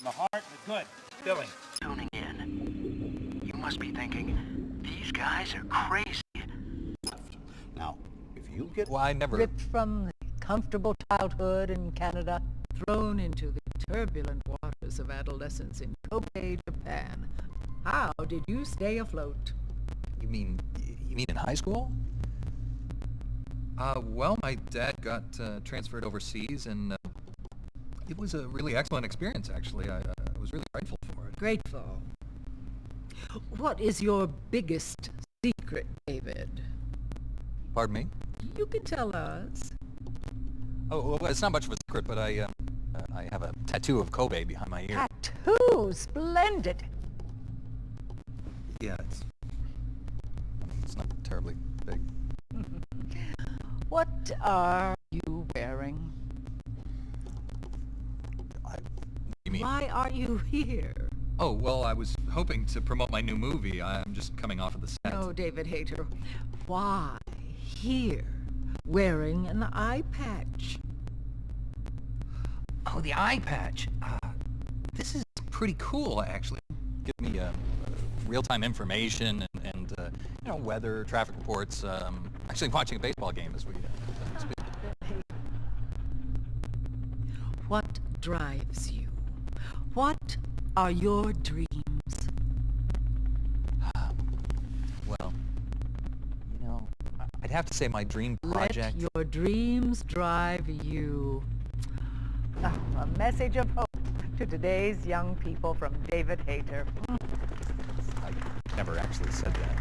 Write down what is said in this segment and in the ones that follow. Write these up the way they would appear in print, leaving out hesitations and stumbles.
the heart, the good. Billy. Tuning in. You must be thinking, these guys are crazy. Now, if you get... Well, I never... Ripped from the comfortable childhood in Canada, thrown into the turbulent waters of adolescence in Kobe, Japan. How did you stay afloat? You mean in high school? Well, my dad got transferred overseas, and it was a really excellent experience, actually. I was really grateful for it. Grateful. What is your biggest secret, David? Pardon me? You can tell us. Oh, well, it's not much of a secret, but I have a tattoo of Kobe behind my ear. Tattoo! Splendid! Yeah, it's not terribly big. What are you wearing? You mean? Why are you here? Oh, well, I was hoping to promote my new movie. I'm just coming off of the set. No, David Hayter. Why here, wearing an eye patch? Oh, the eye patch. This is pretty cool, actually. Give me real-time information and weather, traffic reports. Actually watching a baseball game as we speak. What drives you? What are your dreams? Well, I'd have to say my dream project... Let your dreams drive you. A message of hope to today's young people from David Hayter. I never actually said that.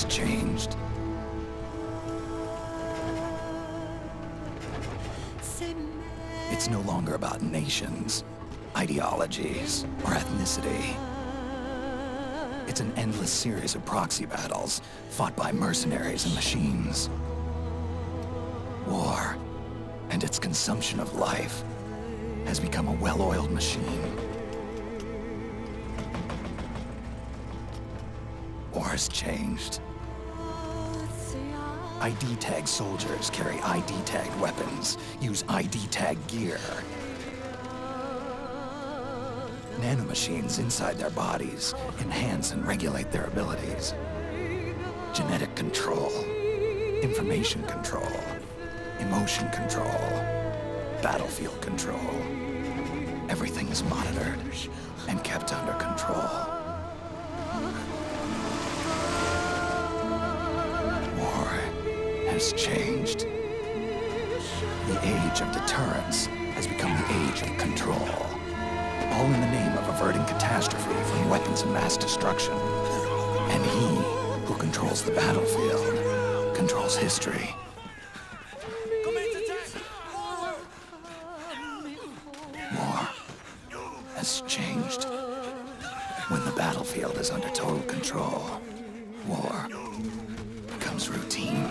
Changed. It's no longer about nations, ideologies, or ethnicity. It's an endless series of proxy battles fought by mercenaries and machines. War and its consumption of life has become a well-oiled machine. War has changed. ID-tagged soldiers carry ID-tagged weapons, use ID-tagged gear. Nanomachines inside their bodies enhance and regulate their abilities. Genetic control, information control, emotion control, battlefield control. Everything is monitored and kept under control. has changed. The age of deterrence has become the age of control. All in the name of averting catastrophe from weapons of mass destruction. And he who controls the battlefield controls history. War has changed. When the battlefield is under total control, war becomes routine.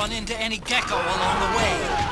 run into any gecko along the way.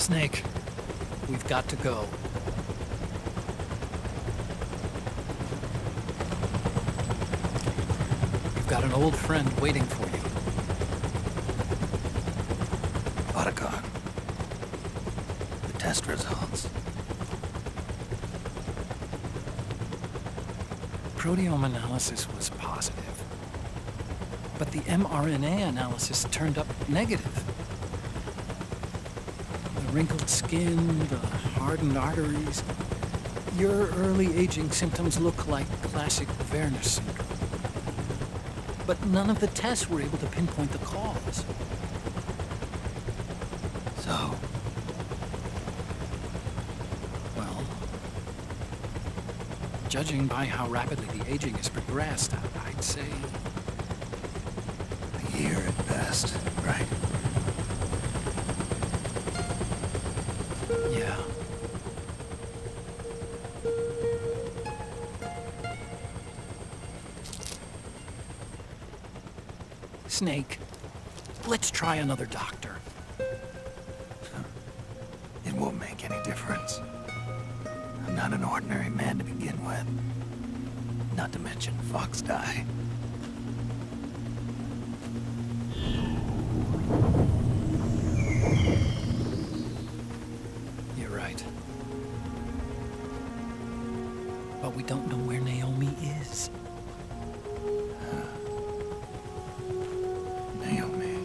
Snake, we've got to go. You've got an old friend waiting for you. Otacon. The test results. Proteome analysis was positive, but the mRNA analysis turned up negative. The wrinkled skin, the hardened arteries. Your early aging symptoms look like classic Werner syndrome. But none of the tests were able to pinpoint the cause. So, Well, judging by how rapidly the aging has progressed, I'd say... a year at best, right? yeah. Snake, let's try another doctor. It won't make any difference. I'm not an ordinary man to begin with. Not to mention Fox die. You're right. But we don't know where Naomi is. Naomi.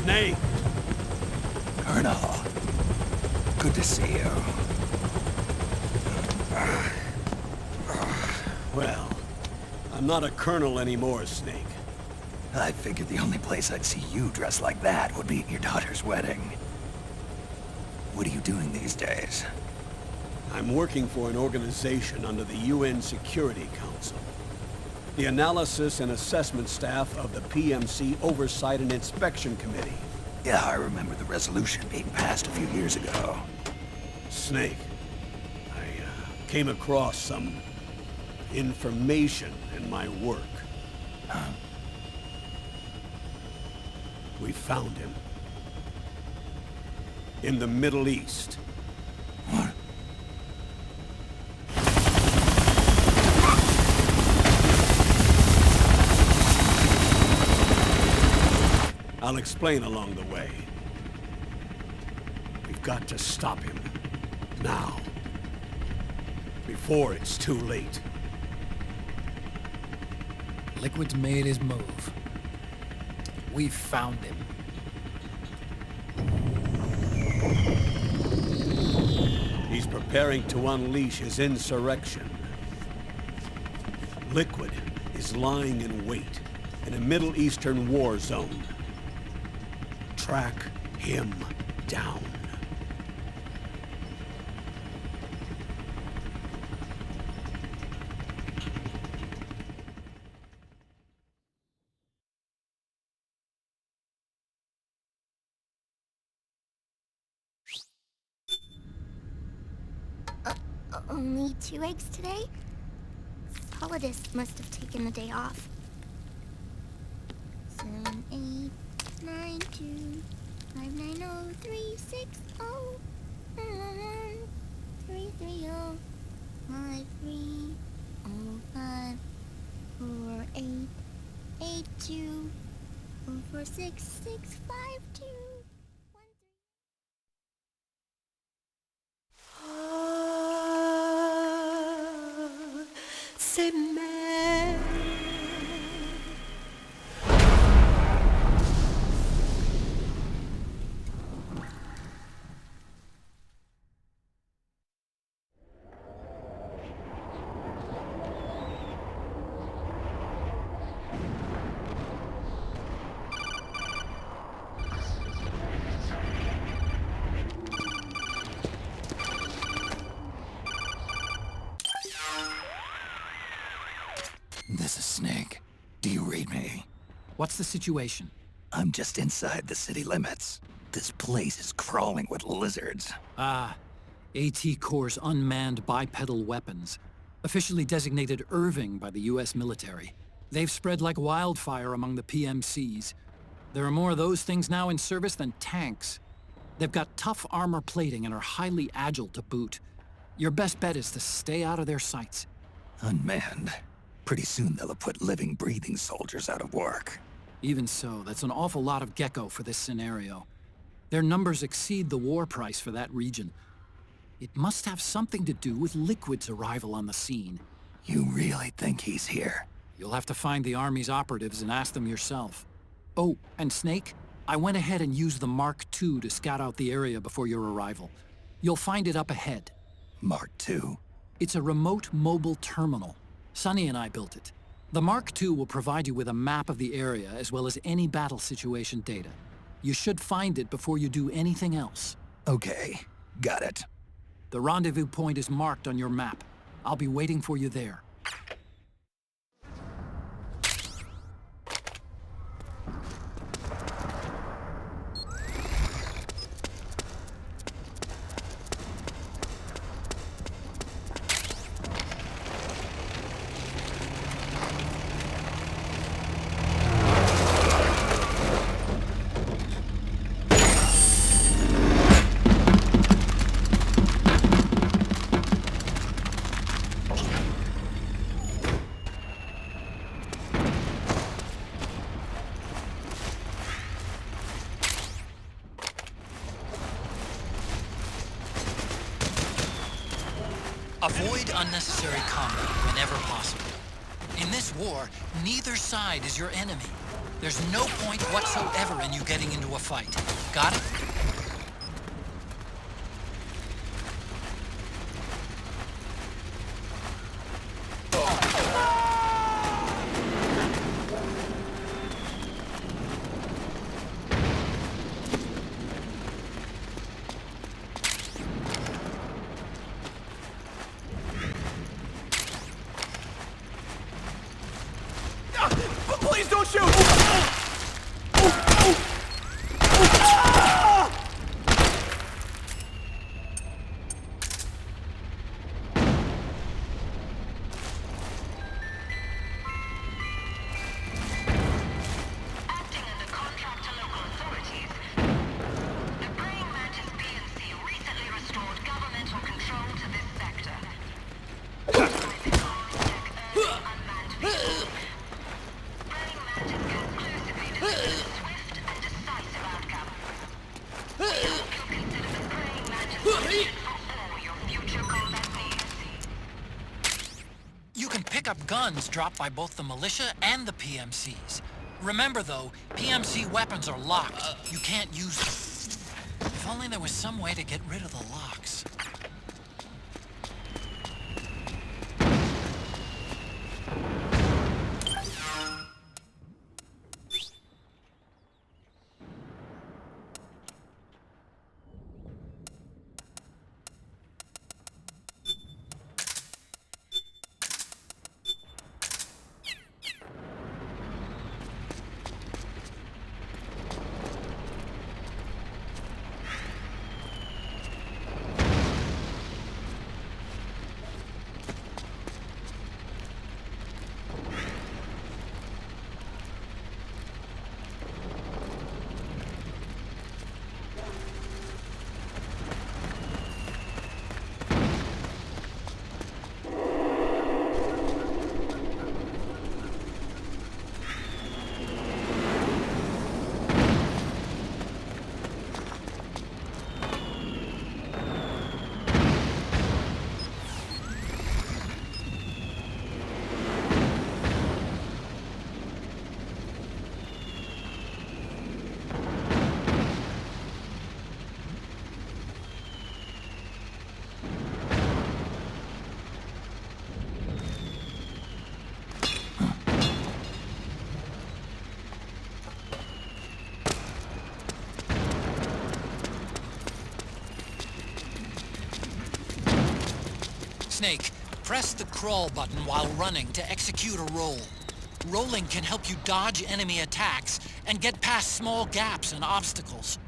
Snake! Colonel. Good to see you. Well, I'm not a colonel anymore, Snake. I figured the only place I'd see you dressed like that would be at your daughter's wedding. What are you doing these days? I'm working for an organization under the UN Security Council. The Analysis and Assessment Staff of the PMC Oversight and Inspection Committee. Yeah, I remember the resolution being passed a few years ago. Snake, I came across some information in my work. Huh? We found him. In the Middle East. What? I'll explain along the way. We've got to stop him. Now. Before it's too late. Liquid's made his move. We've found him. He's preparing to unleash his insurrection. Liquid is lying in wait in a Middle Eastern war zone. Track him down. Only 2 eggs today? Solidus must have taken the day off. 7, 8, 9, 2, 5, 9, 0, 3, 6, 0, 3, 3, 0, 5, 3, 0, 5, 4, 8, 8, 2, 4, 4, 6, 6, 5, 2. C'est mère. This is Snake. Do you read me? What's the situation? I'm just inside the city limits. This place is crawling with lizards. Ah, AT Corps' unmanned bipedal weapons, officially designated Irving by the US military. They've spread like wildfire among the PMCs. There are more of those things now in service than tanks. They've got tough armor plating and are highly agile to boot. Your best bet is to stay out of their sights. Unmanned. Pretty soon they'll have put living, breathing soldiers out of work. Even so, that's an awful lot of gecko for this scenario. Their numbers exceed the war price for that region. It must have something to do with Liquid's arrival on the scene. You really think he's here? You'll have to find the Army's operatives and ask them yourself. Oh, and Snake, I went ahead and used the Mark II to scout out the area before your arrival. You'll find it up ahead. Mark II? It's a remote mobile terminal. Sonny and I built it. The Mark II will provide you with a map of the area as well as any battle situation data. You should find it before you do anything else. Okay, got it. The rendezvous point is marked on your map. I'll be waiting for you there. Avoid unnecessary combat whenever possible. In this war, neither side is your enemy. There's no point whatsoever in you getting into a fight. Got it? Please don't shoot! Acting under contract to local authorities, the Praying Mantis PNC recently restored governmental control to this sector. Unmanned vehicles. Praying Mantis conclusively delivered a swift and decisive outcome. We hope you'll consider the Praying Mantis solution for all your future combat needs. You can pick up guns dropped by both the militia and the PMCs. Remember though, PMC weapons are locked. You can't use them. If only there was some way to get rid of the locks. Snake, press the crawl button while running to execute a roll. Rolling can help you dodge enemy attacks and get past small gaps and obstacles.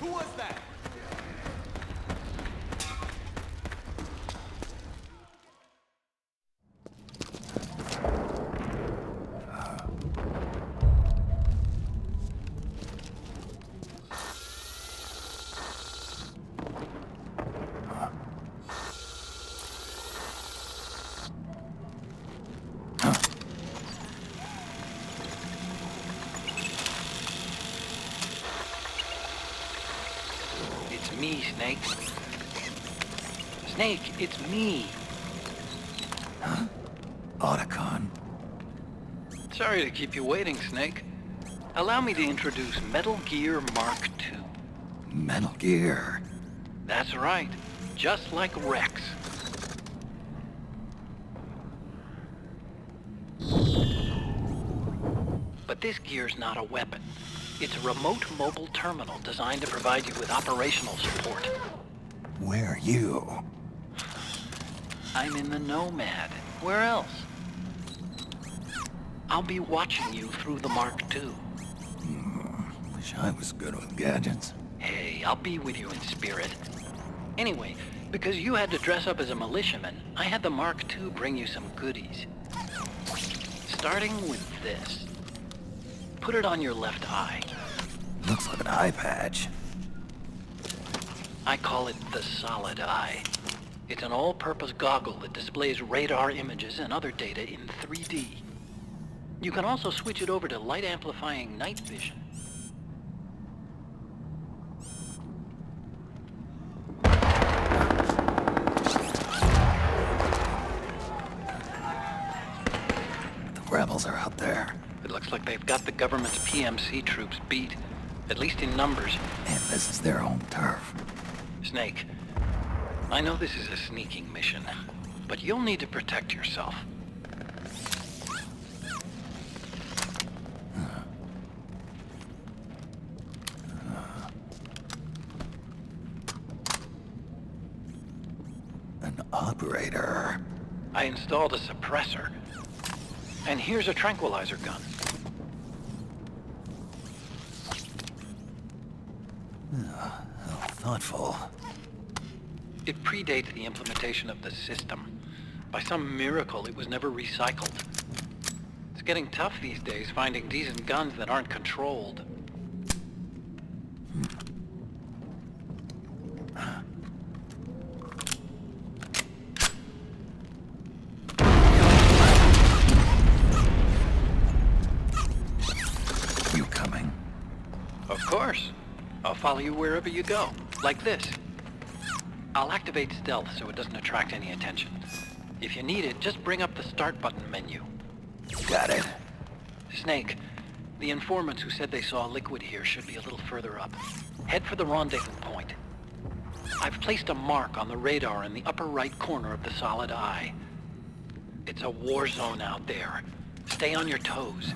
Who was that? It's me, Snake. Snake, it's me. Otacon. Sorry to keep you waiting, Snake. Allow me to introduce Metal Gear Mark II. Metal Gear. That's right. Just like Rex. But this gear's not a weapon. It's a remote mobile terminal designed to provide you with operational support. Where are you? I'm in the Nomad. Where else? I'll be watching you through the Mark II. Wish I was good with gadgets. Hey, I'll be with you in spirit. Anyway, because you had to dress up as a militiaman, I had the Mark II bring you some goodies. Starting with this. Put it on your left eye. Looks like an eye patch. I call it the Solid Eye. It's an all-purpose goggle that displays radar images and other data in 3D. You can also switch it over to light-amplifying night vision. The rebels are out there. It looks like they've got the government's PMC troops beat, at least in numbers. And this is their home turf. Snake, I know this is a sneaking mission, but you'll need to protect yourself. An operator. I installed a suppressor. And here's a tranquilizer gun. How thoughtful. It predates the implementation of the system. By some miracle, it was never recycled. It's getting tough these days finding decent guns that aren't controlled. You coming? Of course. I'll follow you wherever you go. Like this. I'll activate stealth so it doesn't attract any attention. If you need it, just bring up the start button menu. Got it. Snake, the informants who said they saw liquid here should be a little further up. Head for the rendezvous point. I've placed a mark on the radar in the upper right corner of the Solid Eye. It's a war zone out there. Stay on your toes.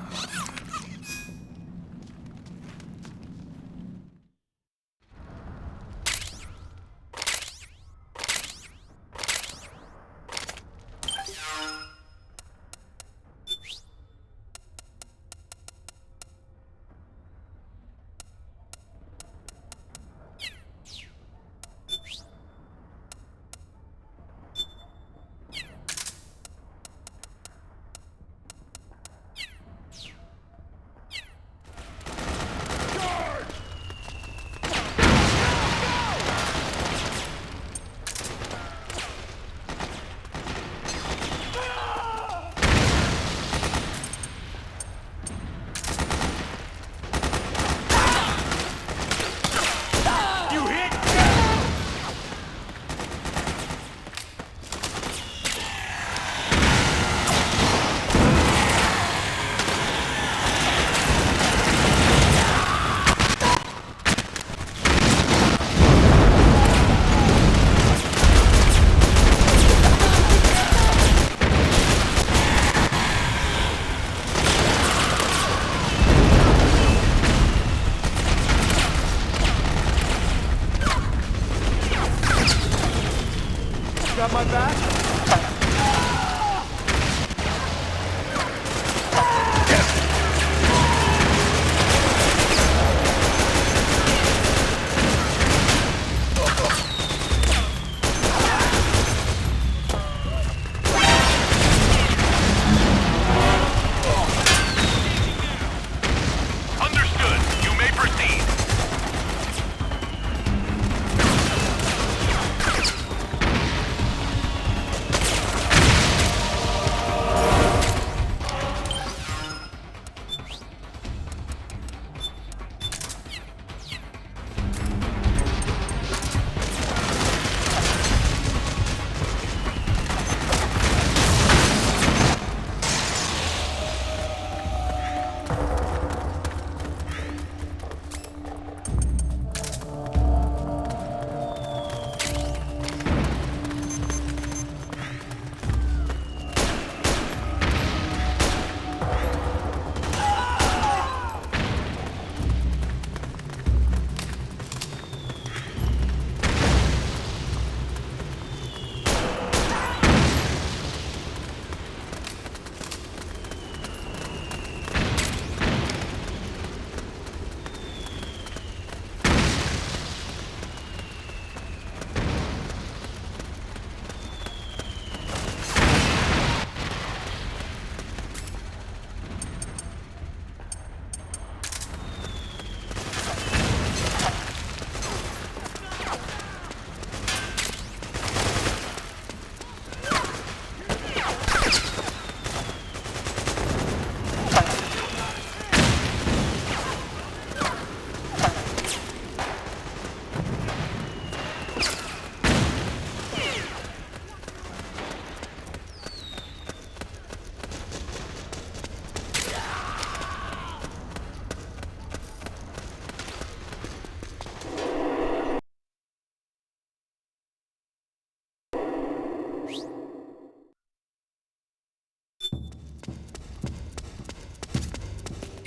Got my back?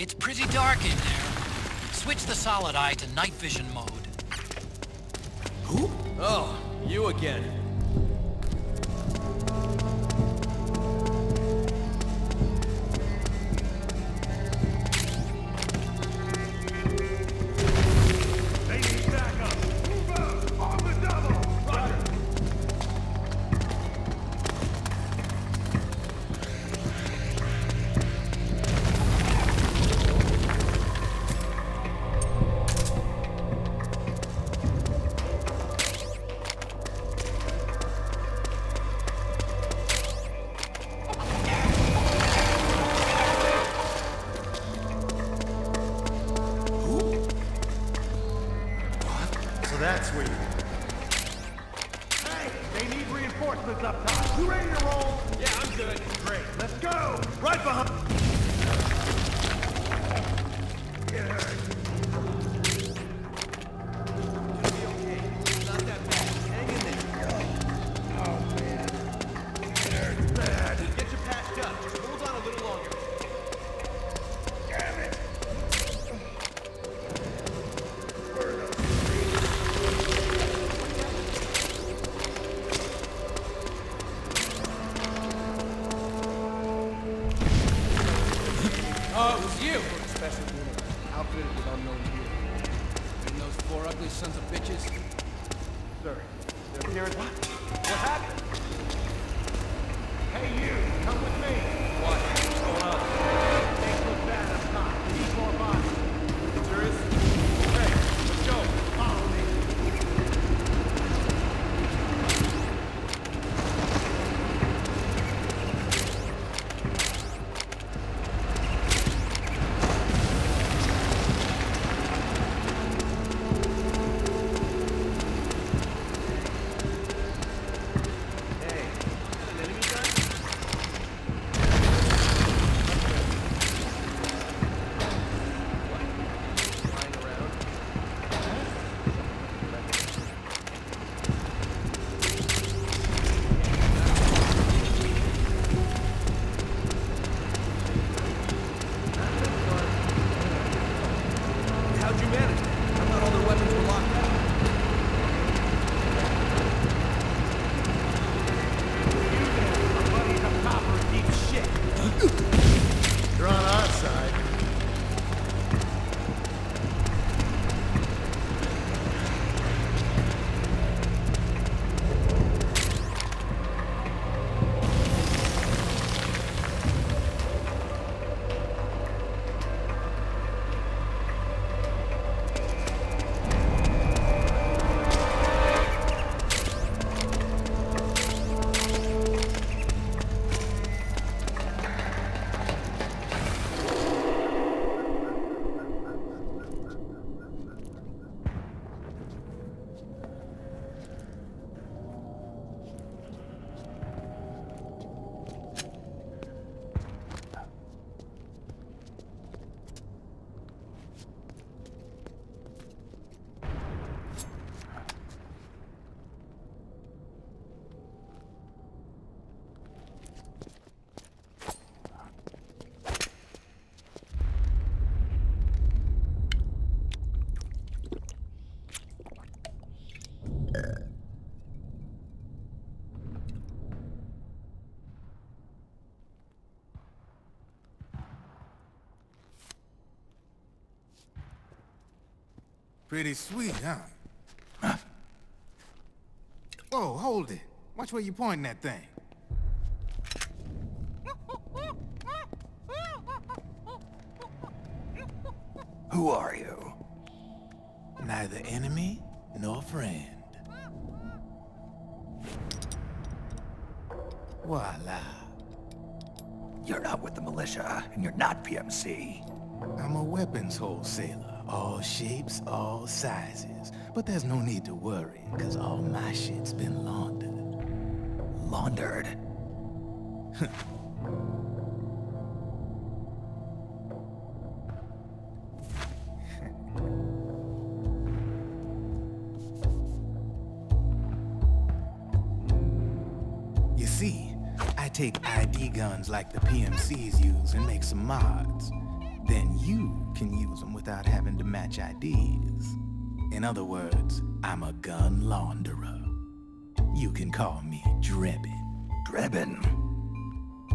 It's pretty dark in there. Switch the solid eye to night vision mode. Who? Oh, you again. That's where you... Hey, they need reinforcements up top. You ready to roll? Yeah, I'm good. Great, let's go! Right behind... Get her. You'll be okay. It's not that bad. Hang in there. Oh, man. It hurts bad. Get you patched up. Just hold on a little longer. Damn it! Oh, it was you! Special unit, outfitted with unknown vehicles. And those four ugly sons of bitches? Sir, their appearance... What happened? Hey, you! Come with me! What? What's going on? Things look bad up top. We need more bodies. Serious? Hey, let's go. Follow me. How'd you manage? I thought all their weapons were locked down. Our buddies up top are in deep shit. You're on our side. Pretty sweet, huh? Whoa, hold it. Watch where you pointing that thing. Who are you? Neither enemy nor friend. Voila. You're not with the militia, and you're not PMC. I'm a weapons wholesaler. All shapes, all sizes. But there's no need to worry, because all my shit's been laundered. Laundered? You see, I take ID guns like the PMCs use and make some mods. then you can use them without having to match IDs. In other words, I'm a gun launderer. You can call me Drebin. Drebin?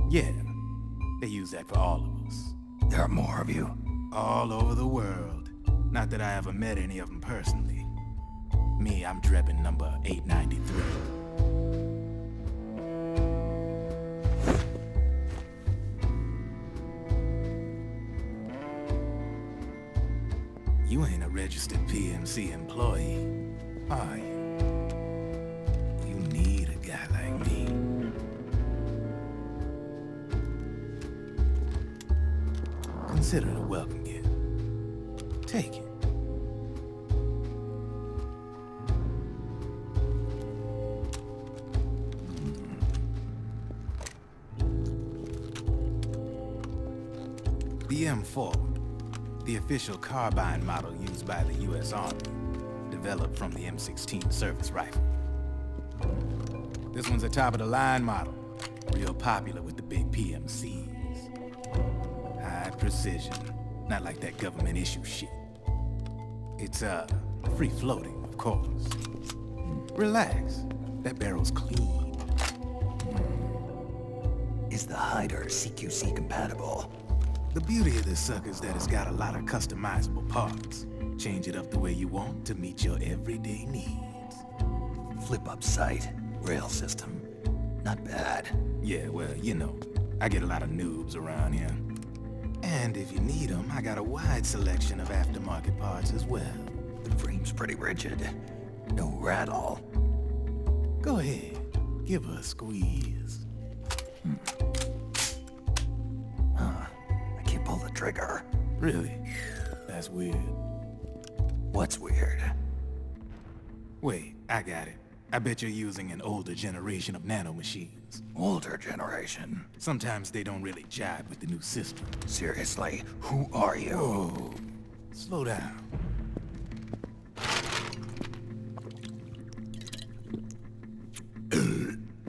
Yeah, they use that for all of us. There are more of you? All over the world. Not that I ever met any of them personally. Me, I'm Drebin number 893. You ain't a registered PMC employee, are you? You need a guy like me. Consider it a welcome gift. Take it. The M4, the official carbine model used by the U.S. Army, developed from the M16 service rifle. This one's a top-of-the-line model, real popular with the big PMCs. High precision, not like that government issue shit. It's, free-floating, of course. Relax, that barrel's clean. Is the hider CQC compatible? The beauty of this sucker is that it's got a lot of customizable parts. Change it up the way you want to meet your everyday needs. Flip-up sight, rail system. Not bad. Yeah, well, you know, I get a lot of noobs around here. And if you need them, I got a wide selection of aftermarket parts as well. The frame's pretty rigid. No rattle. Go ahead, give her a squeeze. I can't pull the trigger. Really? That's weird. What's weird? Wait, I got it. I bet you're using an older generation of nanomachines. Older generation? Sometimes they don't really jive with the new system. Seriously, who are you? Whoa. Slow down.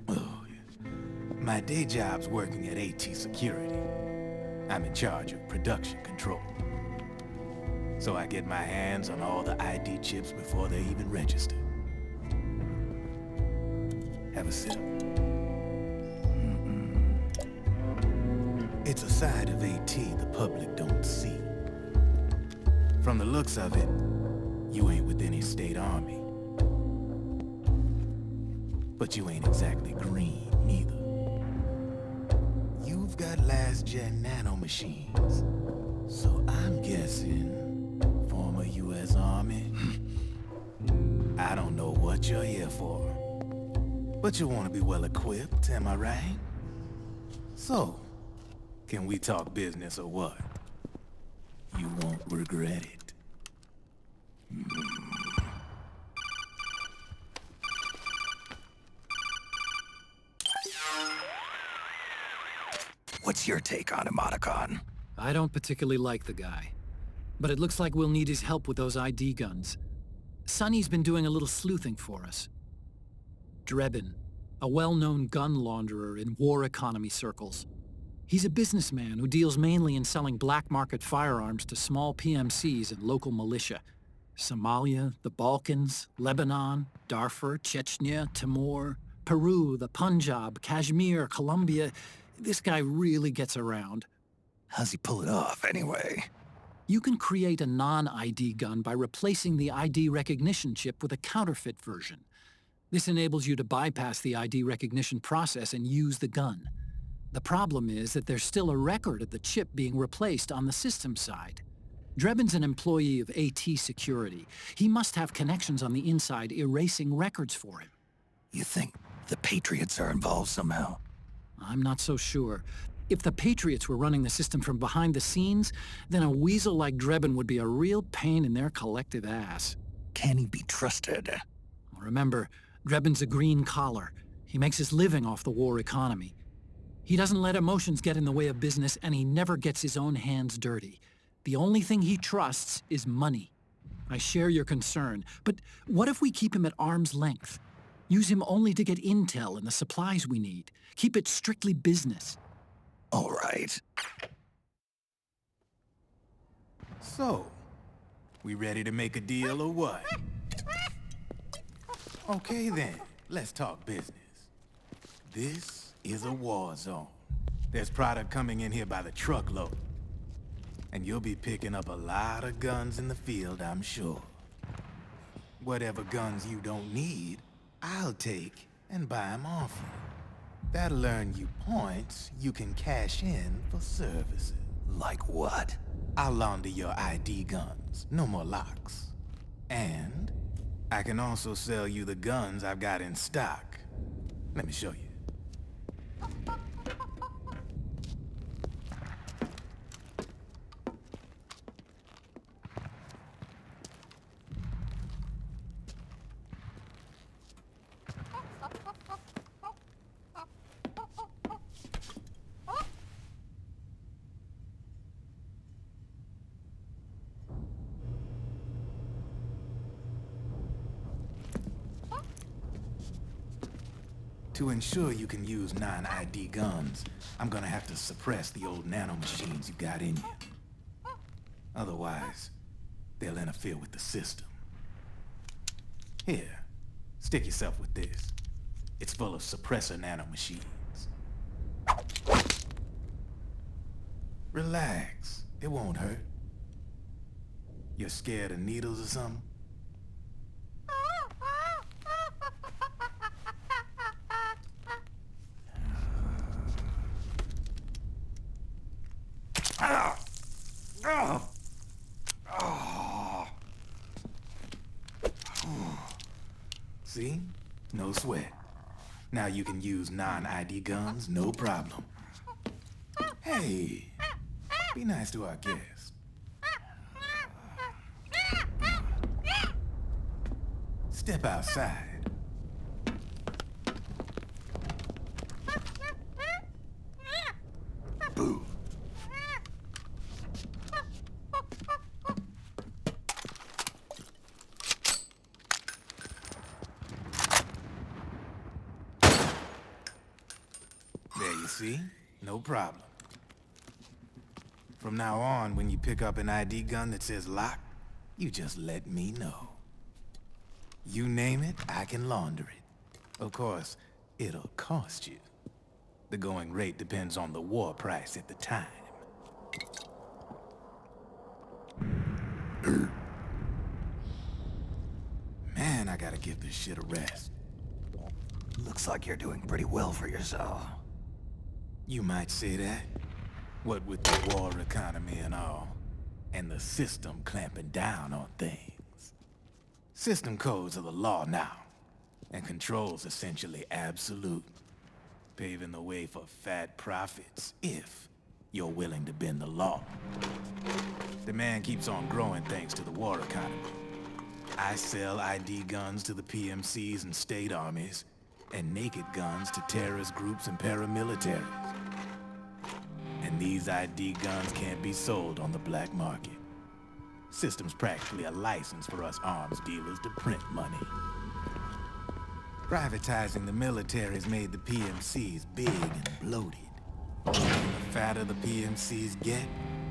Oh, yes. My day job's working at AT Security. I'm in charge of production control. So I get my hands on all the ID chips before they even register. Have a sip. It's a side of AT the public don't see. From the looks of it, you ain't with any state army. But you ain't exactly green, neither. You've got last-gen nanomachines. So I'm guessing former U.S. Army. I don't know what you're here for. But you want to be well-equipped, am I right? So, can we talk business or what? You won't regret it. What's your take on Emoticon? I don't particularly like the guy. But it looks like we'll need his help with those ID guns. Sonny's been doing a little sleuthing for us. Drebin, a well-known gun launderer in war economy circles. He's a businessman who deals mainly in selling black market firearms to small PMCs and local militia. Somalia, the Balkans, Lebanon, Darfur, Chechnya, Timor, Peru, the Punjab, Kashmir, Colombia. This guy really gets around. How's he pull it off, anyway? You can create a non-ID gun by replacing the ID recognition chip with a counterfeit version. This enables you to bypass the ID recognition process and use the gun. The problem is that there's still a record of the chip being replaced on the system side. Drebin's an employee of AT Security. He must have connections on the inside erasing records for him. You think the Patriots are involved somehow? I'm not so sure. If the Patriots were running the system from behind the scenes, then a weasel like Drebin would be a real pain in their collective ass. Can he be trusted? Remember, Drebin's a green collar. He makes his living off the war economy. He doesn't let emotions get in the way of business, and he never gets his own hands dirty. The only thing he trusts is money. I share your concern, but what if we keep him at arm's length? Use him only to get intel and the supplies we need. Keep it strictly business. All right. So, we ready to make a deal or what? Okay then, let's talk business. This is a war zone. There's product coming in here by the truckload. And you'll be picking up a lot of guns in the field, I'm sure. Whatever guns you don't need, I'll take and buy them off you. That'll earn you points you can cash in for services. Like what? I'll launder your ID guns, no more locks. And I can also sell you the guns I've got in stock. Let me show you. To ensure you can use non-ID guns, I'm gonna have to suppress the old nanomachines you got in you. Otherwise, they'll interfere with the system. Here, stick yourself with this. It's full of suppressor nanomachines. Relax, it won't hurt. You're scared of needles or something? See? No sweat. Now you can use non-ID guns, no problem. Hey, be nice to our guest. Step outside. Boo. There you see? No problem. From now on, when you pick up an ID gun that says lock, you just let me know. You name it, I can launder it. Of course, it'll cost you. The going rate depends on the war price at the time. Man, I gotta give this shit a rest. Looks like you're doing pretty well for yourself. You might say that. What with the war economy and all, and the system clamping down on things. System codes are the law now, and control's essentially absolute, paving the way for fat profits if you're willing to bend the law. Demand keeps on growing thanks to the war economy. I sell ID guns to the PMCs and state armies, and naked guns to terrorist groups and paramilitaries. And these ID guns can't be sold on the black market. System's practically a license for us arms dealers to print money. Privatizing the military's made the PMCs big and bloated. The fatter the PMCs get,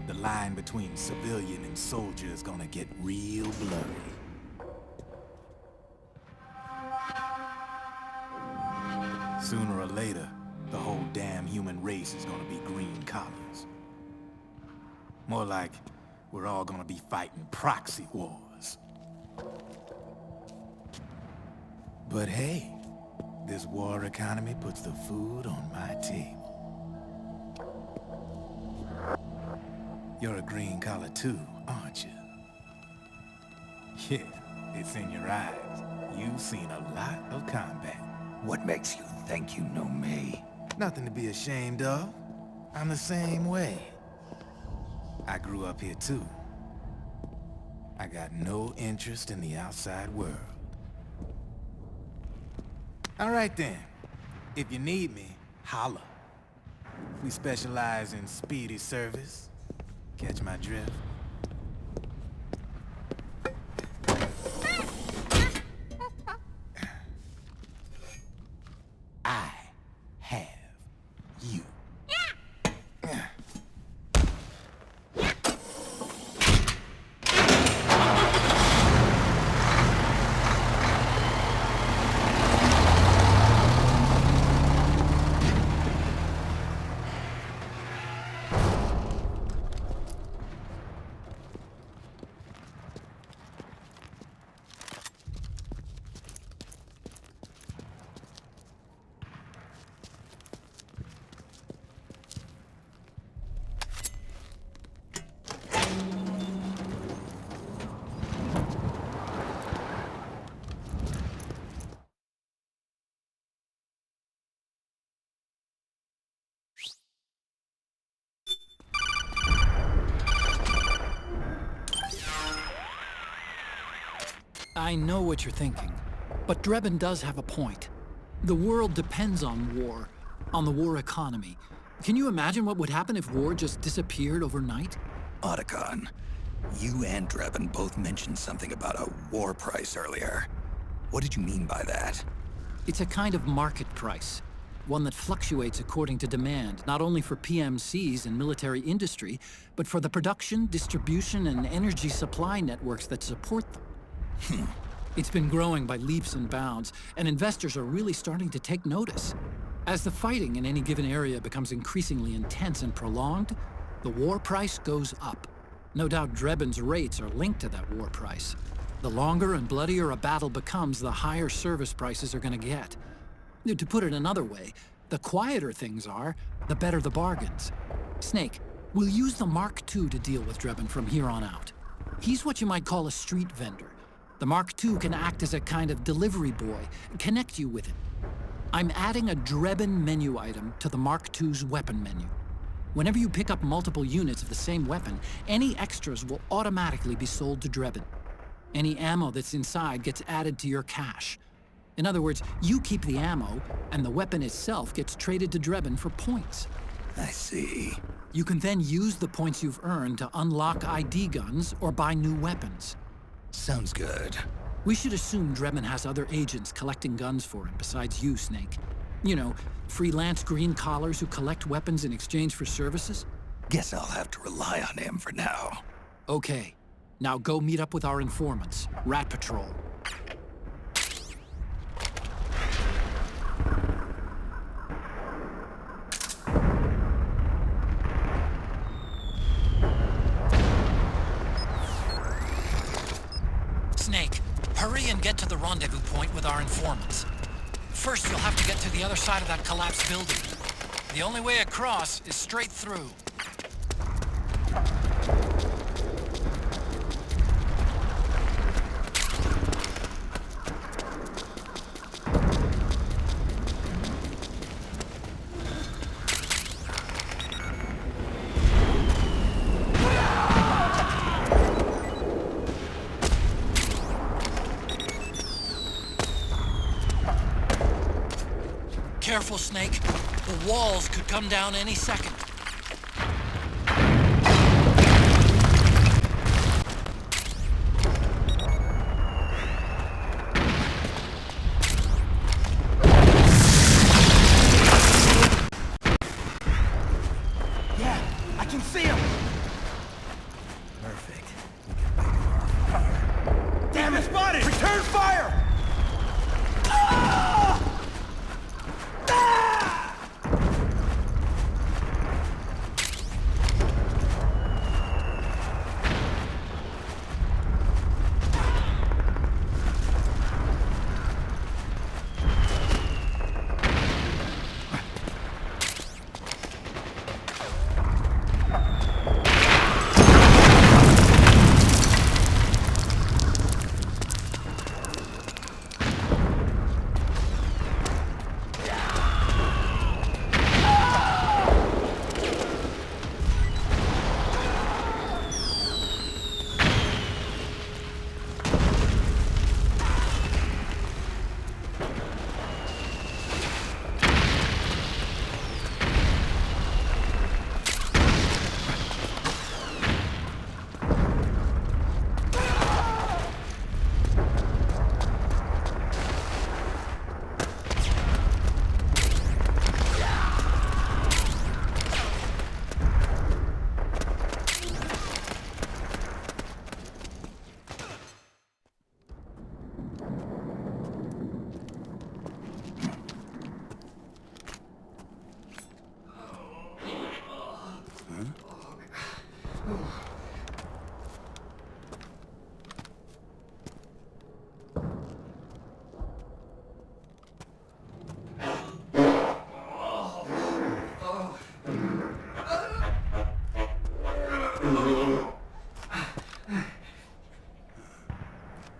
the line between civilian and soldier is gonna get real blurry. Sooner or later, the whole damn human race is gonna be green collars. More like, we're all gonna be fighting proxy wars. But hey, this war economy puts the food on my table. You're a green collar too, aren't you? Yeah, it's in your eyes. You've seen a lot of combat. What makes you think you know me? Nothing to be ashamed of. I'm the same way. I grew up here too. I got no interest in the outside world. All right then. If you need me, holla. We specialize in speedy service. Catch my drift? I have you. I know what you're thinking, but Drebin does have a point. The world depends on war, on the war economy. Can you imagine what would happen if war just disappeared overnight? Otacon, you and Drebin both mentioned something about a war price earlier. What did you mean by that? It's a kind of market price, one that fluctuates according to demand, not only for PMCs and military industry, but for the production, distribution, and energy supply networks that support them. It's been growing by leaps and bounds, and investors are really starting to take notice. As the fighting in any given area becomes increasingly intense and prolonged, the war price goes up. No doubt Drebin's rates are linked to that war price. The longer and bloodier a battle becomes, the higher service prices are going to get. To put it another way, the quieter things are, the better the bargains. Snake, we'll use the Mark II to deal with Drebin from here on out. He's what you might call a street vendor. The Mark II can act as a kind of delivery boy, connect you with it. I'm adding a Drebin menu item to the Mark II's weapon menu. Whenever you pick up multiple units of the same weapon, any extras will automatically be sold to Drebin. Any ammo that's inside gets added to your cache. In other words, you keep the ammo, and the weapon itself gets traded to Drebin for points. I see. You can then use the points you've earned to unlock ID guns or buy new weapons. Sounds good. We should assume Drebin has other agents collecting guns for him besides you, Snake. You know, freelance green collars who collect weapons in exchange for services? Guess I'll have to rely on him for now. Okay. Now go meet up with our informants, Rat Patrol. Snake, hurry and get to the rendezvous point with our informants. First, you'll have to get to the other side of that collapsed building. The only way across is straight through. Careful, Snake. The walls could come down any second. Yeah, I can see him! Perfect. Damn it! Spotted! Return fire! Ah!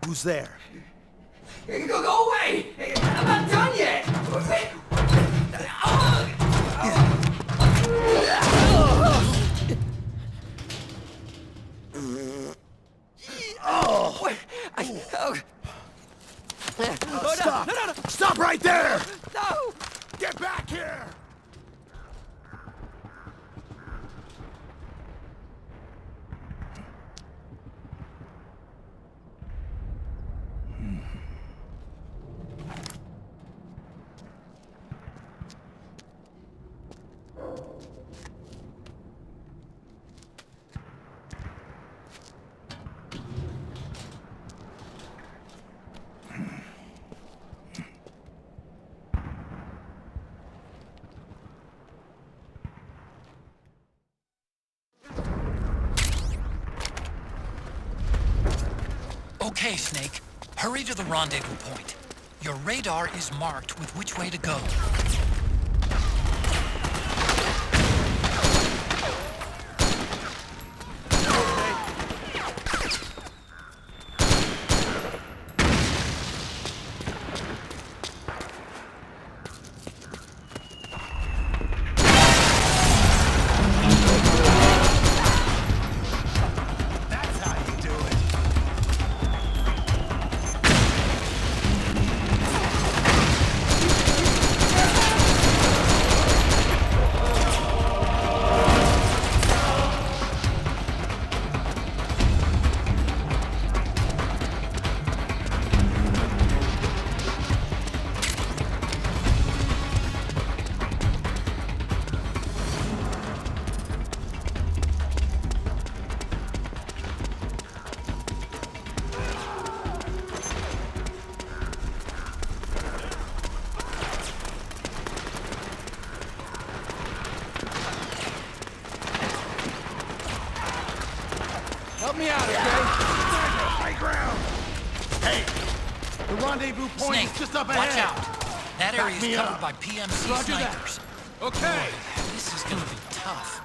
Who's there? Go away! I'm not done yet! Stop! No! Stop right there! No! Get back here! Okay, Snake. Hurry to the rendezvous point. Your radar is marked with which way to go. Help me out, okay? High ground! Hey! The rendezvous point Snake, is just up watch ahead! out. That area is me covered up. by PMC Roger that. snipers. Okay! Boy, this is gonna be tough.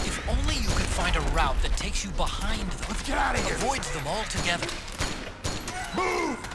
If only you could find a route that takes you behind them. Let's get out of here! Avoids them altogether. Move!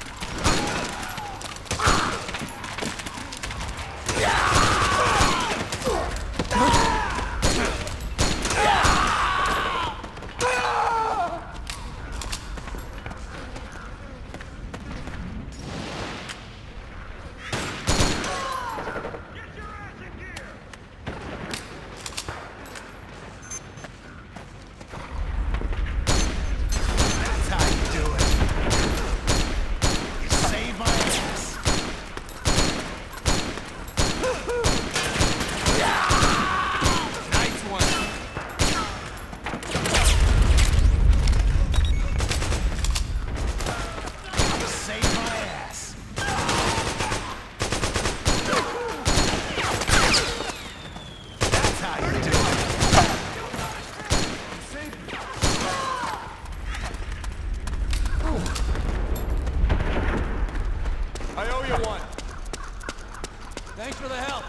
Thanks for the help.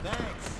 Thanks.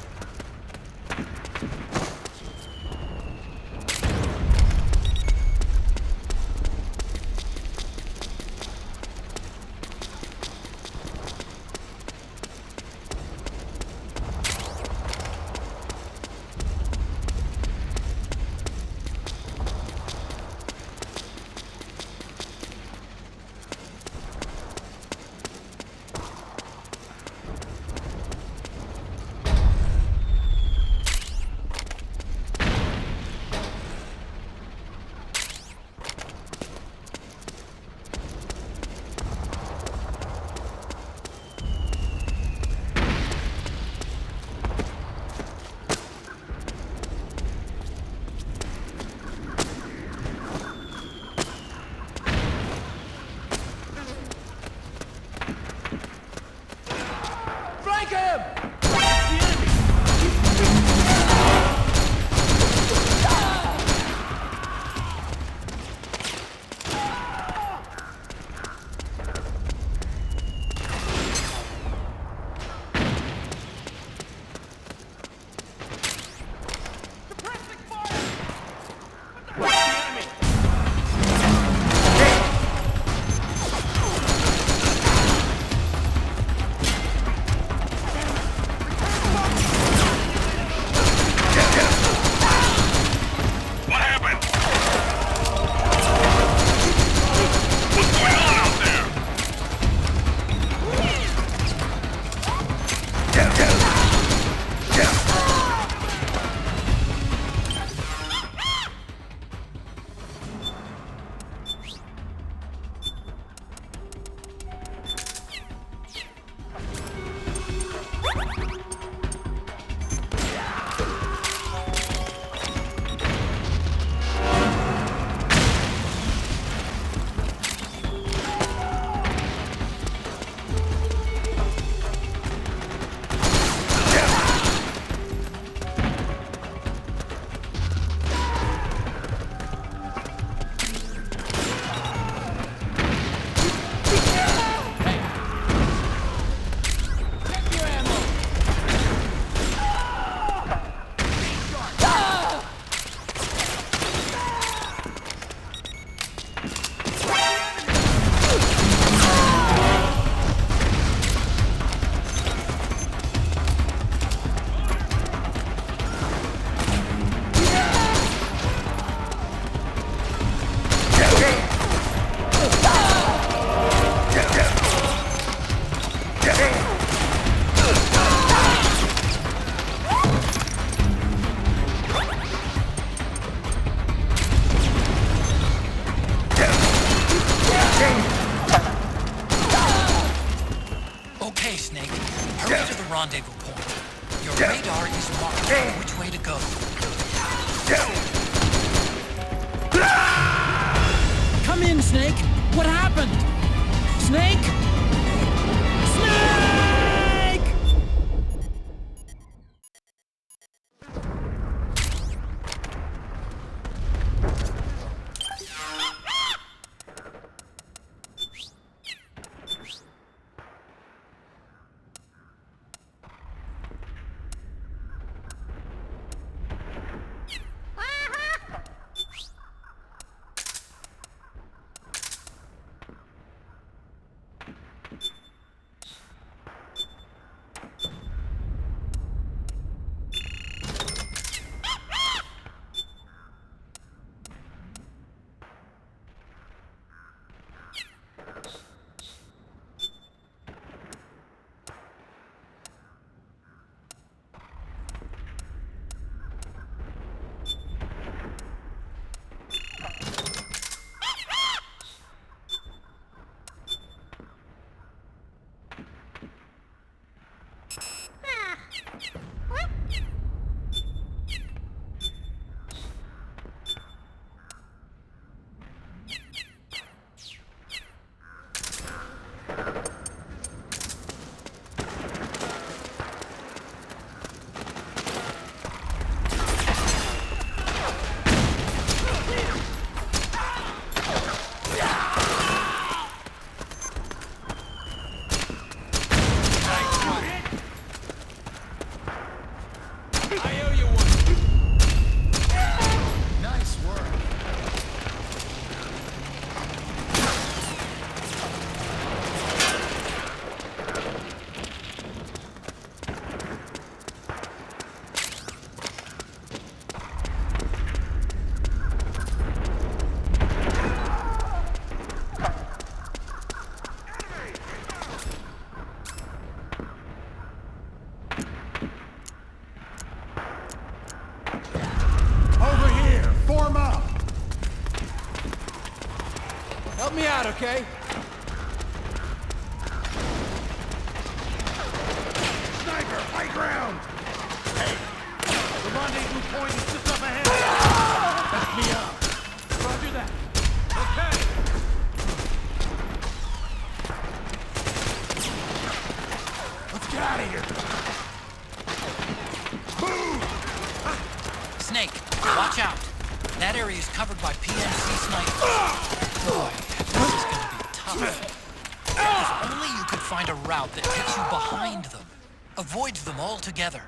rendezvous point. Your radar is marked which way to go. Come in, Snake! What happened? Snake? Snake! Help me out, okay? Sniper, high ground! Hey, the rendezvous point is just up ahead. Back me up. Roger that. Okay. Let's get out of here. Move! Snake, watch out. That area is covered by PMC snipers. Boy, this is gonna be tough. If only you could find a route that takes you behind them. Avoids them altogether.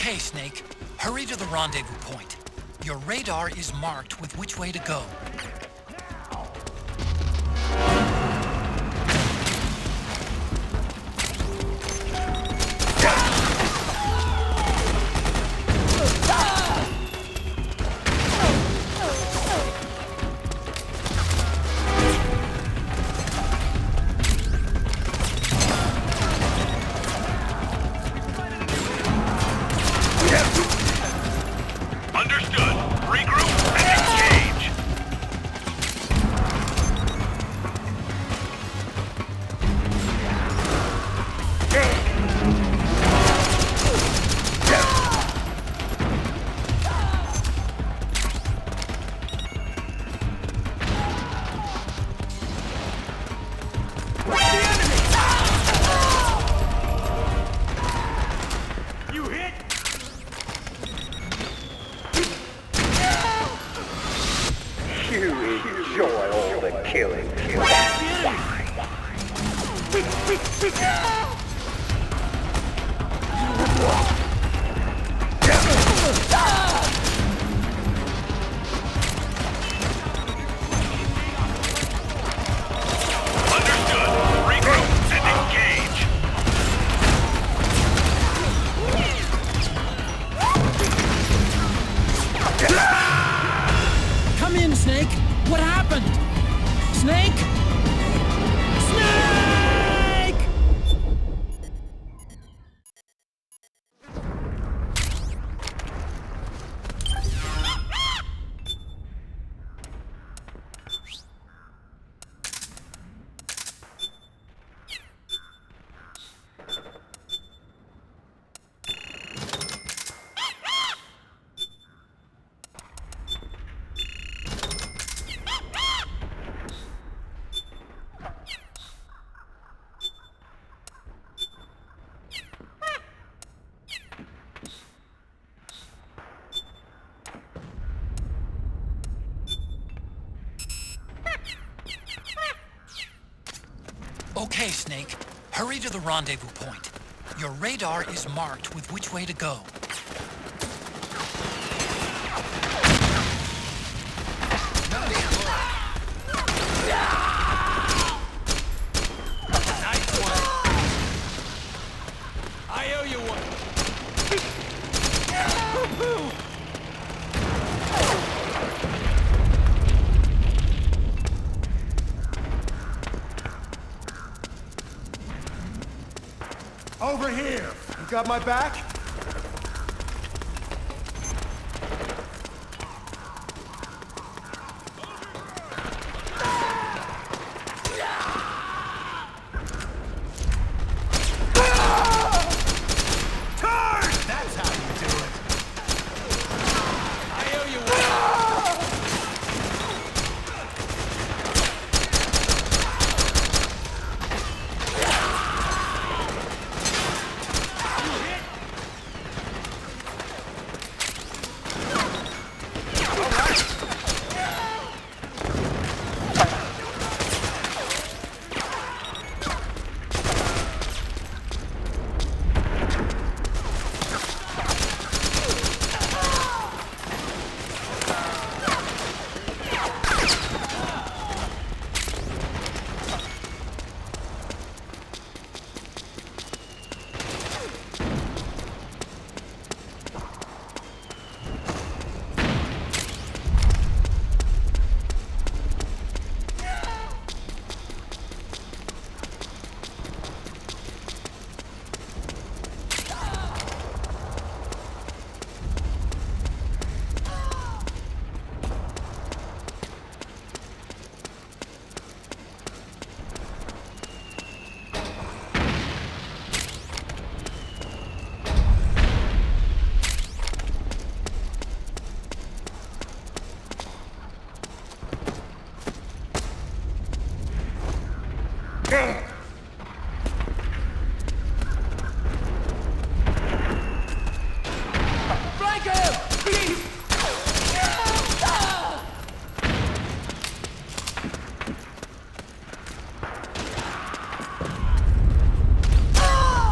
Okay, Snake. Hurry to the rendezvous point. Your radar is marked with which way to go. Understood. Regroup and engage. You hit? You enjoy all the killing. That's why. Understood. Regroup and engage. Come in, Snake! What happened? Snake? Snake! Okay, Snake. Hurry to the rendezvous point. Your radar is marked with which way to go. Nice one. I owe you one. Over here. You got my back? That's how you do it. I owe you one.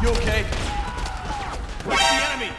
You okay? What's the enemy?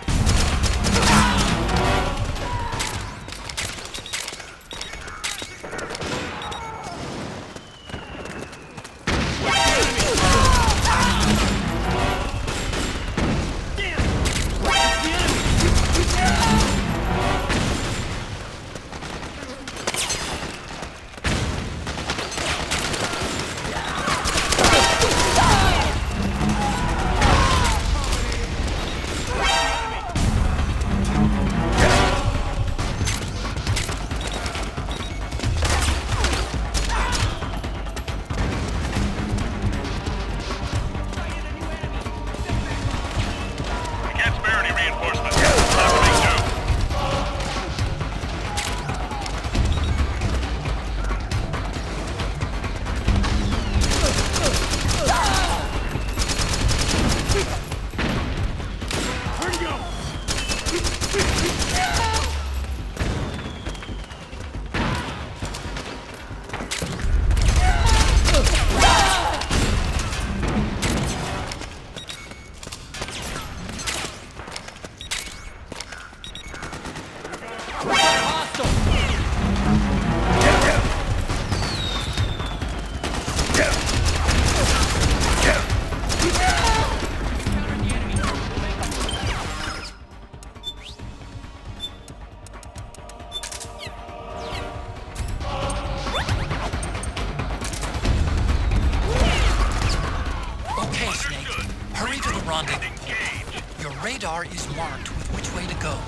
reinforcements. Time to make do. Where'd he go? Okay, Snake. Hurry to the rendezvous point. Your radar is marked with which way to go.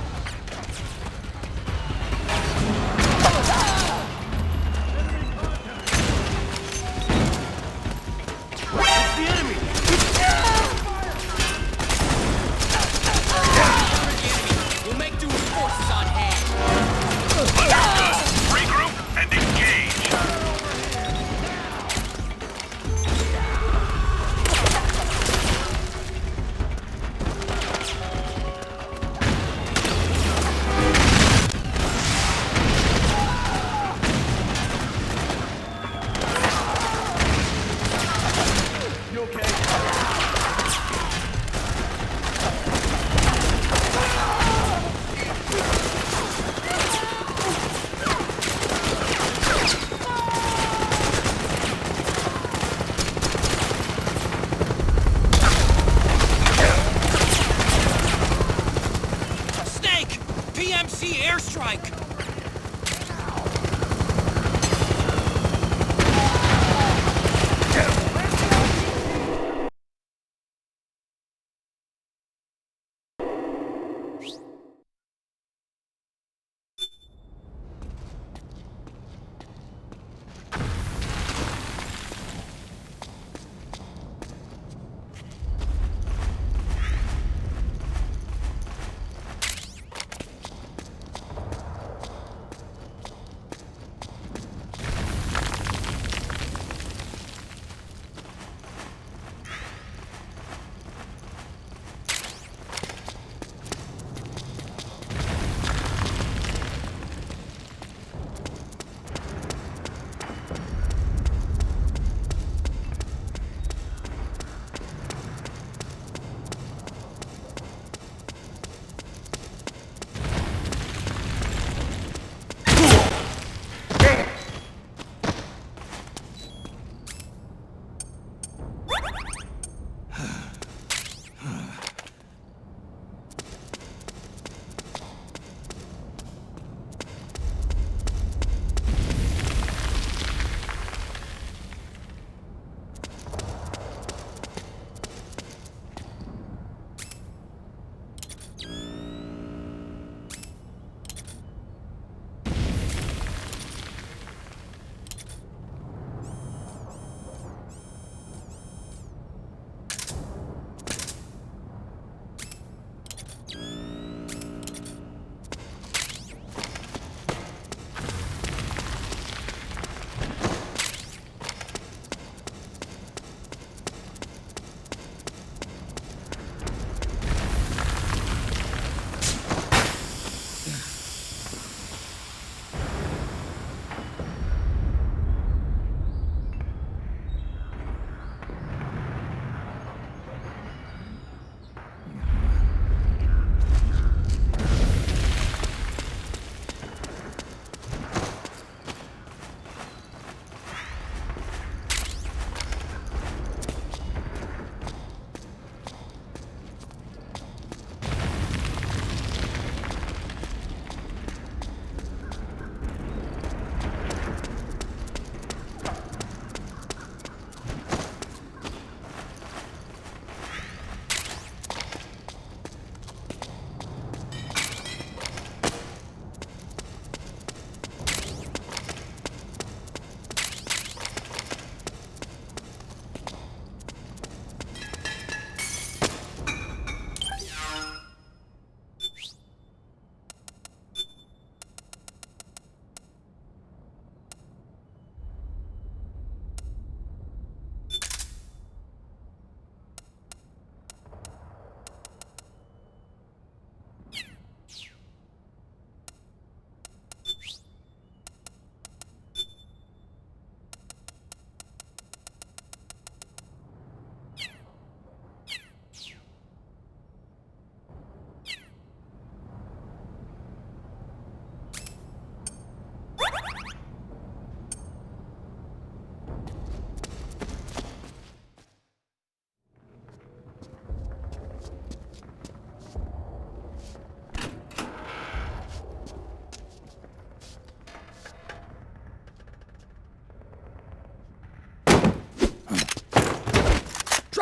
It's the enemy! We'll make do with forces on hand. Understood. Regroup and engage. You okay? Snake! PMC airstrike!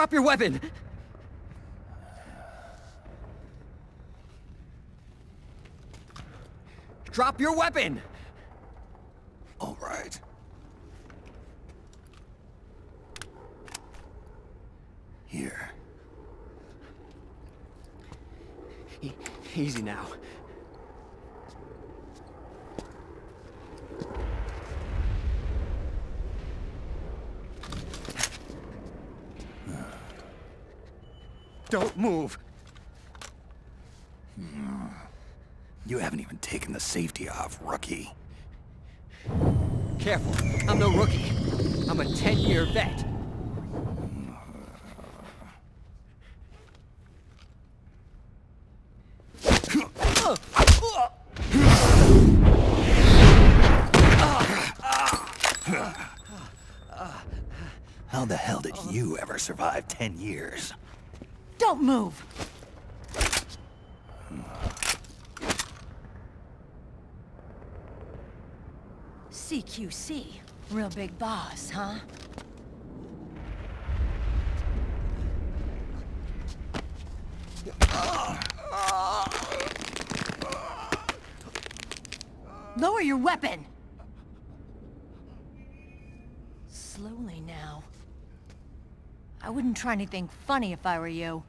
Drop your weapon! Drop your weapon! All right. Here. Easy now. Don't move. You haven't even taken the safety off, rookie. Careful, I'm no rookie. I'm a 10-year vet. How the hell did you ever survive 10 years? Don't move! CQC. Real big boss, huh? Lower your weapon! Slowly now. I wouldn't try anything funny if I were you.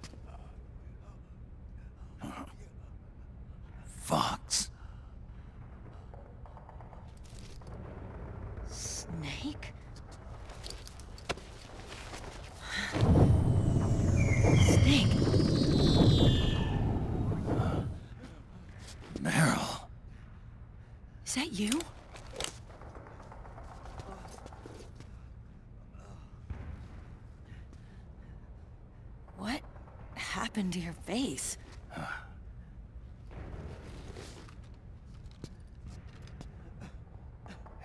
Fox. Snake? Snake? Meryl. Is that you? What happened to your face?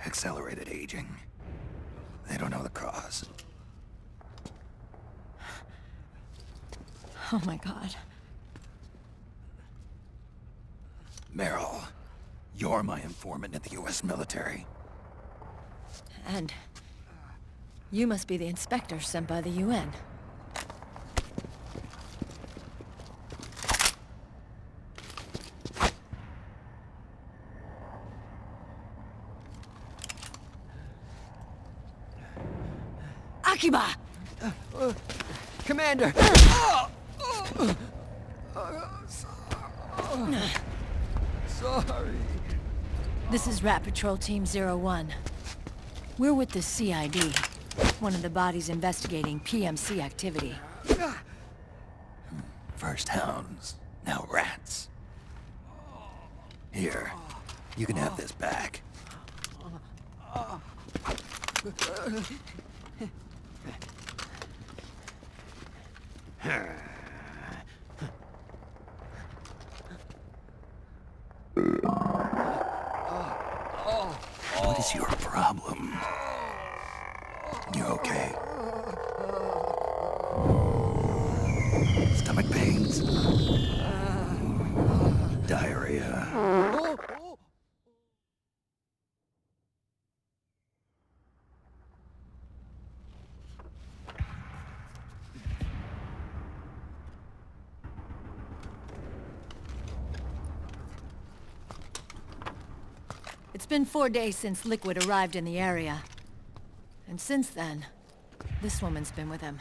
Accelerated aging. They don't know the cause. Oh my God. Meryl, you're my informant in the U.S. military. And you must be the inspector sent by the UN. Akiba! Commander! Sorry. This is Rat Patrol Team 01. We're with the CID, one of the bodies investigating PMC activity. First hounds, now rats. Here, you can have this back. What is your problem? You okay? Stomach pains? Diarrhea? It's been 4 days since Liquid arrived in the area. And since then, this woman's been with him.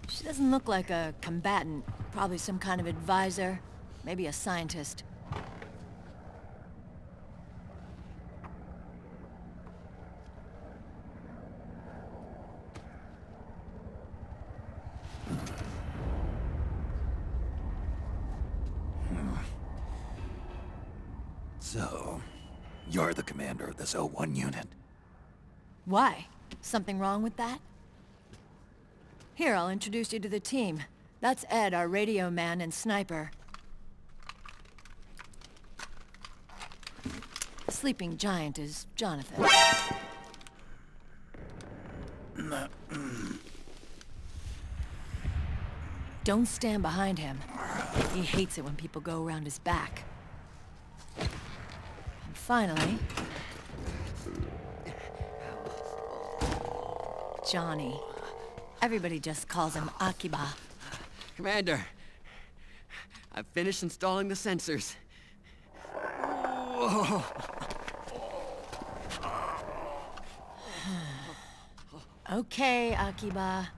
She doesn't look like a combatant. Probably some kind of advisor. Maybe a scientist. So, you're the commander of this O1 unit? Why? Something wrong with that? Here, I'll introduce you to the team. That's Ed, our radio man and sniper. The sleeping giant is Jonathan. Don't stand behind him. He hates it when people go around his back. And finally... Johnny. Everybody just calls him Akiba. Commander, I've finished installing the sensors. Okay, Akiba.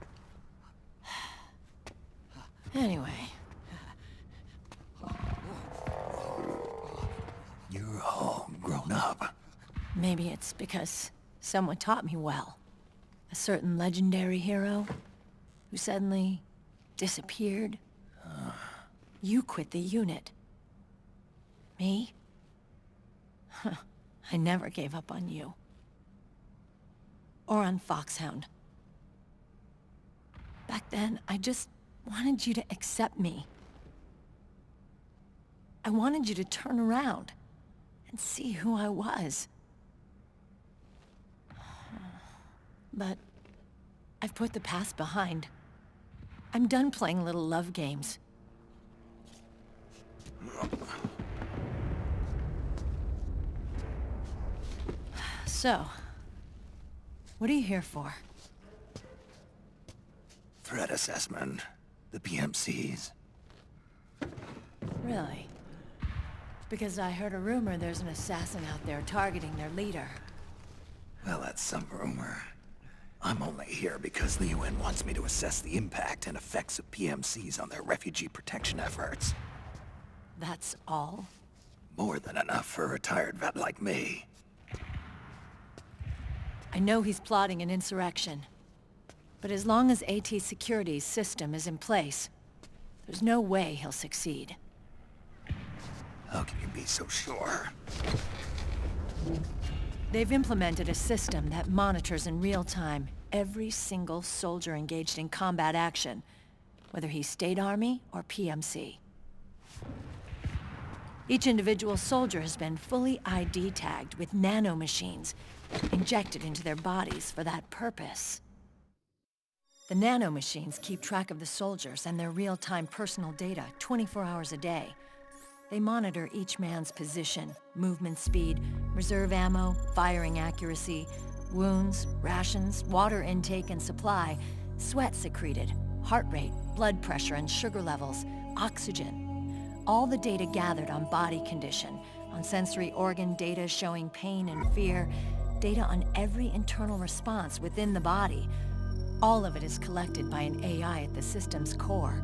Anyway. You're all grown up. Maybe it's because someone taught me well. A certain legendary hero who suddenly disappeared. You quit the unit. Me? I never gave up on you. Or on Foxhound. Back then, I just wanted you to accept me. I wanted you to turn around and see who I was. But I've put the past behind. I'm done playing little love games. So, what are you here for? Threat assessment. The PMCs. Really? Because I heard a rumor there's an assassin out there targeting their leader. Well, that's some rumor. I'm only here because the UN wants me to assess the impact and effects of PMCs on their refugee protection efforts. That's all? More than enough for a retired vet like me. I know he's plotting an insurrection. But as long as AT Security's system is in place, there's no way he'll succeed. How can you be so sure? They've implemented a system that monitors in real time every single soldier engaged in combat action, whether he's State Army or PMC. Each individual soldier has been fully ID tagged with nanomachines injected into their bodies for that purpose. The nanomachines keep track of the soldiers and their real-time personal data 24 hours a day. They monitor each man's position, movement speed, reserve ammo, firing accuracy, wounds, rations, water intake and supply, sweat secreted, heart rate, blood pressure and sugar levels, oxygen. All the data gathered on body condition, on sensory organ data showing pain and fear, data on every internal response within the body. All of it is collected by an AI at the system's core.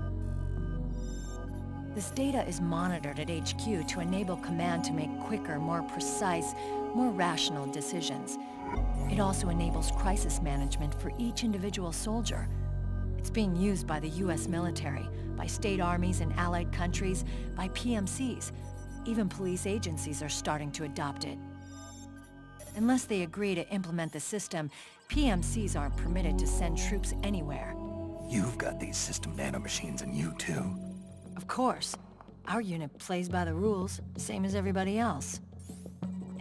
This data is monitored at HQ to enable command to make quicker, more precise, more rational decisions. It also enables crisis management for each individual soldier. It's being used by the US military, by state armies in allied countries, by PMCs. Even police agencies are starting to adopt it. Unless they agree to implement the system, PMCs aren't permitted to send troops anywhere. You've got these system nanomachines in you too. Of course. Our unit plays by the rules, same as everybody else.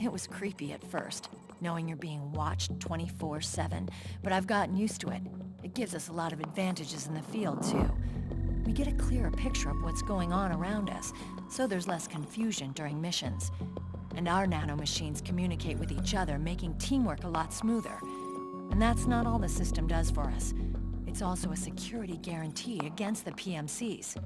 It was creepy at first, knowing you're being watched 24/7, but I've gotten used to it. It gives us a lot of advantages in the field, too. We get a clearer picture of what's going on around us, so there's less confusion during missions. And our nanomachines communicate with each other, making teamwork a lot smoother. And that's not all the system does for us. It's also a security guarantee against the PMCs.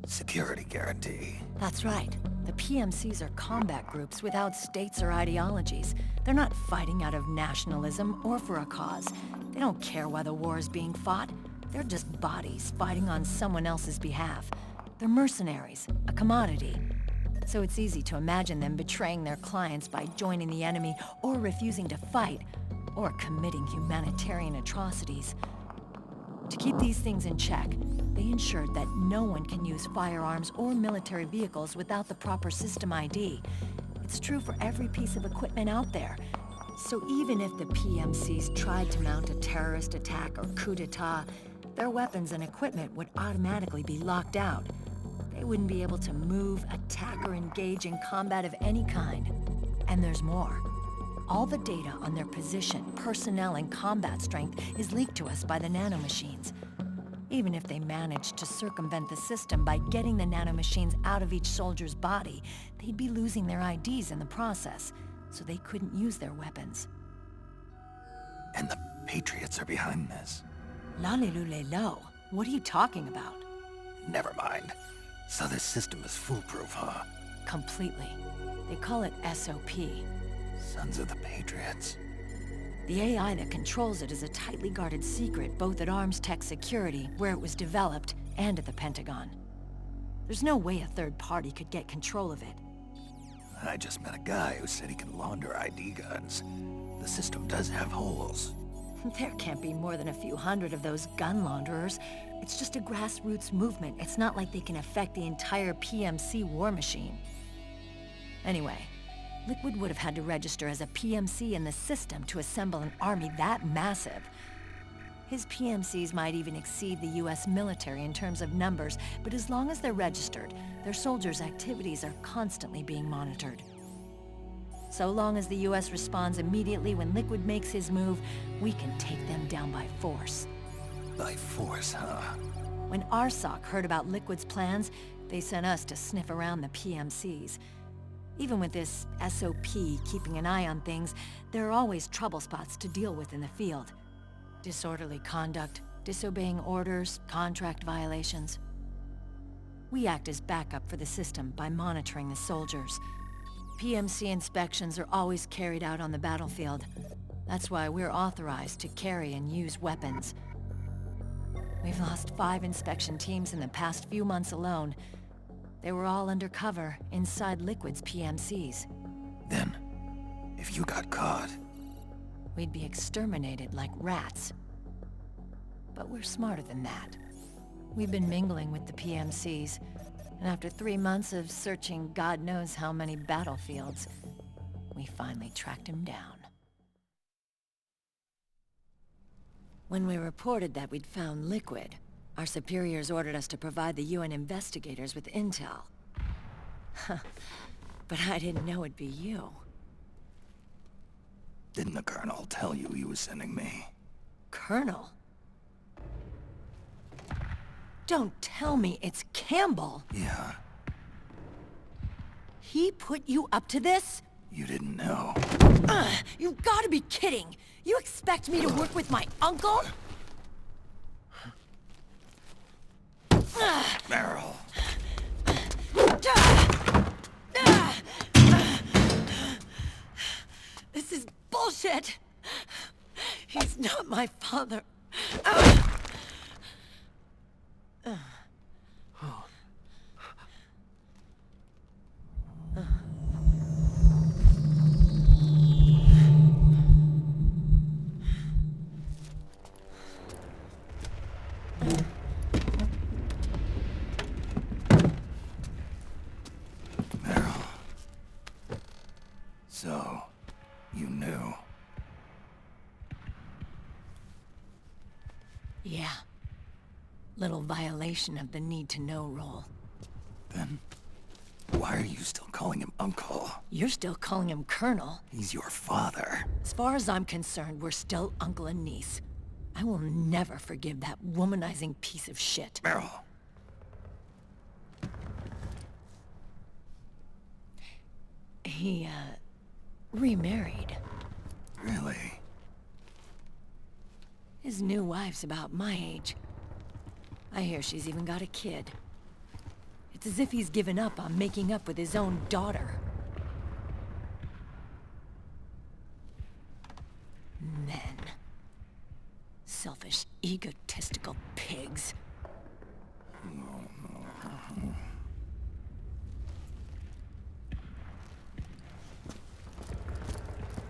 Security guarantee. That's right. The PMCs are combat groups without states or ideologies. They're not fighting out of nationalism or for a cause. They don't care why the war is being fought. They're just bodies fighting on someone else's behalf. They're mercenaries, a commodity. So it's easy to imagine them betraying their clients by joining the enemy or refusing to fight, or committing humanitarian atrocities. To keep these things in check, they ensured that no one can use firearms or military vehicles without the proper system ID. It's true for every piece of equipment out there. So even if the PMCs tried to mount a terrorist attack or coup d'etat, their weapons and equipment would automatically be locked out. They wouldn't be able to move, attack, or engage in combat of any kind. And there's more. All the data on their position, personnel, and combat strength is leaked to us by the nanomachines. Even if they managed to circumvent the system by getting the nanomachines out of each soldier's body, they'd be losing their IDs in the process, so they couldn't use their weapons. And the Patriots are behind this. Lalilulelo, what are you talking about? Never mind. So this system is foolproof, huh? Completely. They call it SOP. Sons of the Patriots. The AI that controls it is a tightly guarded secret both at Arms Tech Security, where it was developed, and at the Pentagon. There's no way a third party could get control of it. I just met a guy who said he can launder ID guns. The system does have holes. There can't be more than a few hundred of those gun launderers. It's just a grassroots movement. It's not like they can affect the entire PMC war machine. Anyway, Liquid would have had to register as a PMC in the system to assemble an army that massive. His PMCs might even exceed the US military in terms of numbers, but as long as they're registered, their soldiers' activities are constantly being monitored. So long as the US responds immediately when Liquid makes his move, we can take them down by force. By force, huh? When RSOC heard about Liquid's plans, they sent us to sniff around the PMCs. Even with this SOP keeping an eye on things, there are always trouble spots to deal with in the field. Disorderly conduct, disobeying orders, contract violations. We act as backup for the system by monitoring the soldiers. PMC inspections are always carried out on the battlefield. That's why we're authorized to carry and use weapons. We've lost 5 inspection teams in the past few months alone. They were all undercover inside Liquid's PMCs. Then, if you got caught... we'd be exterminated like rats. But we're smarter than that. We've been mingling with the PMCs, and after 3 months of searching God knows how many battlefields, we finally tracked him down. When we reported that we'd found Liquid, our superiors ordered us to provide the UN investigators with intel. But I didn't know it'd be you. Didn't the Colonel tell you he was sending me? Colonel? Don't tell me it's Campbell! Yeah. He put you up to this? You didn't know. You've gotta be kidding! You expect me to work with my uncle? Meryl. This is bullshit! He's not my father. Meryl. So, you knew. Yeah. Little violation of the need-to-know rule. Then, why are you still calling him Uncle? You're still calling him Colonel. He's your father. As far as I'm concerned, we're still uncle and niece. I will never forgive that womanizing piece of shit. Meryl. He, remarried. Really? His new wife's about my age. I hear she's even got a kid. It's as if he's given up on making up with his own daughter. Men. Selfish, egotistical pigs.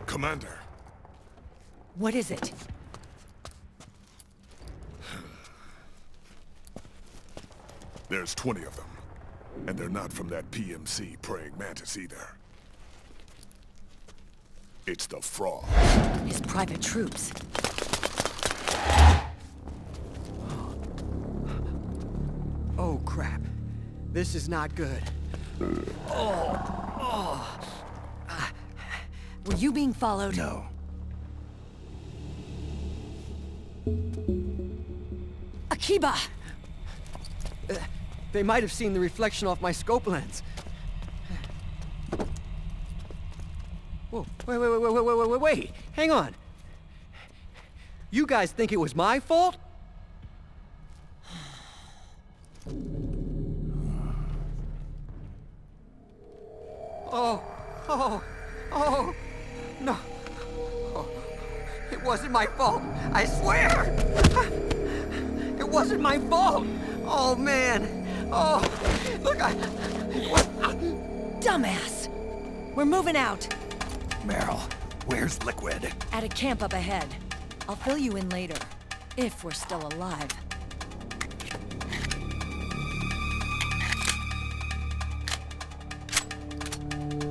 Commander. What is it? There's 20 of them. And they're not from that PMC praying mantis either. It's the Frog. His private troops. Oh, crap. This is not good. Were you being followed? No. Akiba! They might have seen the reflection off my scope lens. Whoa, wait, hang on. You guys think it was my fault? Oh, no. Oh, it wasn't my fault, I swear! It wasn't my fault! Oh, man. Oh, look, Dumbass! We're moving out. Meryl, where's Liquid? At a camp up ahead. I'll fill you in later. If we're still alive.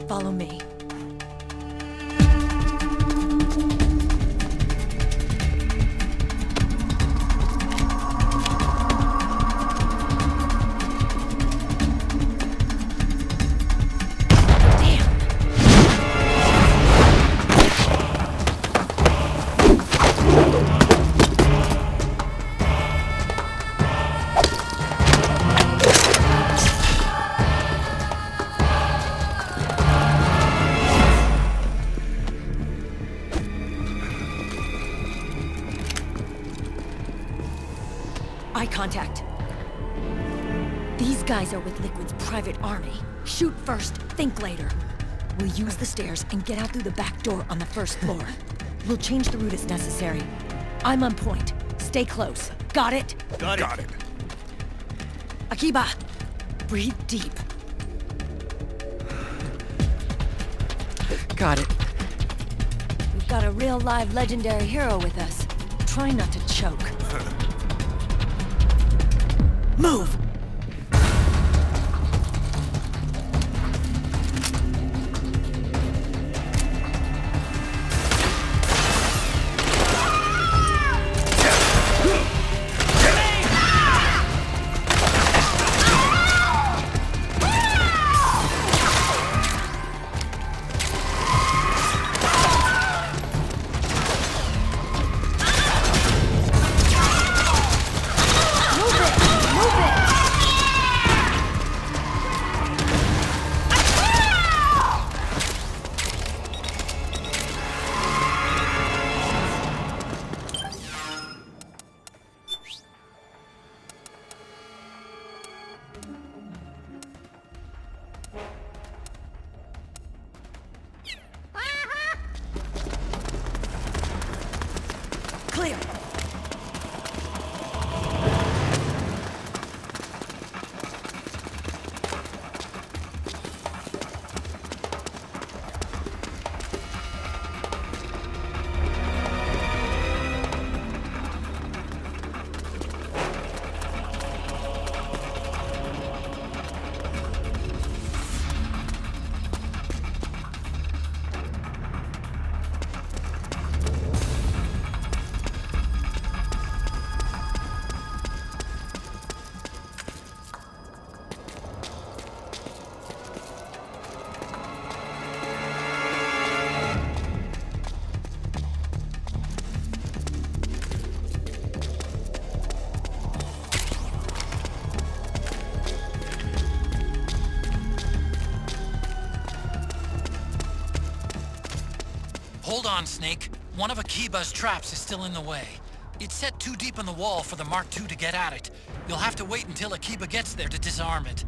Follow me. Eye contact. These guys are with Liquid's private army. Shoot first, think later. We'll use the stairs and get out through the back door on the first floor. We'll change the route as necessary. I'm on point. Stay close. Got it? Got it. Akiba, breathe deep. got it. We've got a real live legendary hero with us. Try not to choke. Move! Clear. Hold on, Snake. One of Akiba's traps is still in the way. It's set too deep in the wall for the Mark II to get at it. You'll have to wait until Akiba gets there to disarm it.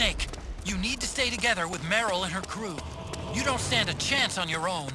Snake, you need to stay together with Meryl and her crew. You don't stand a chance on your own.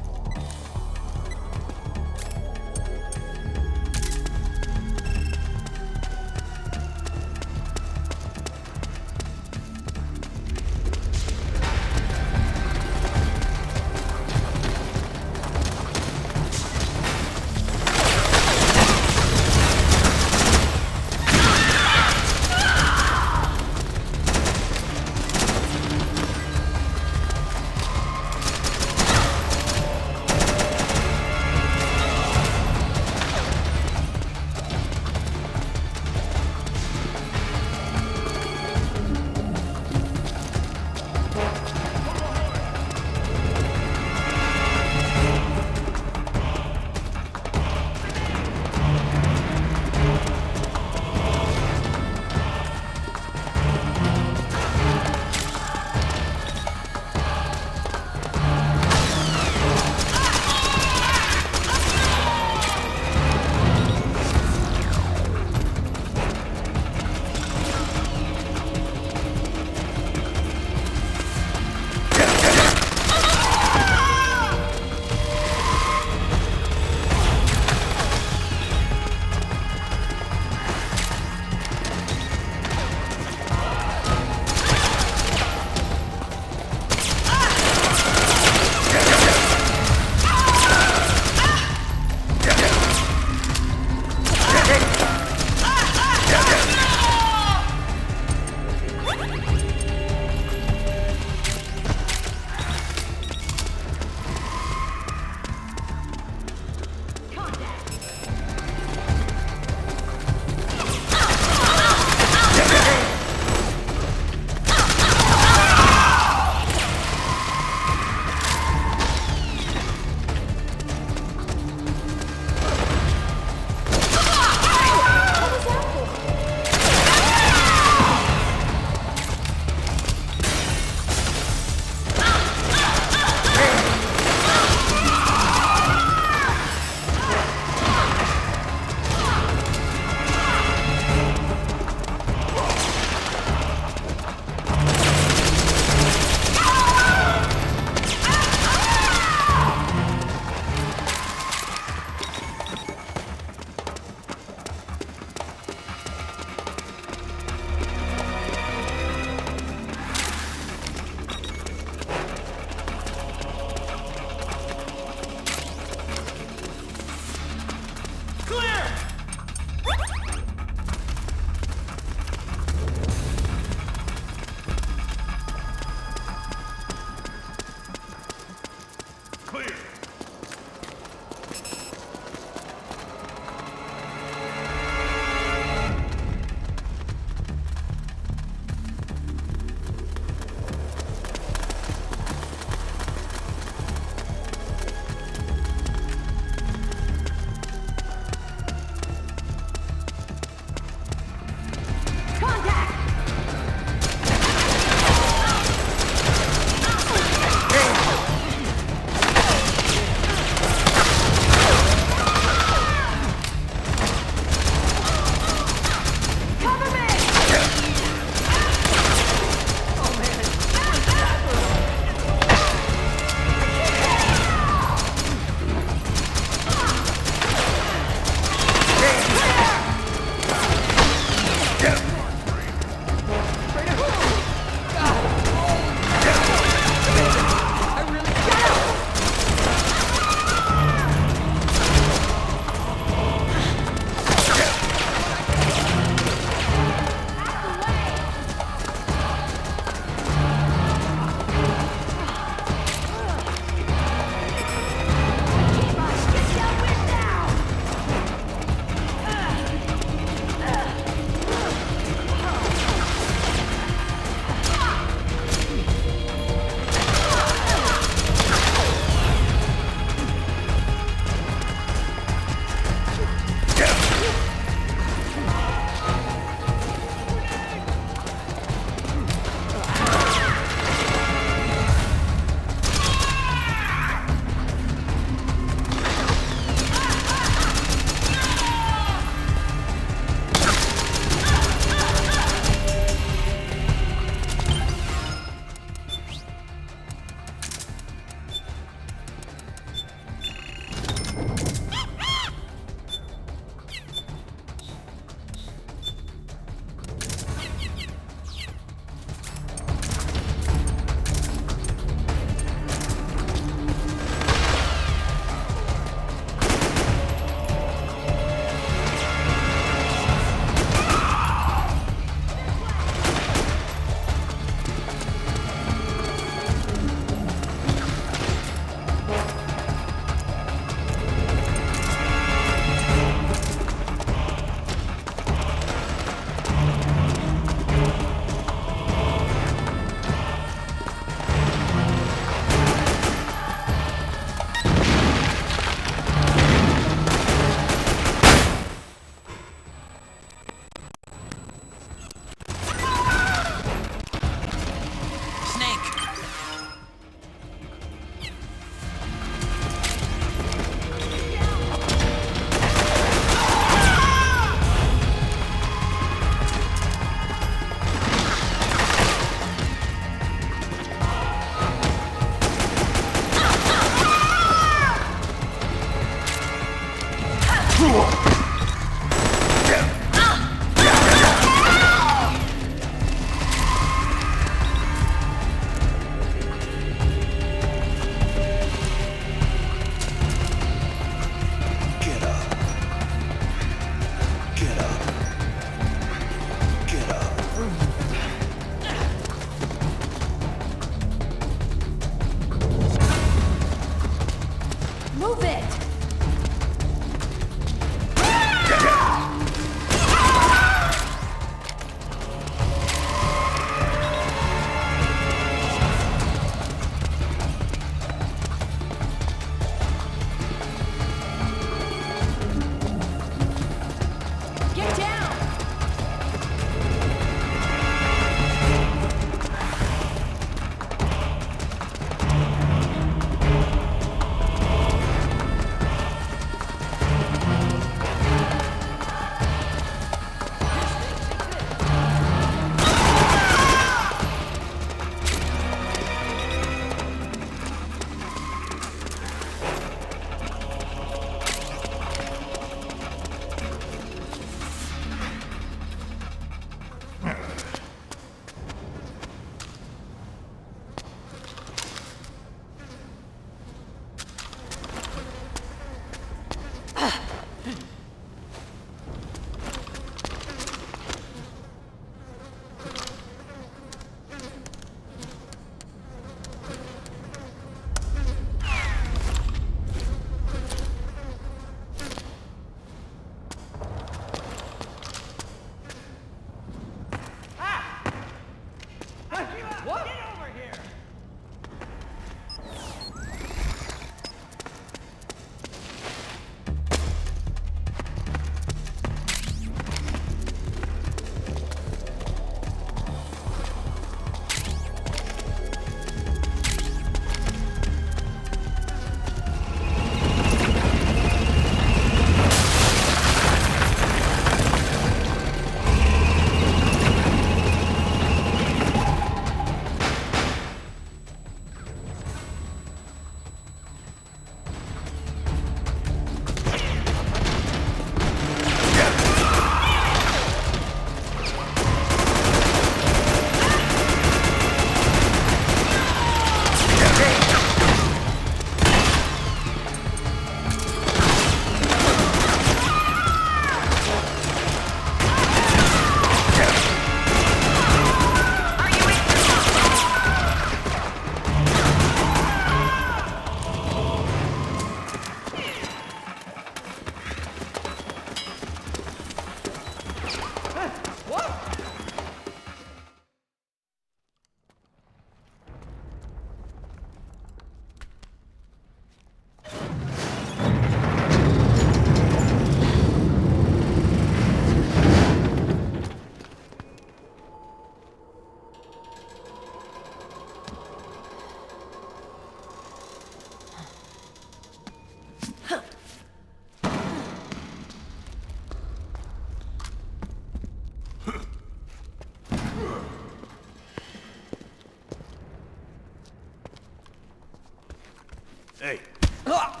Hey. Oh,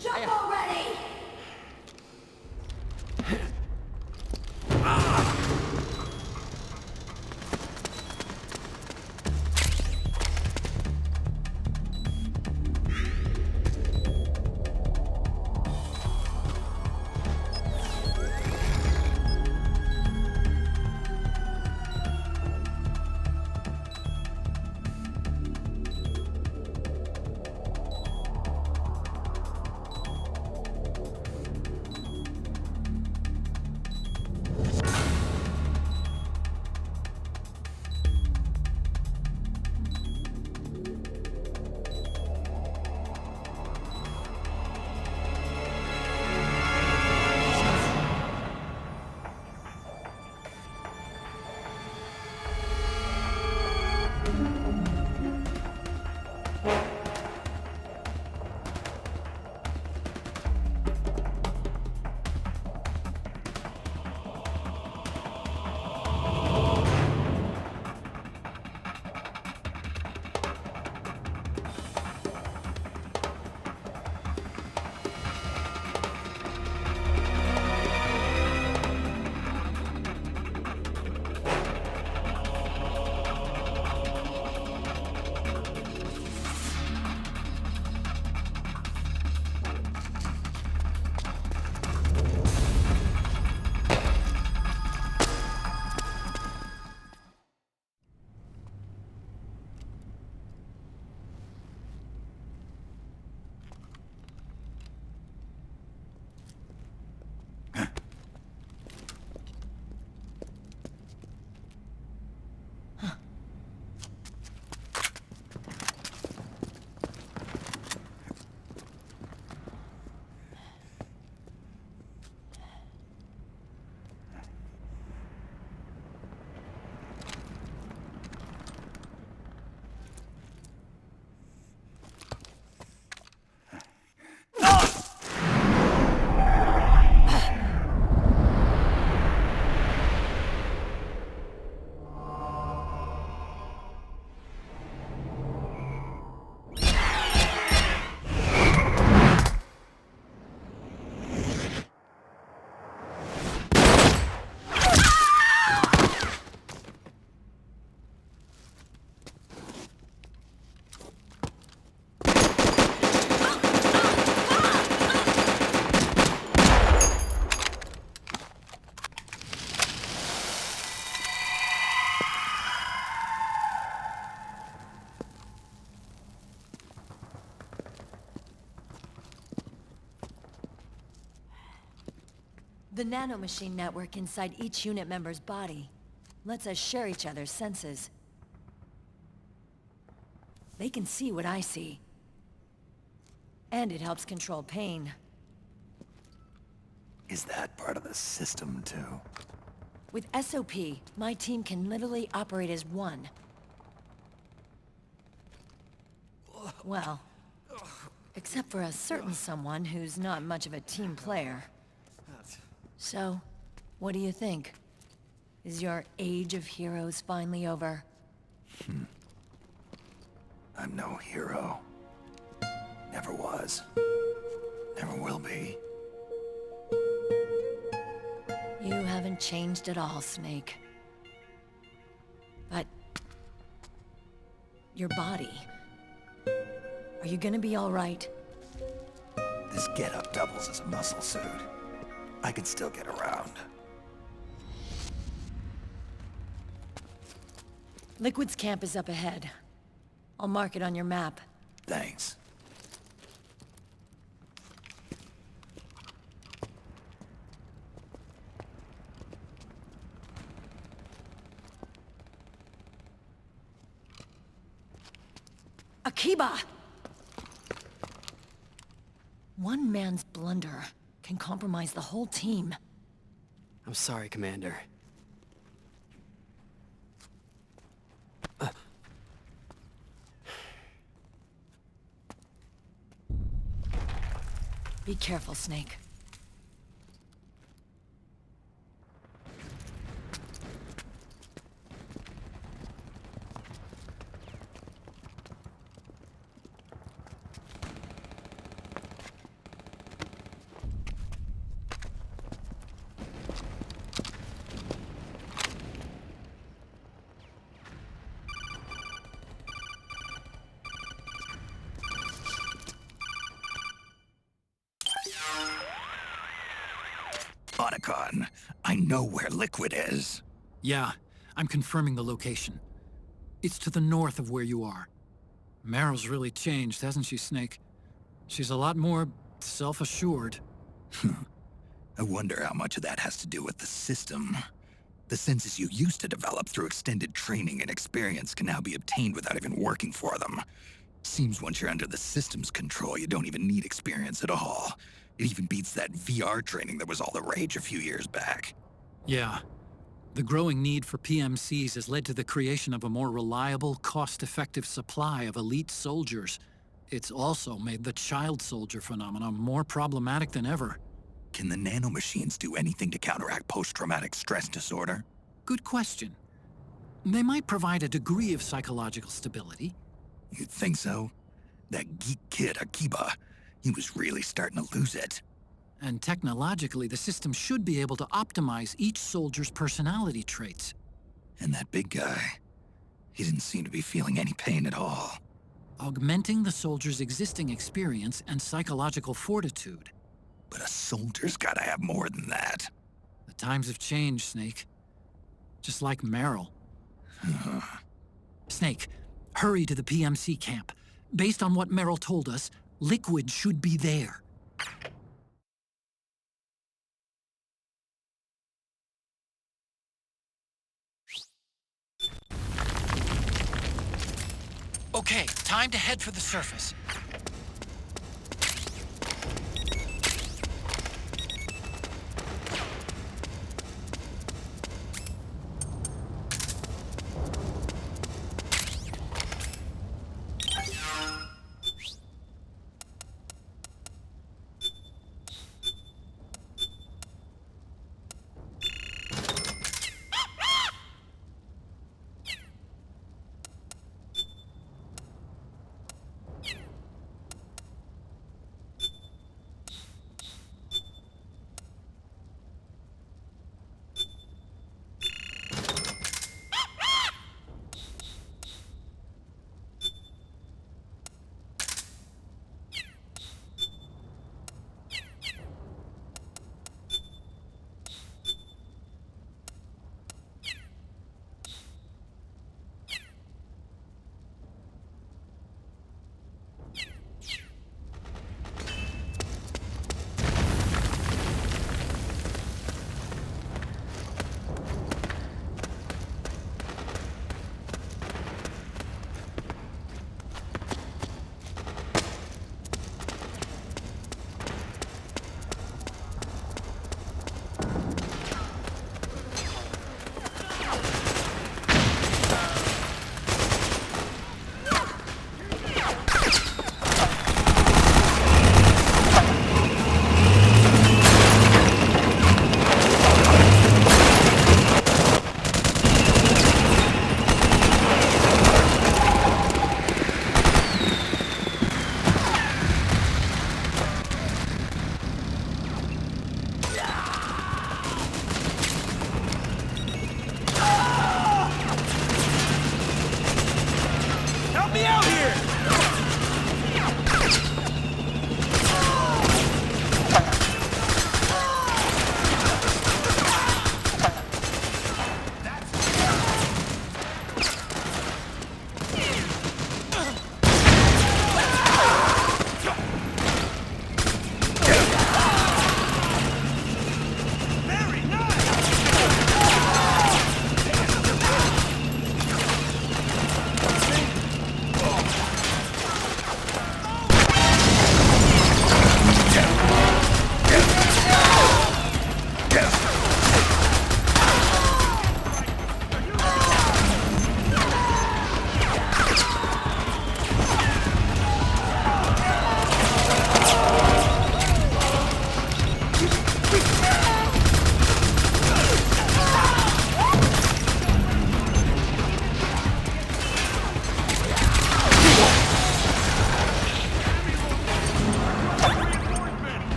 Jump already! The nanomachine network inside each unit member's body lets us share each other's senses. They can see what I see. And it helps control pain. Is that part of the system, too? With SOP, my team can literally operate as one. Well, except for a certain someone who's not much of a team player. So, what do you think? Is your age of heroes finally over? I'm no hero. Never was. Never will be. You haven't changed at all, Snake. But... your body... are you gonna be all right? This getup doubles as a muscle suit. I can still get around. Liquid's camp is up ahead. I'll mark it on your map. Thanks. Akiba! One man's blunder can compromise the whole team. I'm sorry, Commander. Be careful, Snake. Otacon, I know where Liquid is. Yeah, I'm confirming the location. It's to the north of where you are. Meryl's really changed, hasn't she, Snake? She's a lot more self-assured. I wonder how much of that has to do with the system. The senses you used to develop through extended training and experience can now be obtained without even working for them. Seems once you're under the system's control, you don't even need experience at all. It even beats that VR training that was all the rage a few years back. Yeah. The growing need for PMCs has led to the creation of a more reliable, cost-effective supply of elite soldiers. It's also made the child soldier phenomenon more problematic than ever. Can the nanomachines do anything to counteract post-traumatic stress disorder? Good question. They might provide a degree of psychological stability. You'd think so? That geek kid, Akiba, he was really starting to lose it. And technologically, the system should be able to optimize each soldier's personality traits. And that big guy, he didn't seem to be feeling any pain at all. Augmenting the soldier's existing experience and psychological fortitude. But a soldier's gotta have more than that. The times have changed, Snake. Just like Meryl. Snake, hurry to the PMC camp. Based on what Meryl told us, Liquid should be there. Okay, time to head for the surface.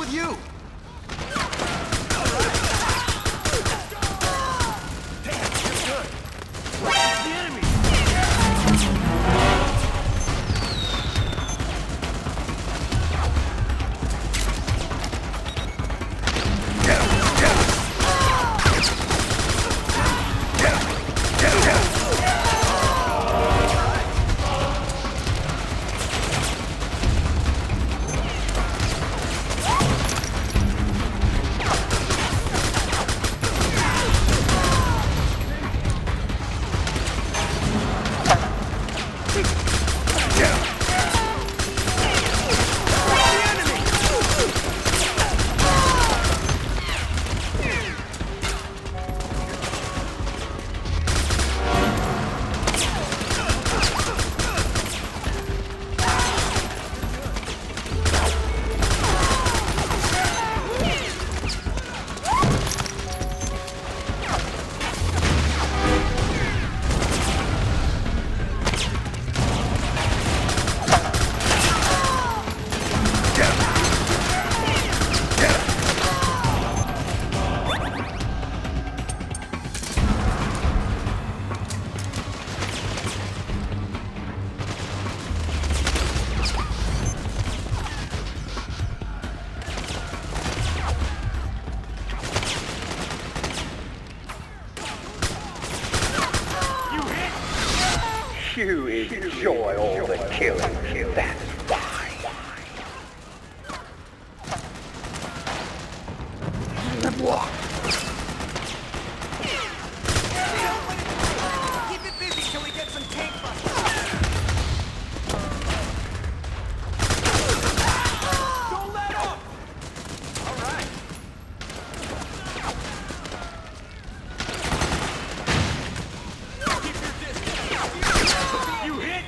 with you? You enjoy all the killing, that's why. Keep it busy till we get some tank busters. Don't let up! All right. Keep your distance. You hit!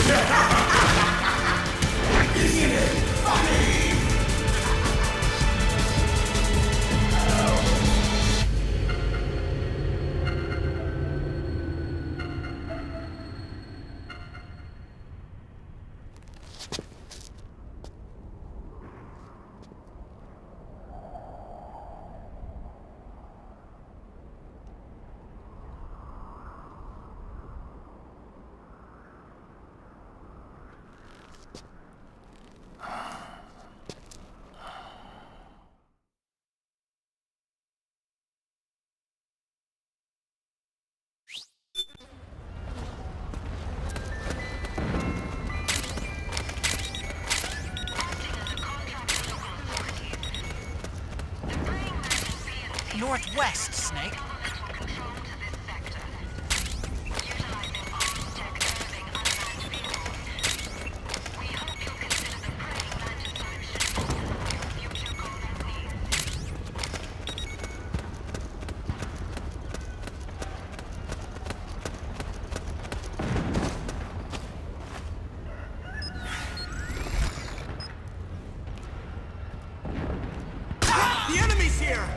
Isn't it funny? Northwest, Snake. The enemy's here!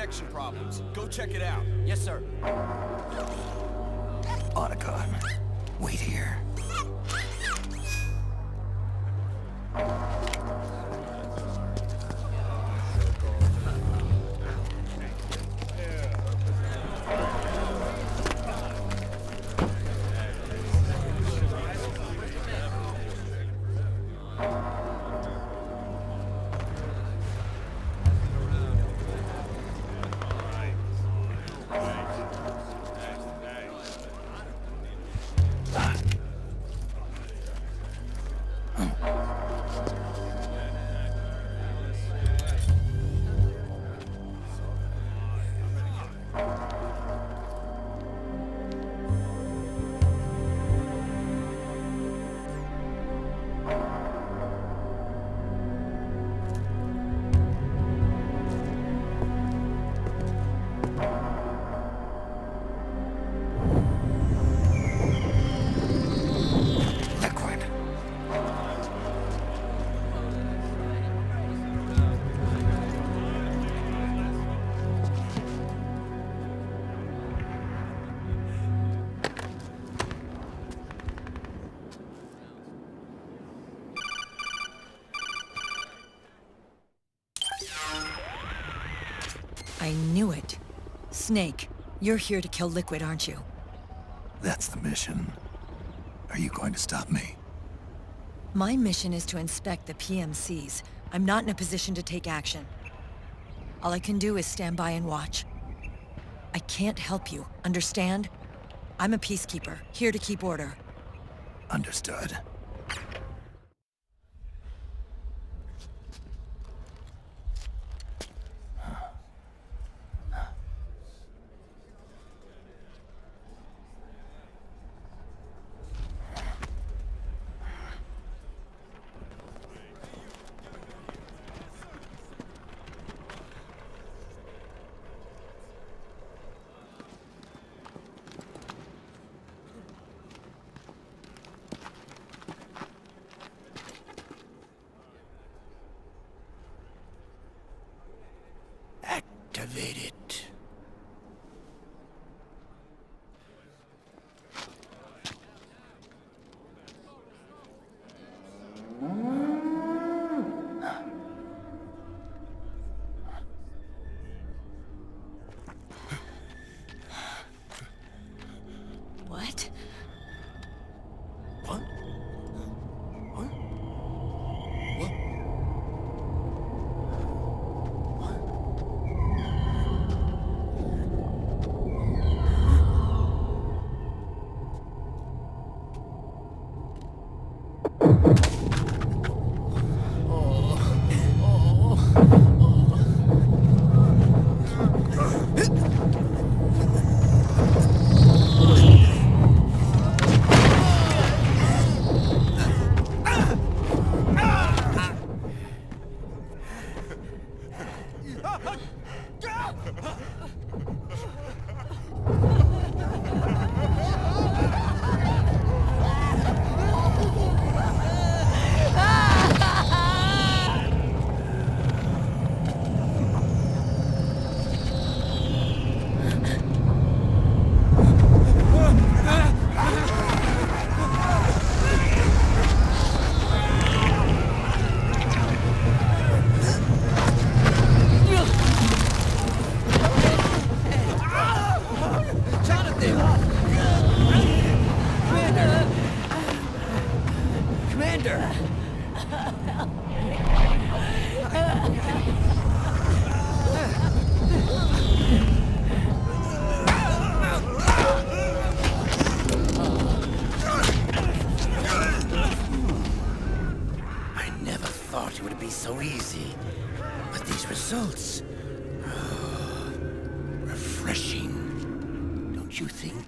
connection problems. Go check it out. Yes, sir. Otacon, wait here. I knew it. Snake, you're here to kill Liquid, aren't you? That's the mission. Are you going to stop me? My mission is to inspect the PMCs. I'm not in a position to take action. All I can do is stand by and watch. I can't help you, understand? I'm a peacekeeper, here to keep order. Understood. Activate it. What? What? What? What? so easy. But these results... refreshing, don't you think?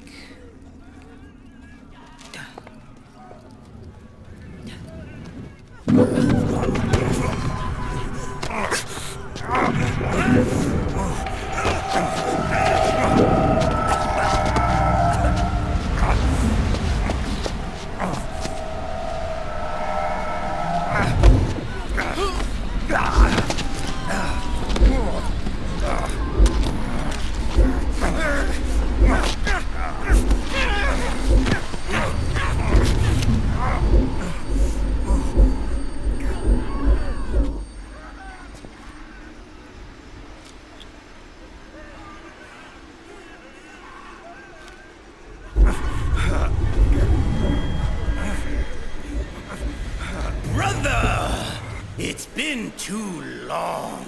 too long.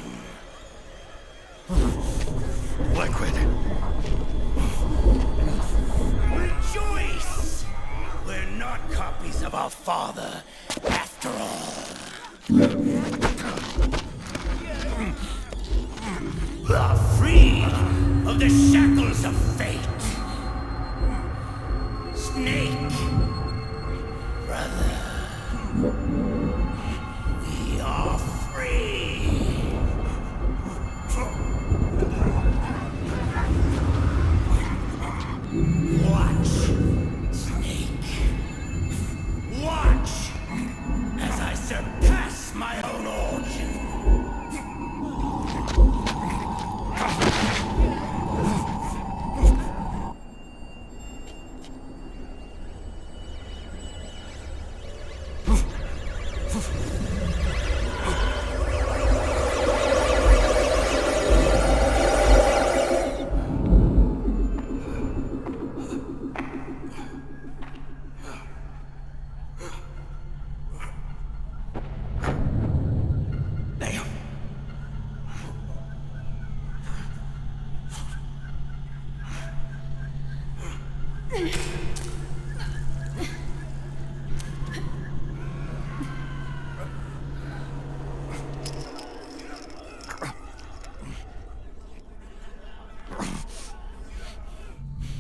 Liquid. Rejoice! We're not copies of our father, after all. Are freed of the shackles of fate. Snake, brother, we are free. Watch, Snake. Watch as I surpass my own origin.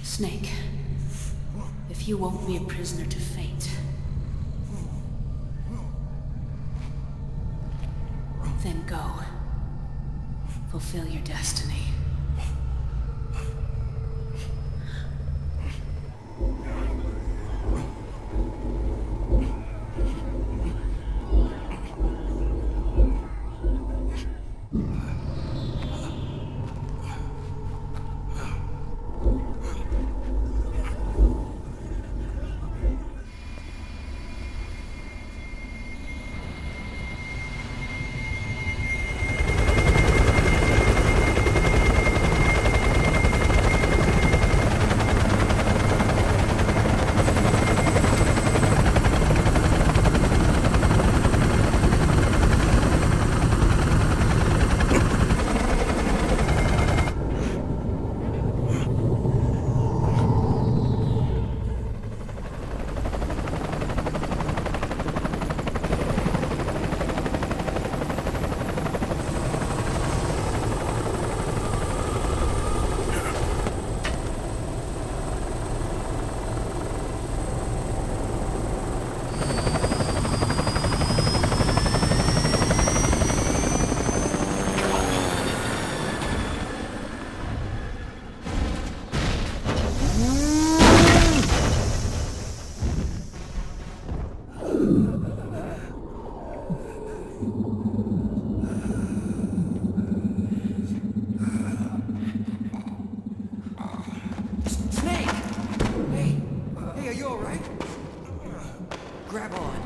Snake, if you won't be a prisoner to fate, then go. Fulfill your destiny. Grab on.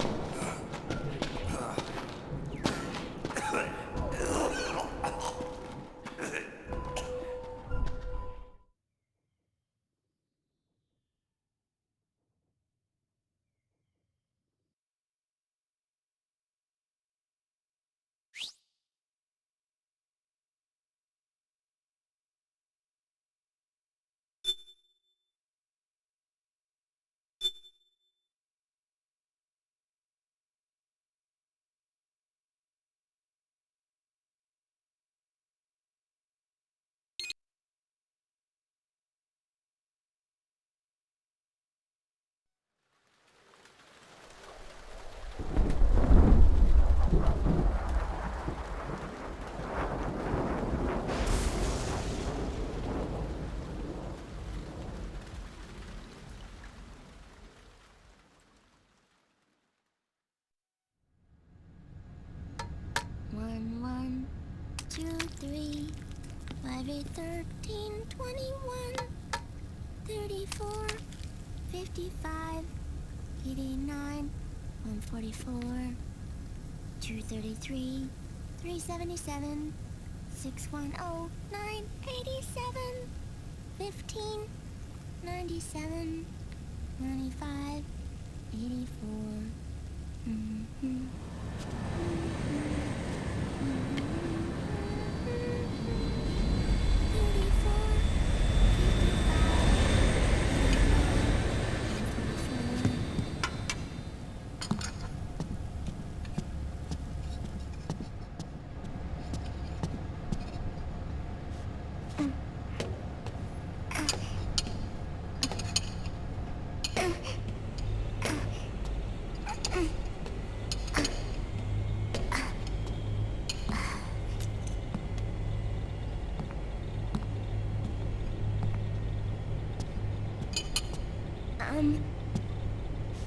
One, 1, 2, 3, 5, 8, 13, 21, 34, 55, 89, 144, 233, 377, 610, 987, 15, 97, 95, 84.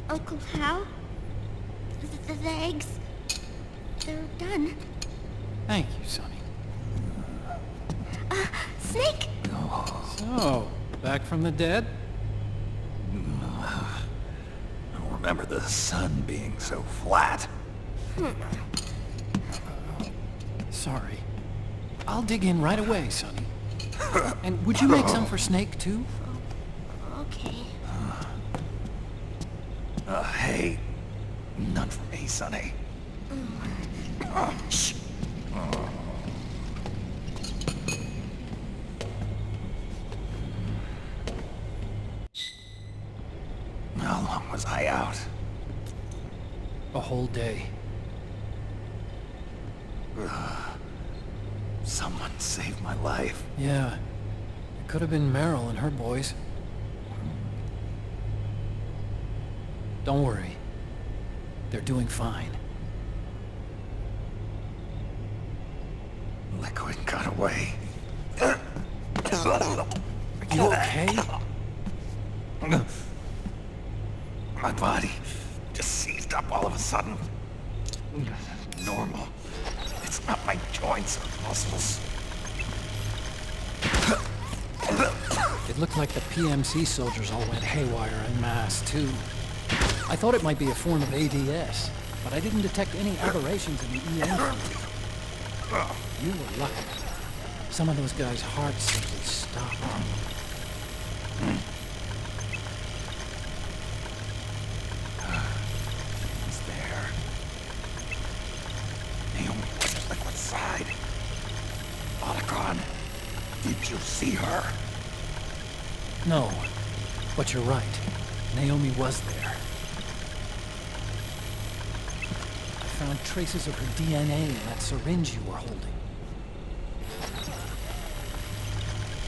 Uncle Hal? The eggs, they're done. Thank you, Sonny. Snake! So, back from the dead? I don't remember the sun being so flat. Sorry. I'll dig in right away, Sonny. And would you make some for Snake, too? Okay. Hey, none for me, Sonny. Shh. How long was I out? A whole day. Someone saved my life. Yeah. It could have been Meryl and her boys. Don't worry. They're doing fine. Liquid got away. Are you okay? My body just seized up all of a sudden. Normal. It's not my joints or muscles. It looked like the PMC soldiers all went haywire en masse, too. I thought it might be a form of ADS, but I didn't detect any aberrations in the EM field. You were lucky. Some of those guys' hearts simply stopped. He's there. Naomi was the liquid side. Otacon, did you see her? No, but you're right. Naomi was there. I found traces of her DNA in that syringe you were holding.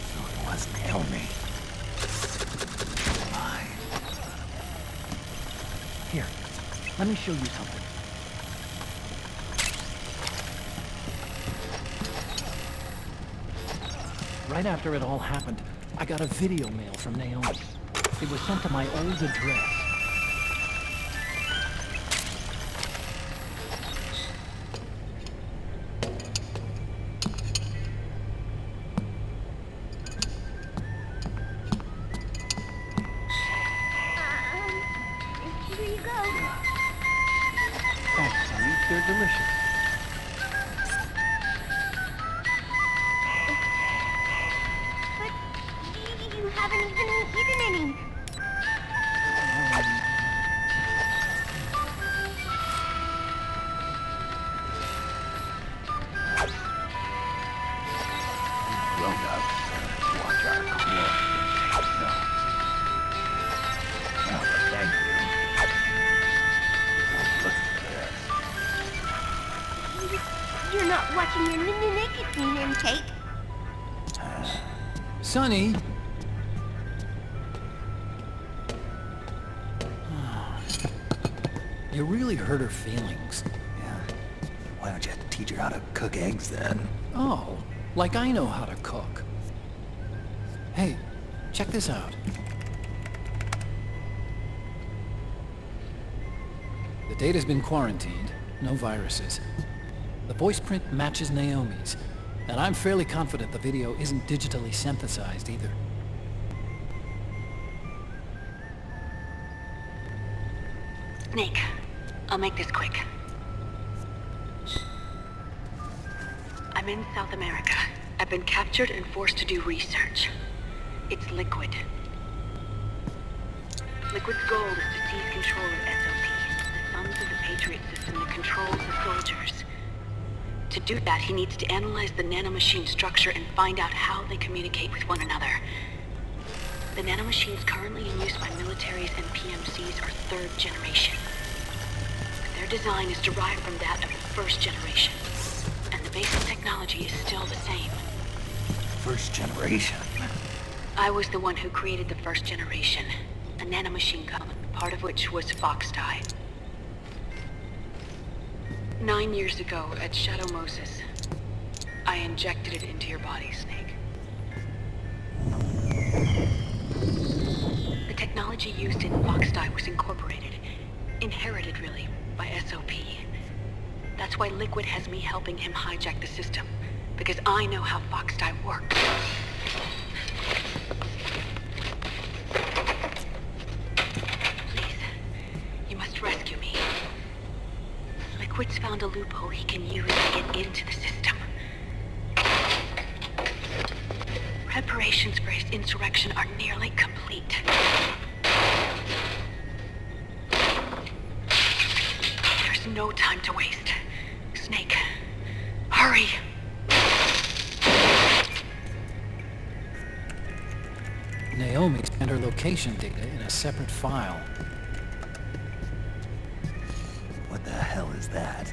So it was Naomi. Why? Here, let me show you something. Right after it all happened, I got a video mail from Naomi. It was sent to my old address. Here you go. Thanks, honey. They're delicious. But you haven't even eaten any. Grown-ups, watch our clothes. No. No, but thank you. Look at this. You're not watching your nicotine intake. Sonny! You really hurt her feelings. Yeah. Why don't you teach her how to cook eggs then? Oh, like I know how to cook. Hey, check this out. The data's been quarantined, no viruses. The voice print matches Naomi's, and I'm fairly confident the video isn't digitally synthesized either. Snake, I'll make this quick. I'm in South America. I've been captured and forced to do research. It's Liquid. Liquid's goal is to seize control of SOP, the sons of the Patriot system that controls the soldiers. To do that, he needs to analyze the nanomachine structure and find out how they communicate with one another. The nanomachines currently in use by militaries and PMCs are third generation. Their design is derived from that of the first generation. And the basic technology is still the same. First generation? I was the one who created the first generation, a nanomachine code, part of which was Foxdie. 9 years ago at Shadow Moses, I injected it into your body, Snake. technology used in Foxdie was incorporated, inherited really, by SOP. That's why Liquid has me helping him hijack the system, because I know how Foxdie works. Please, you must rescue me. Liquid's found a loophole he can use to get into the system. Preparations for his insurrection are nearly complete. There's no time to waste. Snake, hurry! Naomi scanned her location data in a separate file. What the hell is that?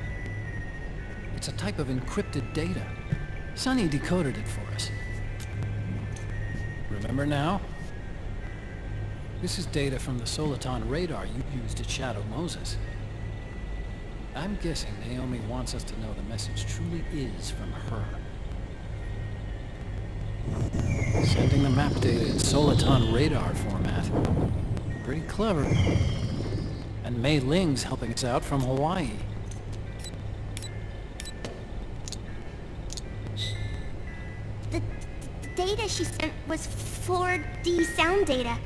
It's a type of encrypted data. Sonny decoded it for us. Remember now? This is data from the Soliton radar you used at Shadow Moses. I'm guessing Naomi wants us to know the message truly is from her. Sending the map data in Soliton radar format. Pretty clever. And Mei Ling's helping us out from Hawaii. The data she sent was 4D sound data.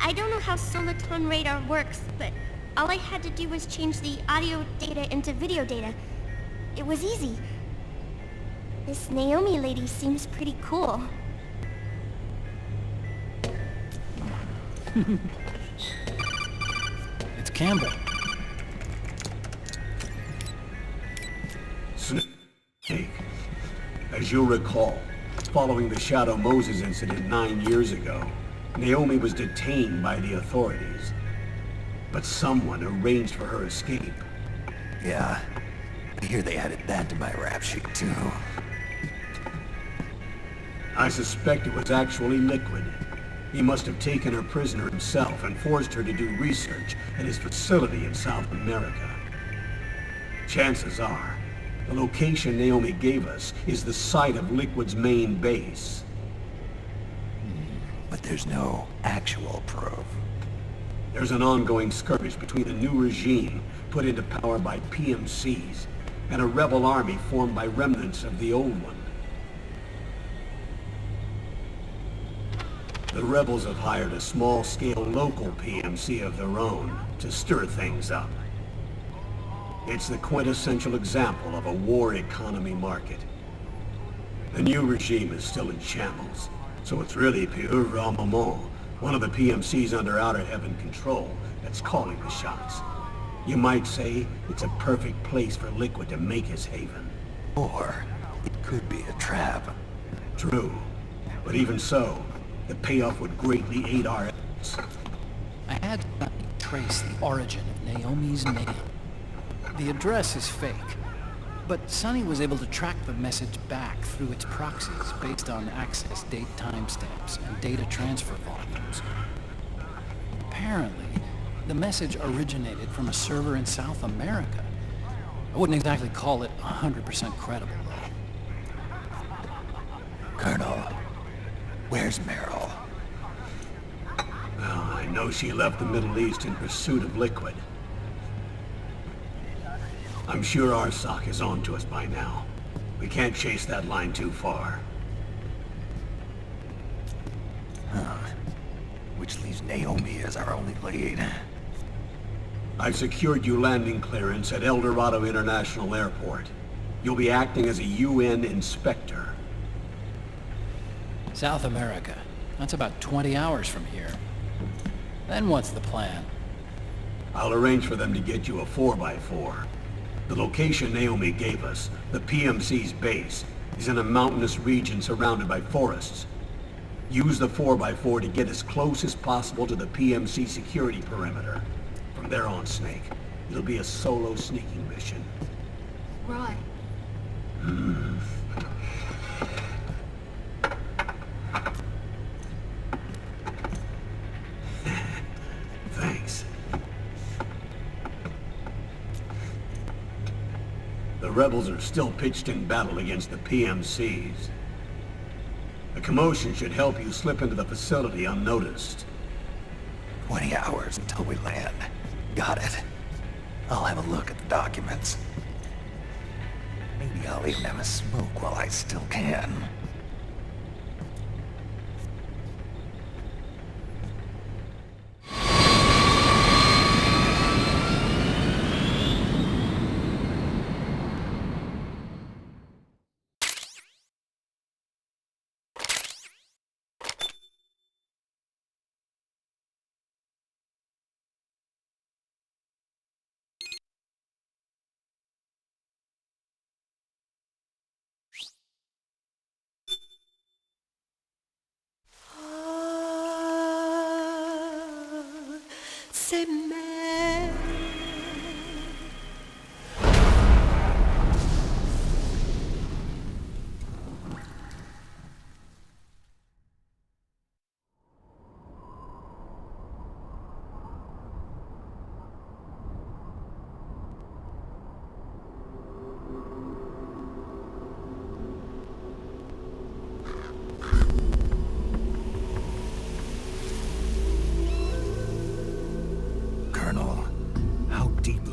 I don't know how Soliton radar works, but all I had to do was change the audio data into video data. It was easy. This Naomi lady seems pretty cool. It's Campbell. Snake. As you'll recall, following the Shadow Moses incident 9 years ago, Naomi was detained by the authorities. But someone arranged for her escape. Yeah, I hear they added that to my rap sheet too. I suspect it was actually Liquid. He must have taken her prisoner himself and forced her to do research at his facility in South America. Chances are, the location Naomi gave us is the site of Liquid's main base. But there's no actual proof. There's an ongoing skirmish between the new regime put into power by PMCs and a rebel army formed by remnants of the old one. The rebels have hired a small-scale local PMC of their own to stir things up. It's the quintessential example of a war economy market. The new regime is still in shambles, so it's really pure moment, one of the PMCs under Outer Heaven control, that's calling the shots. You might say it's a perfect place for Liquid to make his haven. Or it could be a trap. True, but even so, the payoff would greatly aid our efforts. I had to trace the origin of Naomi's mail. The address is fake, but Sonny was able to track the message back through its proxies based on access date timestamps and data transfer volumes. Apparently, the message originated from a server in South America. I wouldn't exactly call it 100% credible, though. Colonel, where's Meryl? Well, I know she left the Middle East in pursuit of Liquid. I'm sure Arsak is on to us by now. We can't chase that line too far. Huh. Which leaves Naomi as our only lead. I've secured you landing clearance at El Dorado International Airport. You'll be acting as a UN inspector. South America. That's about 20 hours from here. Then what's the plan? I'll arrange for them to get you a 4x4. The location Naomi gave us, the PMC's base, is in a mountainous region surrounded by forests. Use the 4x4 to get as close as possible to the PMC security perimeter. From there on, Snake, it'll be a solo sneaking mission. Right. Thanks. The rebels are still pitched in battle against the PMCs. A commotion should help you slip into the facility unnoticed. 20 hours until we land. Got it. I'll have a look at the documents. Maybe I'll even have a smoke while I still can. C'est mère.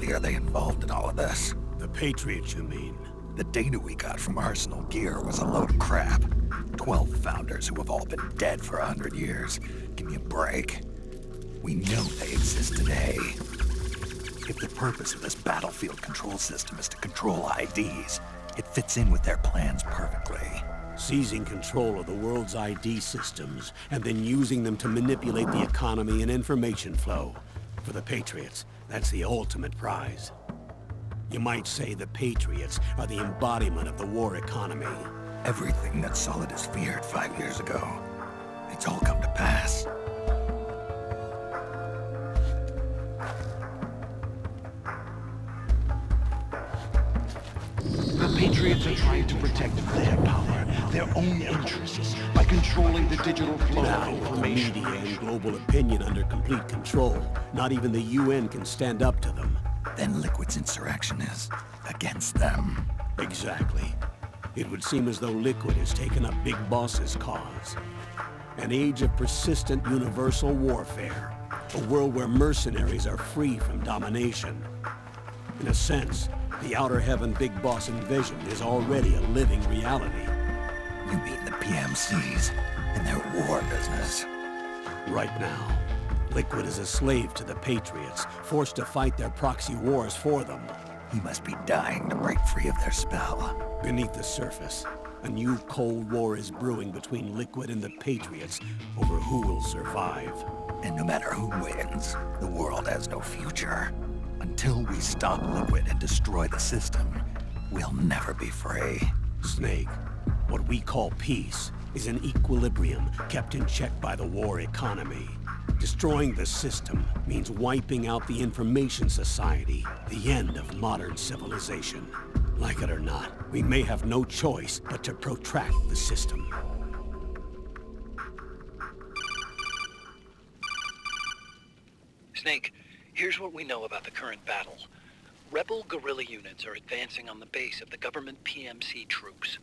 Are they involved in all of this? The Patriots, you mean? The data we got from Arsenal Gear was a load of crap. 12 founders who have all been dead for 100 years. Give me a break. We know they exist today. If the purpose of this battlefield control system is to control IDs, it fits in with their plans perfectly. Seizing control of the world's ID systems, and then using them to manipulate the economy and information flow. For the Patriots, that's the ultimate prize. You might say the Patriots are the embodiment of the war economy. Everything that Solidus feared 5 years ago, it's all come to pass. The Patriots are trying to protect their power, their own interests, by controlling the digital flow Now, of with the information. media and global opinion under complete control, not even the UN can stand up to them. Then Liquid's insurrection is against them. Exactly. It would seem as though Liquid has taken up Big Boss's cause. An age of persistent universal warfare. A world where mercenaries are free from domination. In a sense, the Outer Heaven Big Boss envisioned is already a living reality. You mean the PMCs and their war business? Right now, Liquid is a slave to the Patriots, forced to fight their proxy wars for them. He must be dying to break free of their spell. Beneath the surface, a new Cold War is brewing between Liquid and the Patriots over who will survive. And no matter who wins, the world has no future. Until we stop Liquid and destroy the system, we'll never be free. Snake, what we call peace is an equilibrium kept in check by the war economy. Destroying the system means wiping out the information society, the end of modern civilization. Like it or not, we may have no choice but to protract the system. Snake, here's what we know about the current battle. Rebel guerrilla units are advancing on the base of the government PMC troops.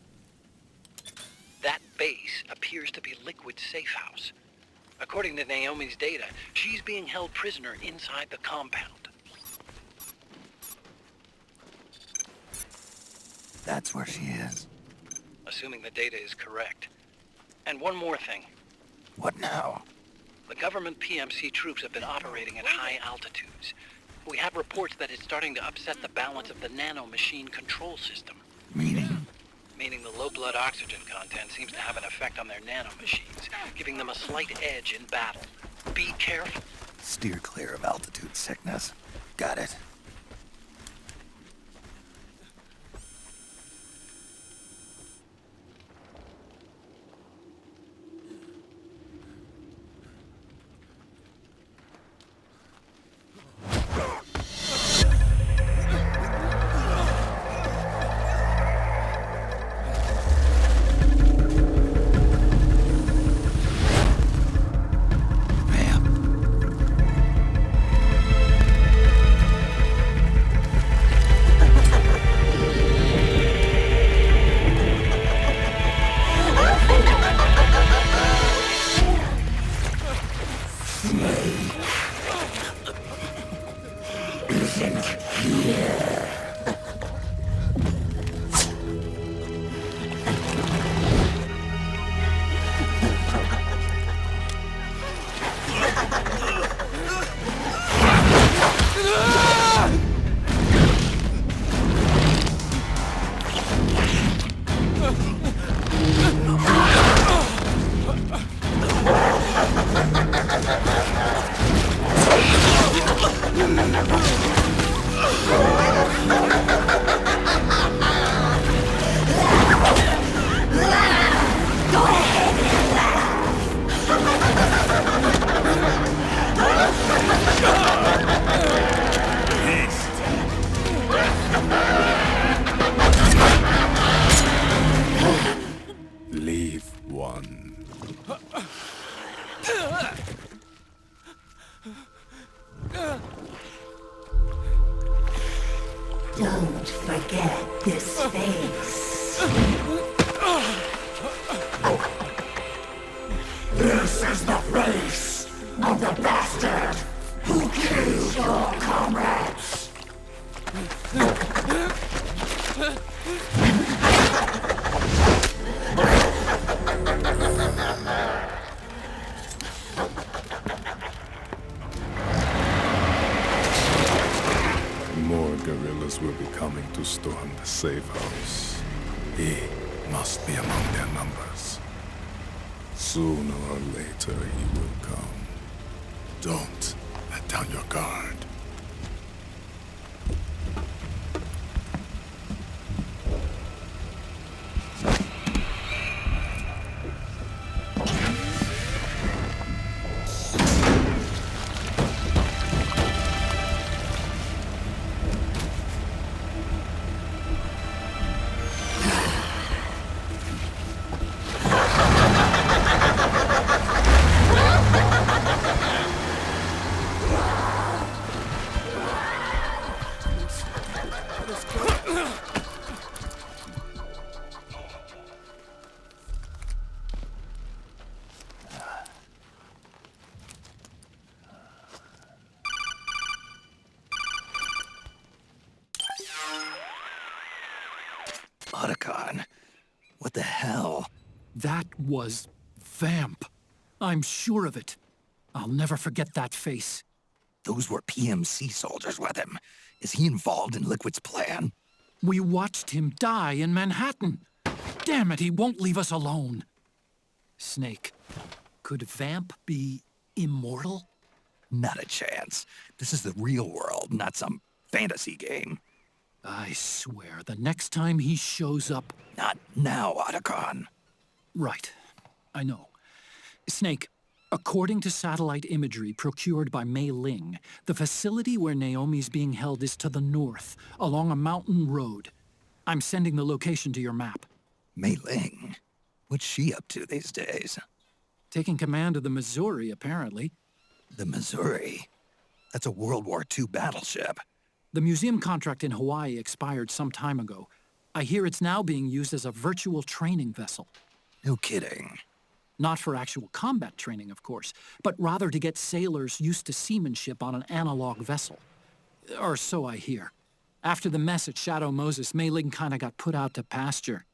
That base appears to be Liquid's safe house. According to Naomi's data, she's being held prisoner inside the compound. That's where she is. Assuming the data is correct. And one more thing. What now? The government PMC troops have been operating at high altitudes. We have reports that it's starting to upset the balance of the nanomachine control system. Meaning? Meaning the low blood oxygen content seems to have an effect on their nanomachines, giving them a slight edge in battle. Be careful. Steer clear of altitude sickness. Got it. Leave one. Don't forget this face. This is the face of the bastard who killed your comrades. More guerrillas will be coming to storm the safe house. He must be among their numbers. Sooner or later he will come. Don't let down your guard. Otacon, what the hell? That was Vamp. I'm sure of it. I'll never forget that face. Those were PMC soldiers with him. Is he involved in Liquid's plan? We watched him die in Manhattan. Damn it, he won't leave us alone. Snake, could Vamp be immortal? Not a chance. This is the real world, not some fantasy game. I swear, the next time he shows up... Not now, Otacon. Right. I know. Snake, according to satellite imagery procured by Mei Ling, the facility where Naomi's being held is to the north, along a mountain road. I'm sending the location to your map. Mei Ling? What's she up to these days? Taking command of the Missouri, apparently. The Missouri? That's a World War II battleship. The museum contract in Hawaii expired some time ago. I hear it's now being used as a virtual training vessel. No kidding. Not for actual combat training, of course, but rather to get sailors used to seamanship on an analog vessel. Or so I hear. After the mess at Shadow Moses, Mei Ling kinda got put out to pasture.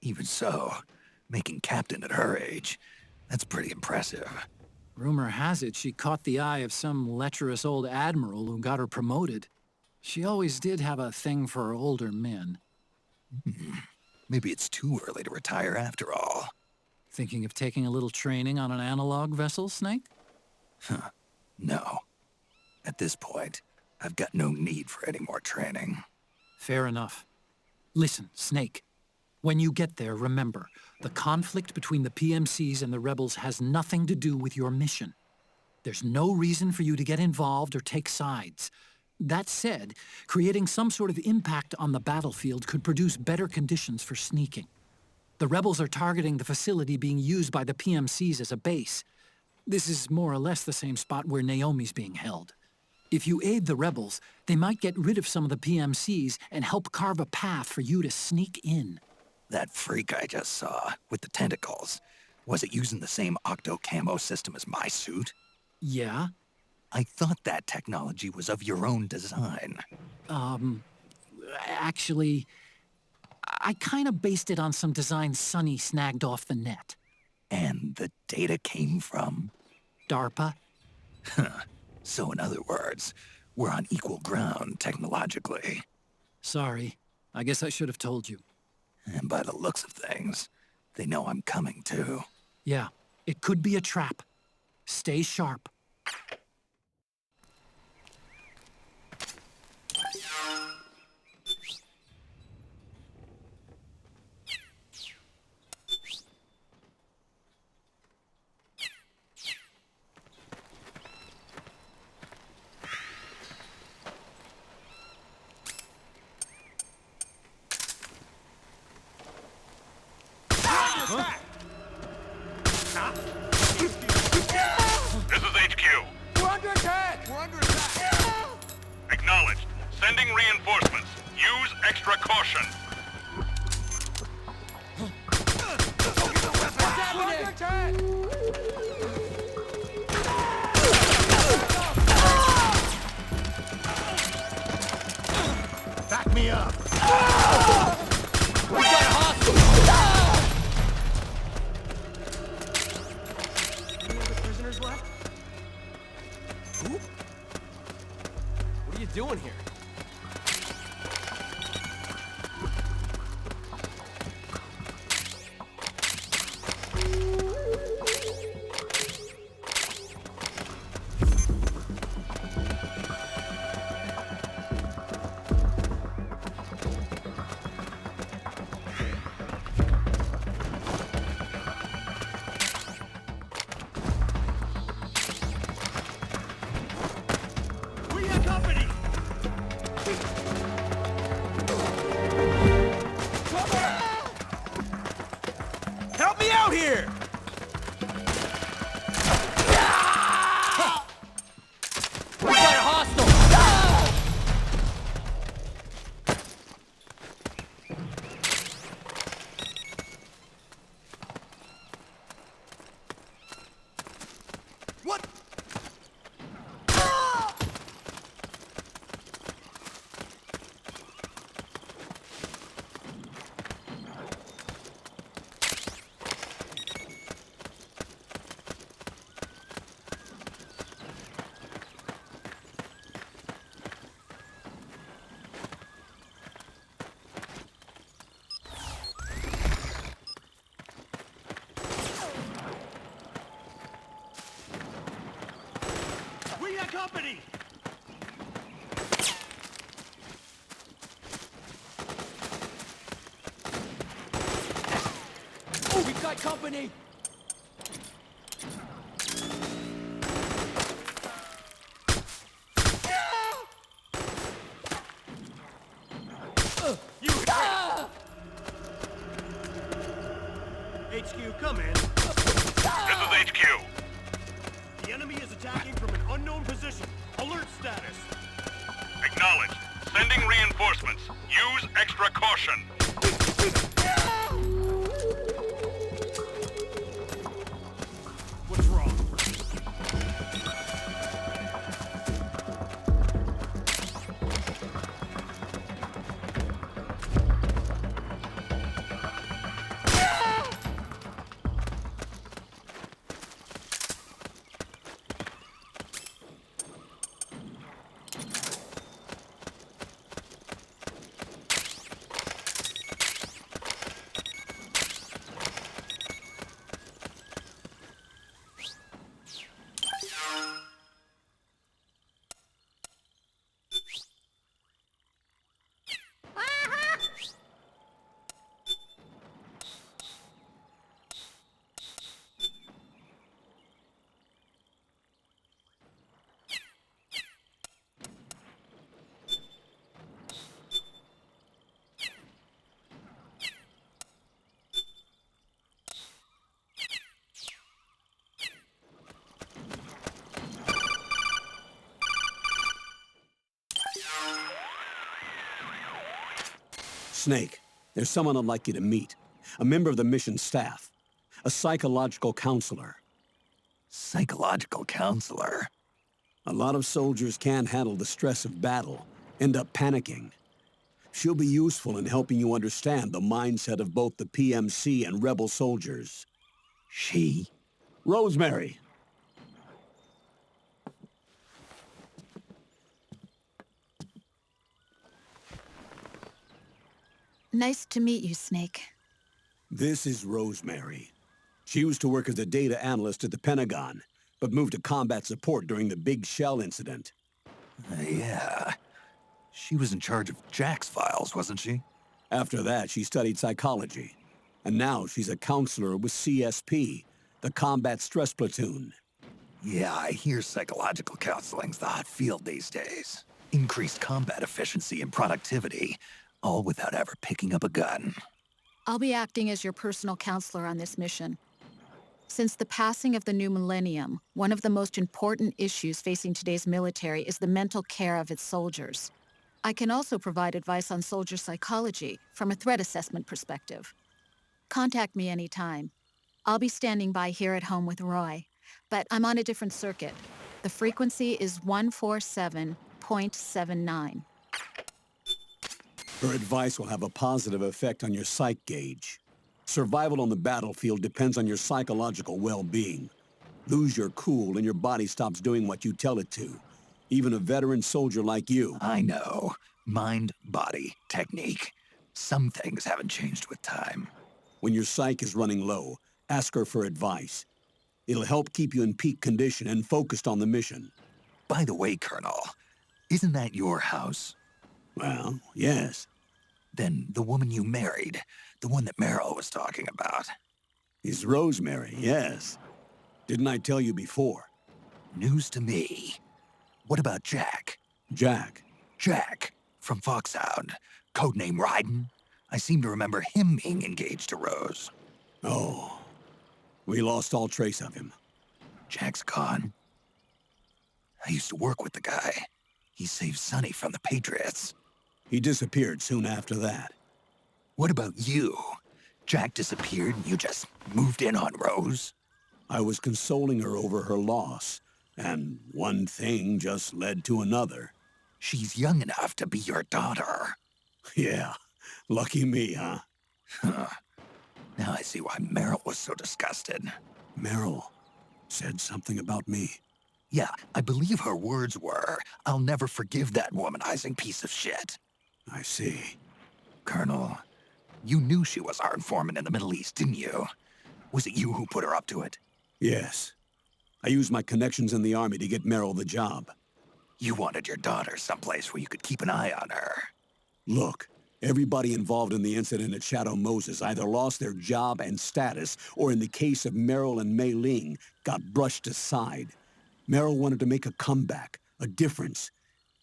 Even so, making captain at her age, that's pretty impressive. Rumor has it she caught the eye of some lecherous old admiral who got her promoted. She always did have a thing for older men. Maybe it's too early to retire after all. Thinking of taking a little training on an analog vessel, Snake? No. At this point, I've got no need for any more training. Fair enough. Listen, Snake. When you get there, remember, the conflict between the PMCs and the rebels has nothing to do with your mission. There's no reason for you to get involved or take sides. That said, creating some sort of impact on the battlefield could produce better conditions for sneaking. The rebels are targeting the facility being used by the PMCs as a base. This is more or less the same spot where Naomi's being held. If you aid the rebels, they might get rid of some of the PMCs and help carve a path for you to sneak in. That freak I just saw, with the tentacles, was it using the same octo-camo system as my suit? Yeah? I thought that technology was of your own design. Actually, I kinda based it on some designs Sonny snagged off the net. And the data came from? DARPA. So in other words, we're on equal ground technologically. Sorry. I guess I should have told you. And by the looks of things, they know I'm coming too. Yeah. It could be a trap. Stay sharp. This is HQ. We're under attack! We're under attack! Acknowledged. Sending reinforcements. Use extra caution. We're under attack! Back me up. We got a hostage! Any other prisoners left? Who? What are you doing here? We have company! Help me out here! We got a hostile! What? We got company! Oh, we got company! You HQ, come in. This is HQ. The enemy is attacking from an unknown position. Alert status. Acknowledged. Sending reinforcements. Use extra caution. What's wrong? Snake, there's someone I'd like you to meet. A member of the mission staff. A psychological counselor. Psychological counselor? A lot of soldiers can't handle the stress of battle, end up panicking. She'll be useful in helping you understand the mindset of both the PMC and rebel soldiers. She? Rosemary. Nice to meet you, Snake. This is Rosemary. She used to work as a data analyst at the Pentagon, but moved to combat support during the Big Shell incident. Yeah. She was in charge of Jack's files, wasn't she? After that, she studied psychology. And now she's a counselor with CSP, the Combat Stress Platoon. Yeah, I hear psychological counseling's the hot field these days. Increased combat efficiency and productivity, all without ever picking up a gun. I'll be acting as your personal counselor on this mission. Since the passing of the new millennium, one of the most important issues facing today's military is the mental care of its soldiers. I can also provide advice on soldier psychology from a threat assessment perspective. Contact me anytime. I'll be standing by here at home with Roy, but I'm on a different circuit. The frequency is 147.79. Her advice will have a positive effect on your psych gauge. Survival on the battlefield depends on your psychological well-being. Lose your cool and your body stops doing what you tell it to. Even a veteran soldier like you. I know. Mind, body, technique. Some things haven't changed with time. When your psyche is running low, ask her for advice. It'll help keep you in peak condition and focused on the mission. By the way, Colonel, isn't that your house? Well, yes. Then the woman you married, the one that Meryl was talking about. Is Rosemary, yes. Didn't I tell you before? News to me. What about Jack? Jack? Jack, from Foxhound. Codename Ryden. I seem to remember him being engaged to Rose. Oh. We lost all trace of him. Jack's gone. I used to work with the guy. He saved Sonny from the Patriots. He disappeared soon after that. What about you? Jack disappeared and you just moved in on Rose? I was consoling her over her loss, and one thing just led to another. She's young enough to be your daughter. Yeah, lucky me, huh? Now I see why Meryl was so disgusted. Meryl said something about me. Yeah, I believe her words were, "I'll never forgive that womanizing piece of shit." I see. Colonel, you knew she was our informant in the Middle East, didn't you? Was it you who put her up to it? Yes. I used my connections in the Army to get Meryl the job. You wanted your daughter someplace where you could keep an eye on her. Look, everybody involved in the incident at Shadow Moses either lost their job and status, or in the case of Meryl and Mei Ling, got brushed aside. Meryl wanted to make a comeback, a difference.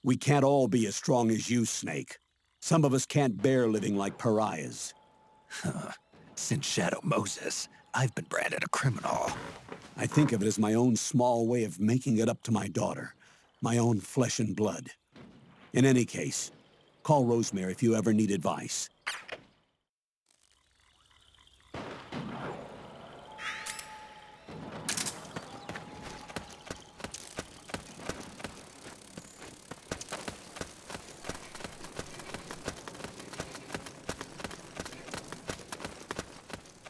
We can't all be as strong as you, Snake. Some of us can't bear living like pariahs. Since Shadow Moses, I've been branded a criminal. I think of it as my own small way of making it up to my daughter. My own flesh and blood. In any case, call Rosemary if you ever need advice.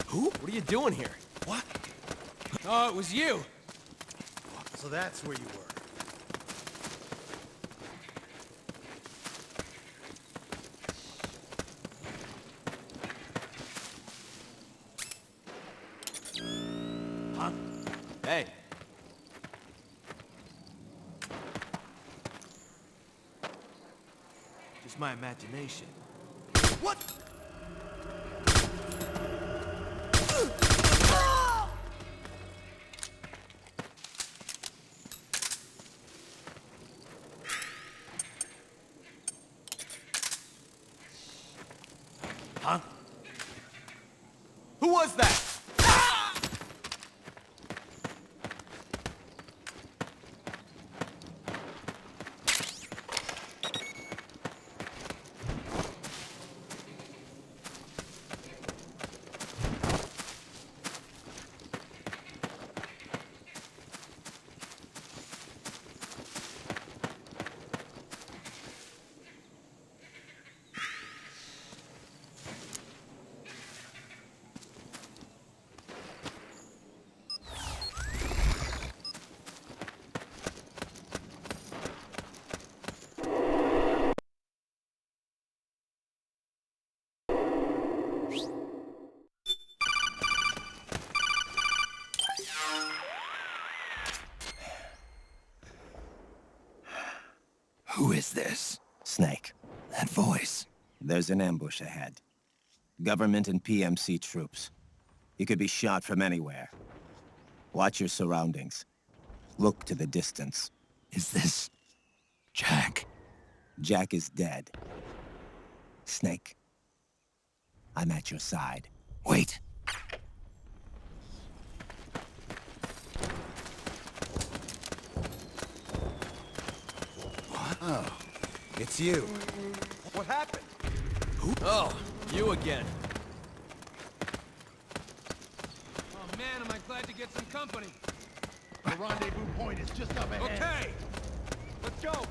Who? What are you doing here? What? Oh, it was you. So that's where you were. Huh? Hey. Just my imagination. What? Huh? Who was that? Who is this? Snake. That voice. There's an ambush ahead. Government and PMC troops. You could be shot from anywhere. Watch your surroundings. Look to the distance. Is this... Jack? Jack is dead. Snake. I'm at your side. Wait. Oh, it's you. What happened? Oh, you again. Oh man, am I glad to get some company. The rendezvous point is just up ahead. Okay, let's go.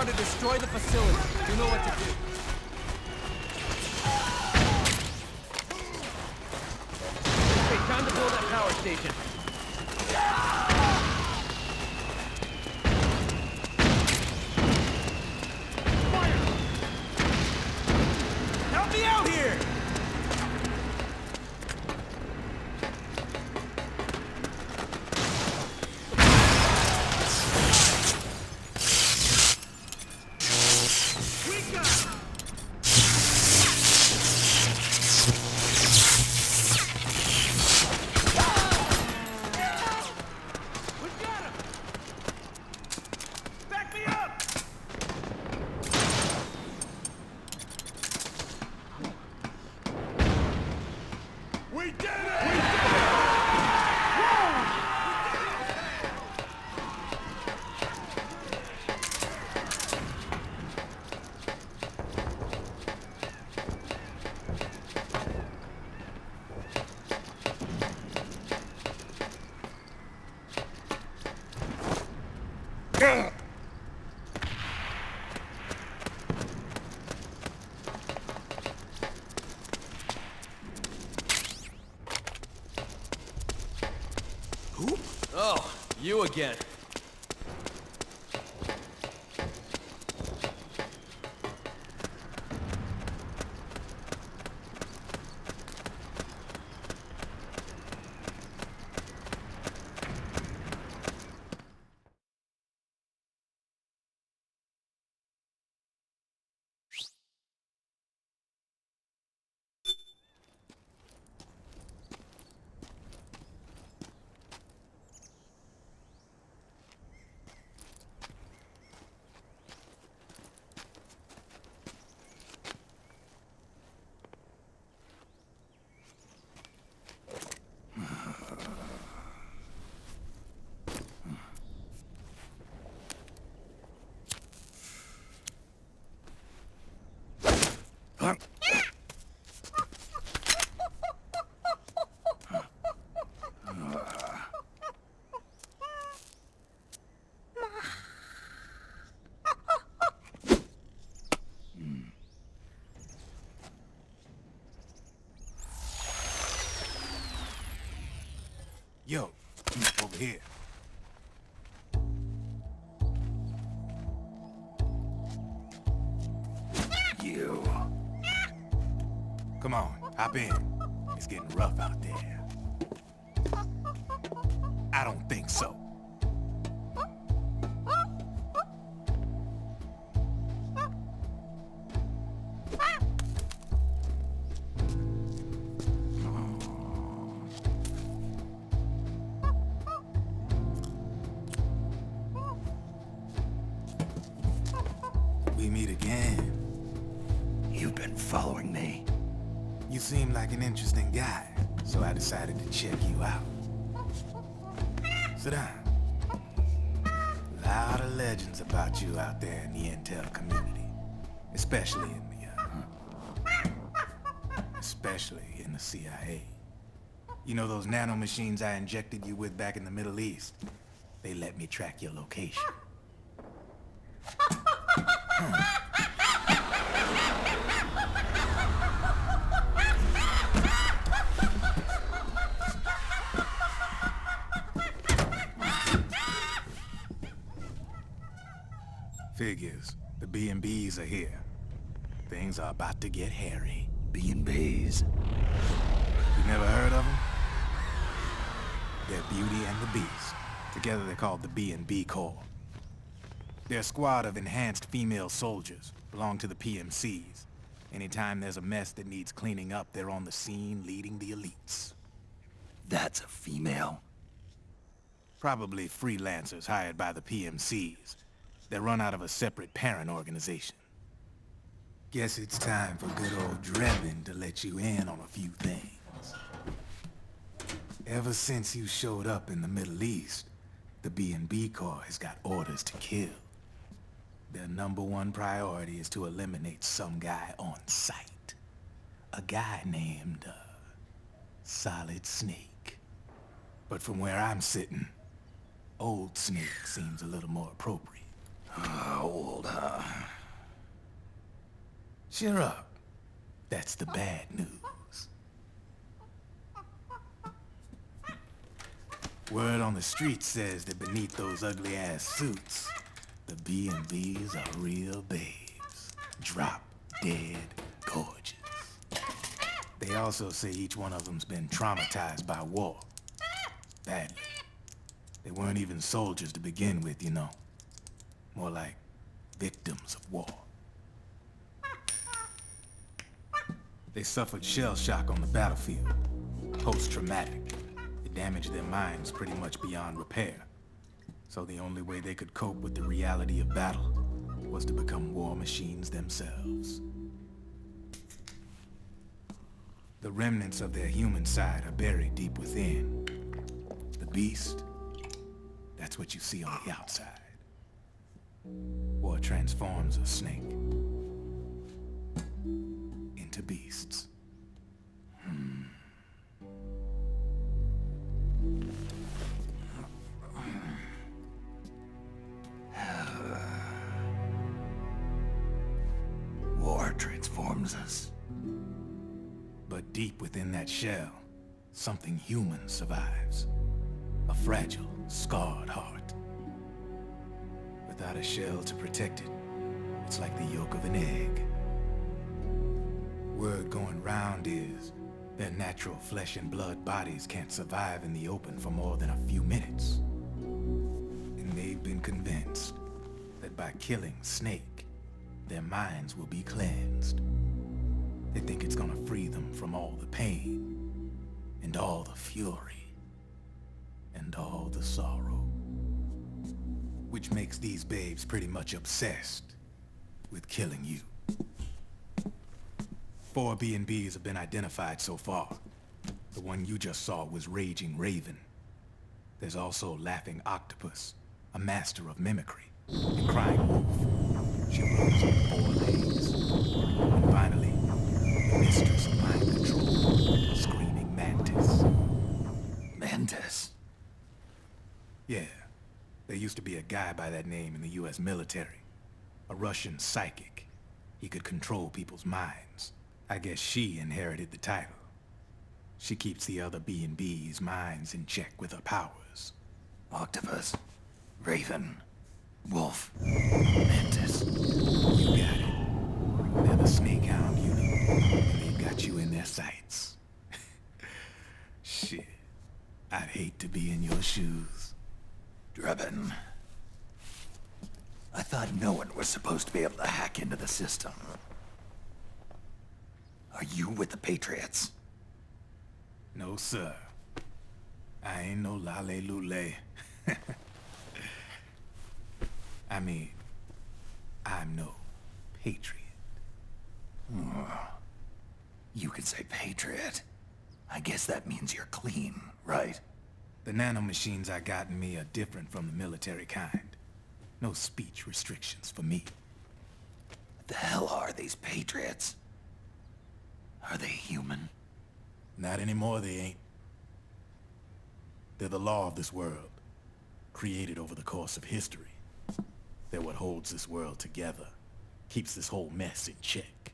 are to destroy the facility. You know what to do. Okay, time to blow that power station. Fire! Help me out here! You again. Yo, over here. You. Come on, hop in. It's getting rough out there. I don't think so. We meet again. You've been following me. You seem like an interesting guy, so I decided to check you out. Sit down. A lot of legends about you out there in the intel community, especially in the CIA. You know those nanomachines I injected you with back in the Middle East? They let me track your location. Figures. The B&Bs are here. Things are about to get hairy. B&Bs? You never heard of them? They're Beauty and the Beast. Together they're called the B&B Corps. They're a squad of enhanced female soldiers, belong to the PMCs. Anytime there's a mess that needs cleaning up, they're on the scene leading the elites. That's a female? Probably freelancers hired by the PMCs. They're run out of a separate parent organization. Guess it's time for good old Drebin to let you in on a few things. Ever since you showed up in the Middle East, the B&B Corps has got orders to kill. Their #1 priority is to eliminate some guy on sight. A guy named, Solid Snake. But from where I'm sitting, Old Snake seems a little more appropriate. Old, huh? Cheer up. That's the bad news. Word on the street says that beneath those ugly-ass suits, the B&Bs are real babes. Drop dead gorgeous. They also say each one of them's been traumatized by war. Badly. They weren't even soldiers to begin with, you know. More like victims of war. They suffered shell shock on the battlefield. Post-traumatic. It damaged their minds pretty much beyond repair. So the only way they could cope with the reality of battle was to become war machines themselves. The remnants of their human side are buried deep within. The beast, that's what you see on the outside. War transforms a snake into beasts. War transforms us. But deep within that shell, something human survives. A fragile, scarred heart. Without a shell to protect it, it's like the yolk of an egg. Word going round is their natural flesh and blood bodies can't survive in the open for more than a few minutes. And they've been convinced that by killing Snake, their minds will be cleansed. They think it's gonna free them from all the pain, and all the fury, and all the sorrow. Which makes these babes pretty much obsessed with killing you. 4 B&Bs have been identified so far. The one you just saw was Raging Raven. There's also Laughing Octopus, a master of mimicry, and Crying Wolf. She runs on 4 legs. And finally, the mistress of mind control, Screaming Mantis. Mantis? Yeah, there used to be a guy by that name in the US military. A Russian psychic. He could control people's minds. I guess she inherited the title. She keeps the other B&B's minds in check with her powers. Octopus, Raven, Wolf, Mantis. You got it. They're the Snake Hound unit, and they've got you in their sights. Shit. I'd hate to be in your shoes. Drebin. I thought no one was supposed to be able to hack into the system. Are you with the Patriots? No, sir. I ain't no lale-lule. I mean, I'm no patriot. You can say patriot. I guess that means you're clean, right? The nanomachines I got in me are different from the military kind. No speech restrictions for me. What the hell are these Patriots? Are they human? Not anymore, they ain't. They're the law of this world, created over the course of history. They're what holds this world together, keeps this whole mess in check.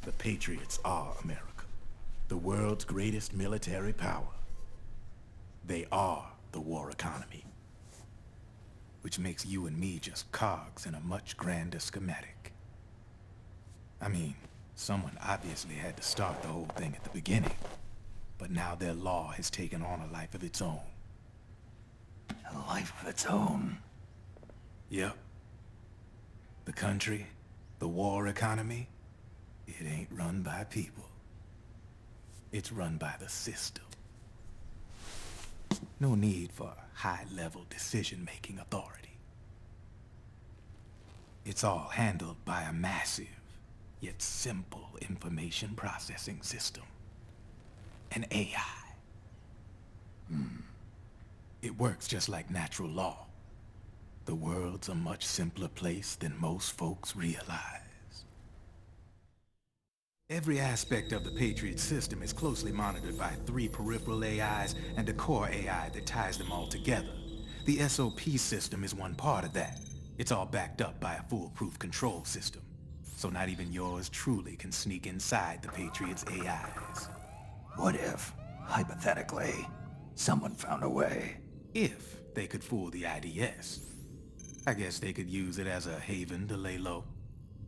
The Patriots are America, the world's greatest military power. They are the war economy. Which makes you and me just cogs in a much grander schematic. I mean, someone obviously had to start the whole thing at the beginning, but now their law has taken on a life of its own. A life of its own? Yep. The country, the war economy, it ain't run by people. It's run by the system. No need for high-level decision-making authority. It's all handled by a massive, yet simple information processing system. An AI. It works just like natural law. The world's a much simpler place than most folks realize. Every aspect of the Patriot system is closely monitored by 3 peripheral AIs and a core AI that ties them all together. The SOP system is one part of that. It's all backed up by a foolproof control system. So not even yours truly can sneak inside the Patriots' AIs. What if, hypothetically, someone found a way? If they could fool the IDS. I guess they could use it as a haven to lay low.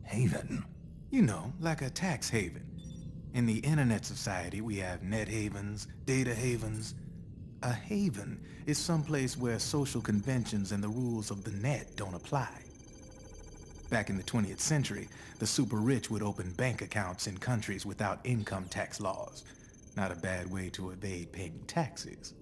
Haven? You know, like a tax haven. In the internet society, we have net havens, data havens. A haven is someplace where social conventions and the rules of the net don't apply. Back in the 20th century, the super rich would open bank accounts in countries without income tax laws. Not a bad way to evade paying taxes.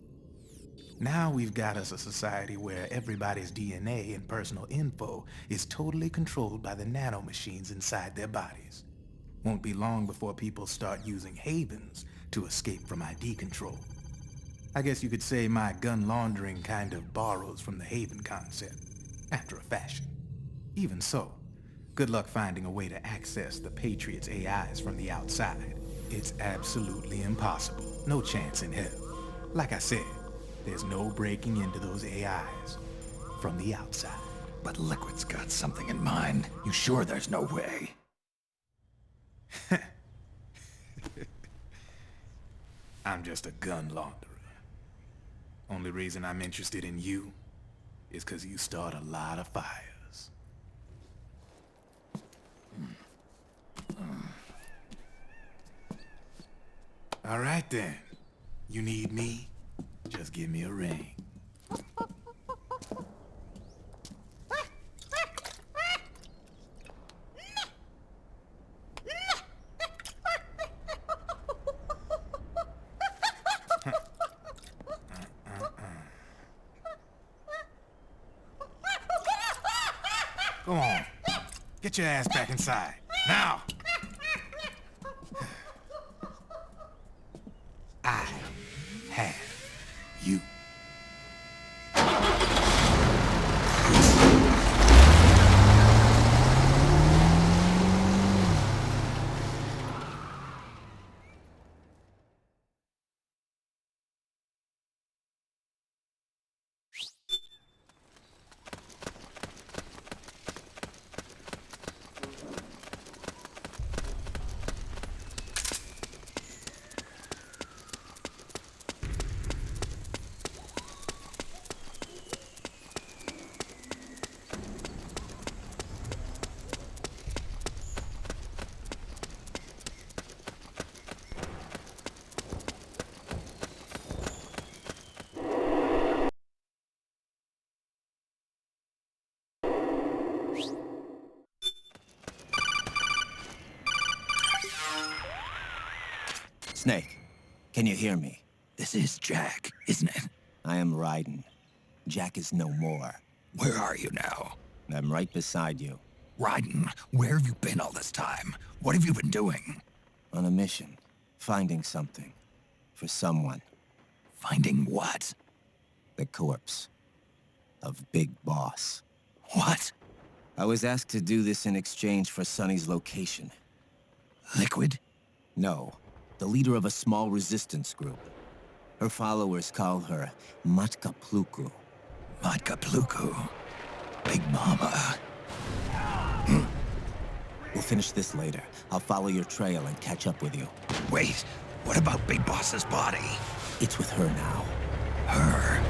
Now we've got us a society where everybody's DNA and personal info is totally controlled by the nanomachines inside their bodies. Won't be long before people start using havens to escape from ID control. I guess you could say my gun laundering kind of borrows from the haven concept, after a fashion. Even so, good luck finding a way to access the Patriots' AIs from the outside. It's absolutely impossible. No chance in hell. Like I said, there's no breaking into those AIs from the outside. But Liquid's got something in mind. You sure there's no way? I'm just a gun launderer. Only reason I'm interested in you is because you start a lot of fires. All right then. You need me? Just give me a ring. Go on. Get your ass back inside. Now! I have you. Snake, can you hear me? This is Jack, isn't it? I am Raiden. Jack is no more. Where are you now? I'm right beside you. Raiden, where have you been all this time? What have you been doing? On a mission. Finding something. For someone. Finding what? The corpse. Of Big Boss. What? I was asked to do this in exchange for Sonny's location. Liquid? No. The leader of a small resistance group. Her followers call her Matka Pluku. Matka Pluku? Big Mama. We'll finish this later. I'll follow your trail and catch up with you. Wait, what about Big Boss's body? It's with her now. Her?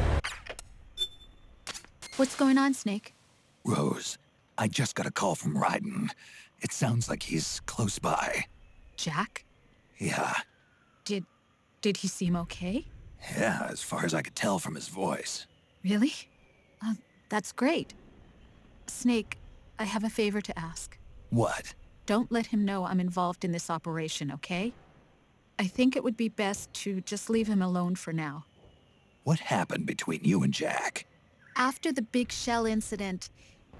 What's going on, Snake? Rose, I just got a call from Raiden. It sounds like he's close by. Jack? Yeah. Did he seem okay? Yeah, as far as I could tell from his voice. Really? That's great. Snake, I have a favor to ask. What? Don't let him know I'm involved in this operation, okay? I think it would be best to just leave him alone for now. What happened between you and Jack? After the Big Shell incident,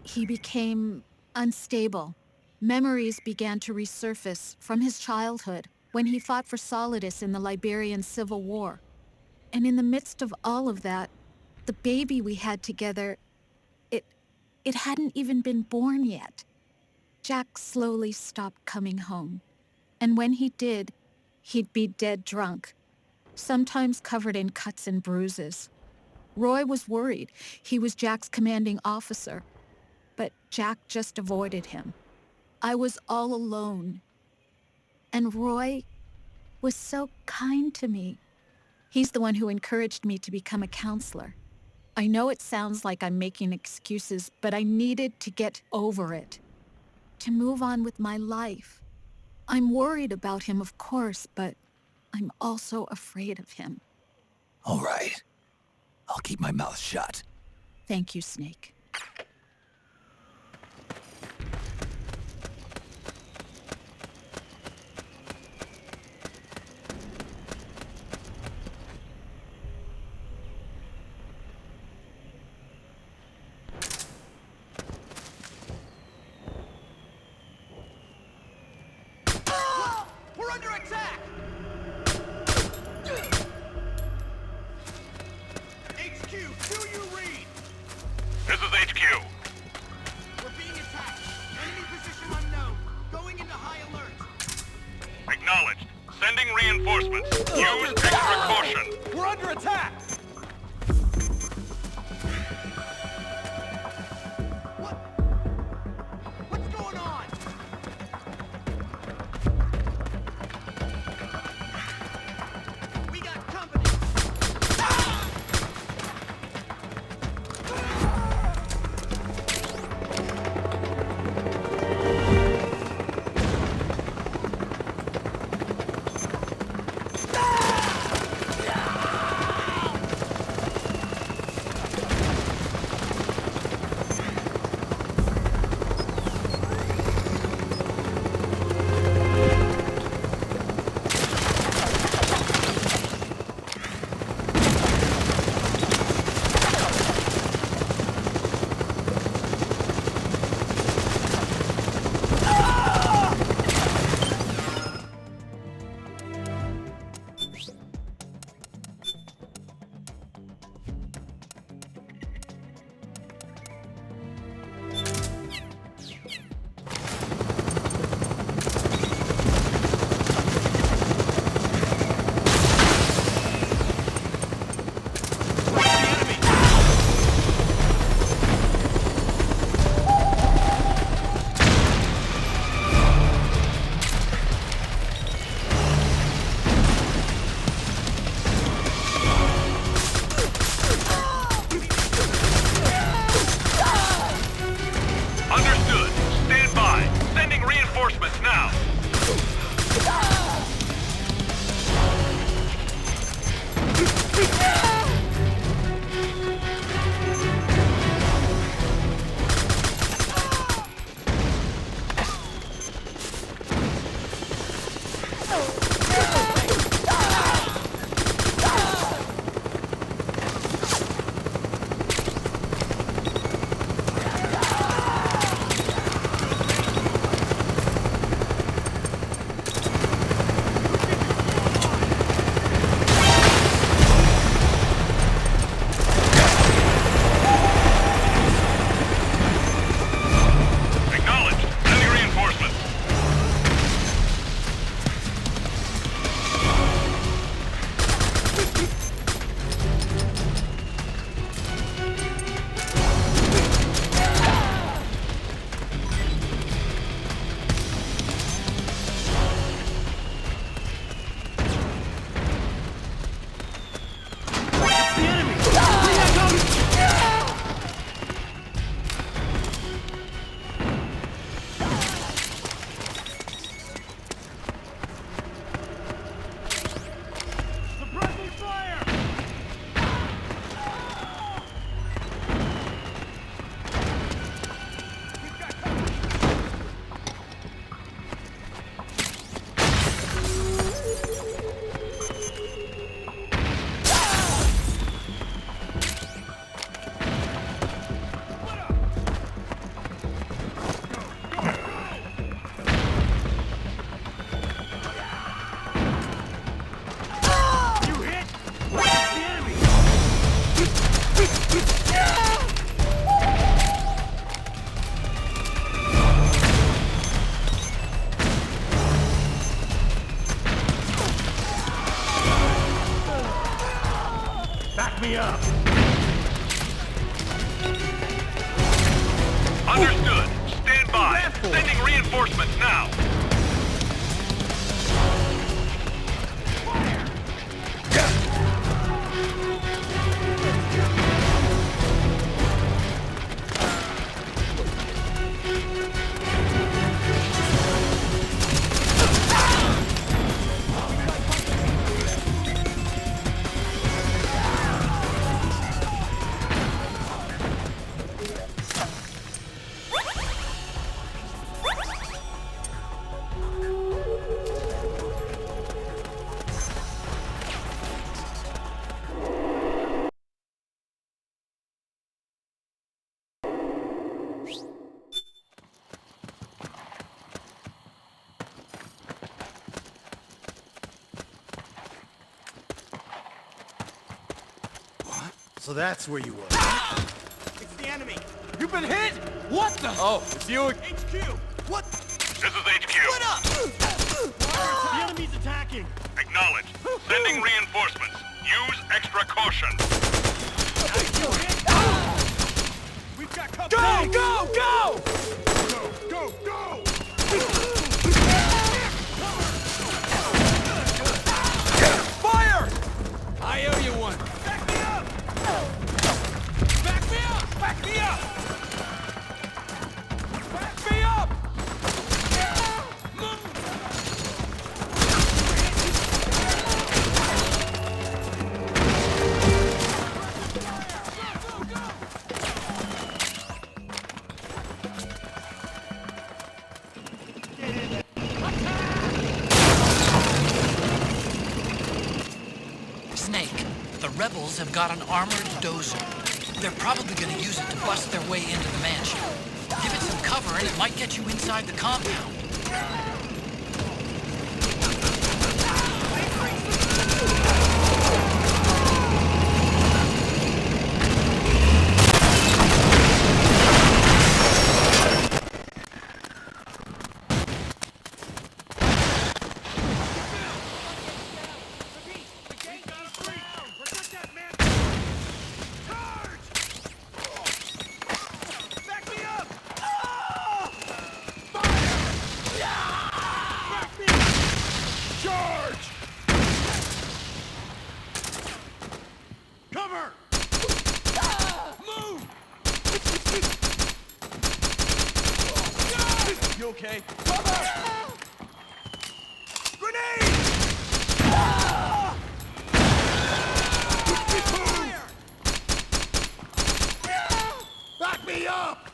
he became unstable. Memories began to resurface from his childhood when he fought for Solidus in the Liberian Civil War. And in the midst of all of that, the baby we had together, it hadn't even been born yet. Jack slowly stopped coming home. And when he did, he'd be dead drunk, sometimes covered in cuts and bruises. Roy was worried. He was Jack's commanding officer. But Jack just avoided him. I was all alone. And Roy was so kind to me. He's the one who encouraged me to become a counselor. I know it sounds like I'm making excuses, but I needed to get over it. To move on with my life. I'm worried about him, of course, but I'm also afraid of him. All right. I'll keep my mouth shut. Thank you, Snake. We're under attack! HQ, do you read? This is HQ. We're being attacked. Enemy position unknown. Going into high alert. Acknowledged. Sending reinforcements. Use extra caution. We're under attack! What's going on? Understood. Stand by. Sending reinforcements now. So that's where you were. It's the enemy. You've been hit? What the? Oh, it's you. HQ. What? This is HQ. What up? The enemy's attacking. Acknowledged. Sending reinforcements. Use extra caution. We've got Go, company. go, go! Go, go! Fire! I owe you one. Back me up! Back me up! Back me up! Back me up! Snake, the rebels have got an armored dozer. They're probably going to use it to bust their way into the mansion. Give it some cover and it might get you inside the compound. You okay? Grenade! Back me up!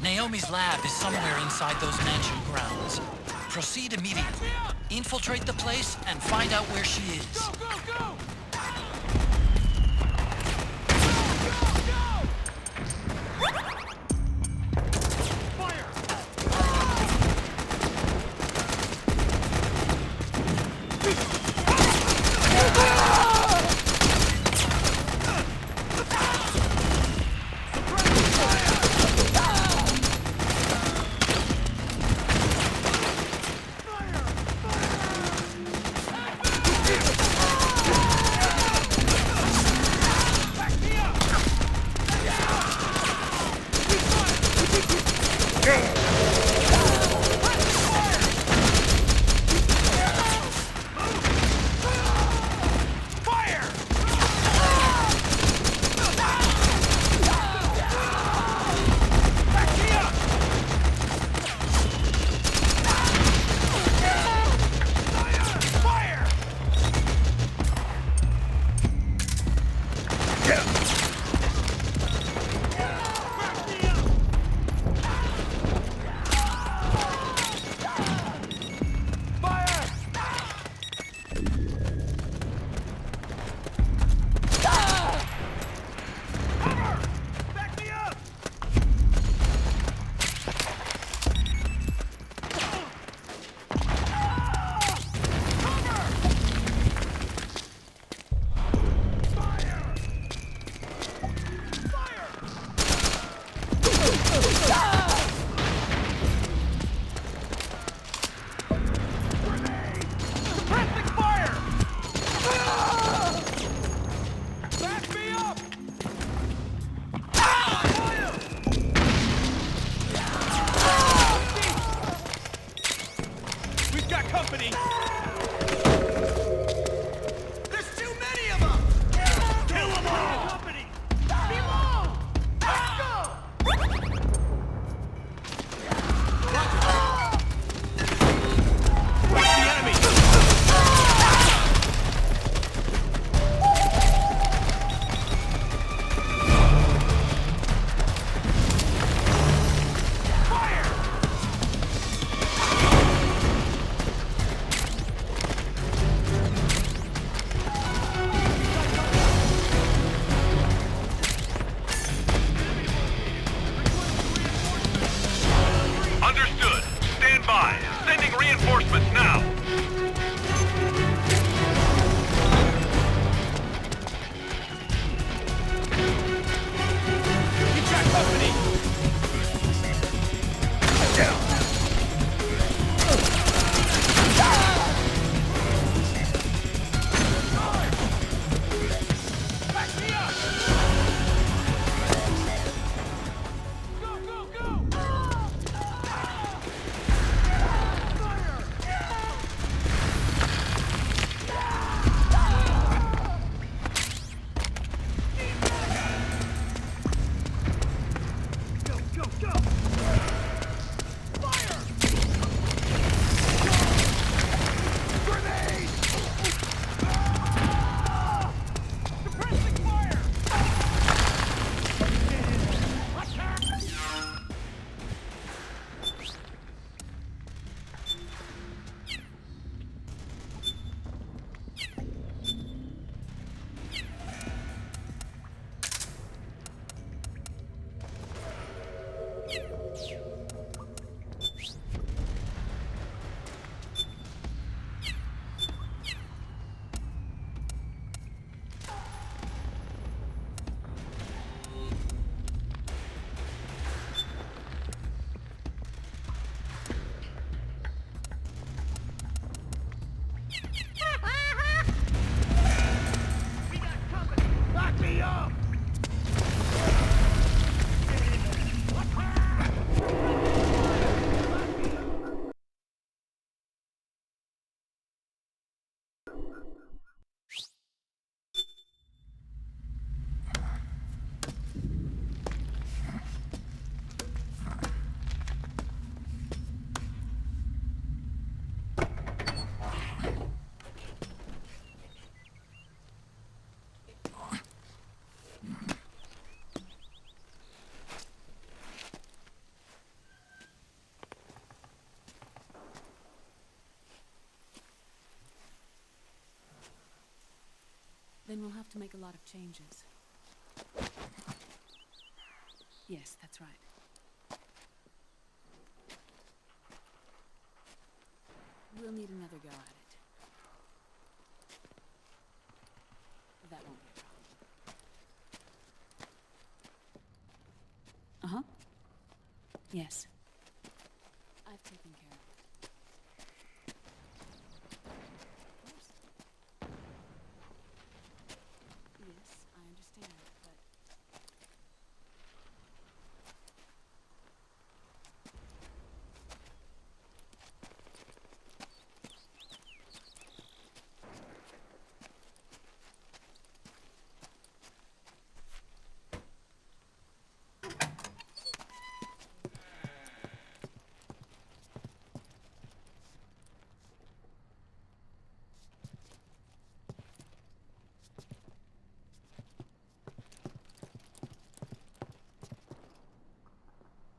Naomi's lab is somewhere inside those mansion grounds. Proceed immediately. Infiltrate the place and find out where she is. Go, go, go! have to make a lot of changes. Yes, that's right. We'll need another go at it. That won't be a problem. Uh-huh. Yes. I've taken care of it. Of course. Yes, I understand, but...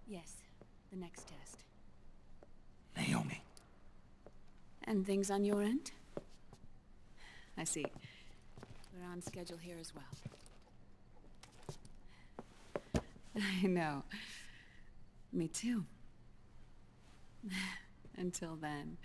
Yes, the next test. Naomi. And things on your end? I see. We're on schedule here as well. I know. Me too. Until then.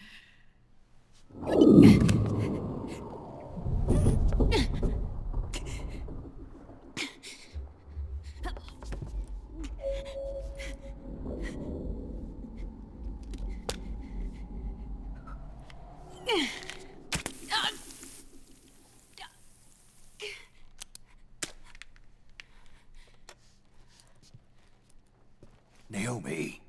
Naomi.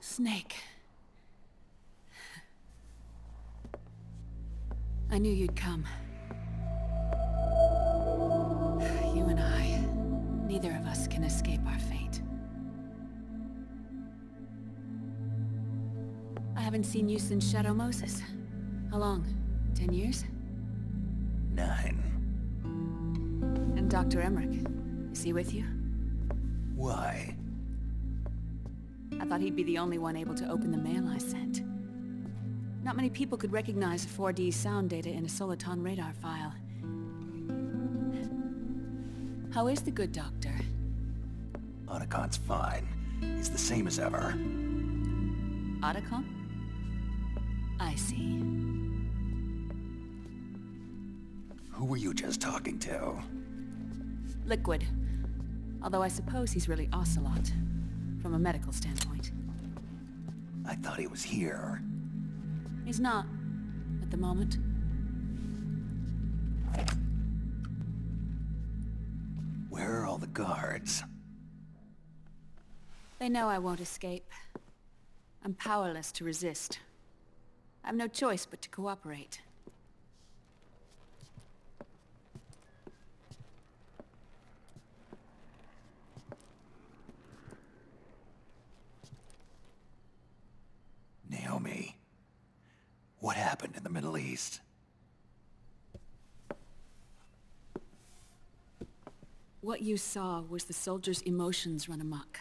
Snake. I knew you'd come. You and I, neither of us can escape our fate. I haven't seen you since Shadow Moses. How long? 10 years? 9. And Dr. Emmerich, is he with you? Why? I thought he'd be the only one able to open the mail I sent. Not many people could recognize 4D sound data in a Soliton radar file. How is the good doctor? Otacon's fine. He's the same as ever. Otacon? I see. Who were you just talking to? Liquid. Although I suppose he's really Ocelot, from a medical standpoint. I thought he was here. He's not, at the moment. Where are all the guards? They know I won't escape. I'm powerless to resist. I have no choice but to cooperate. Naomi, what happened in the Middle East? What you saw was the soldiers' emotions run amok.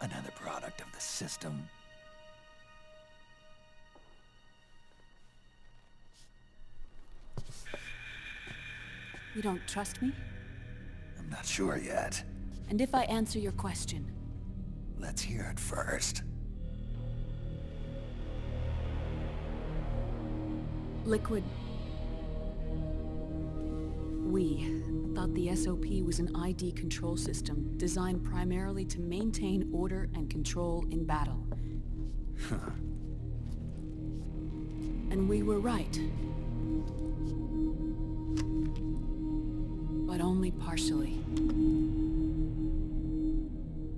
Another product of the system. You don't trust me? I'm not sure yet. And if I answer your question? Let's hear it first. Liquid. We thought the SOP was an ID control system designed primarily to maintain order and control in battle. Huh. And we were right. But only partially.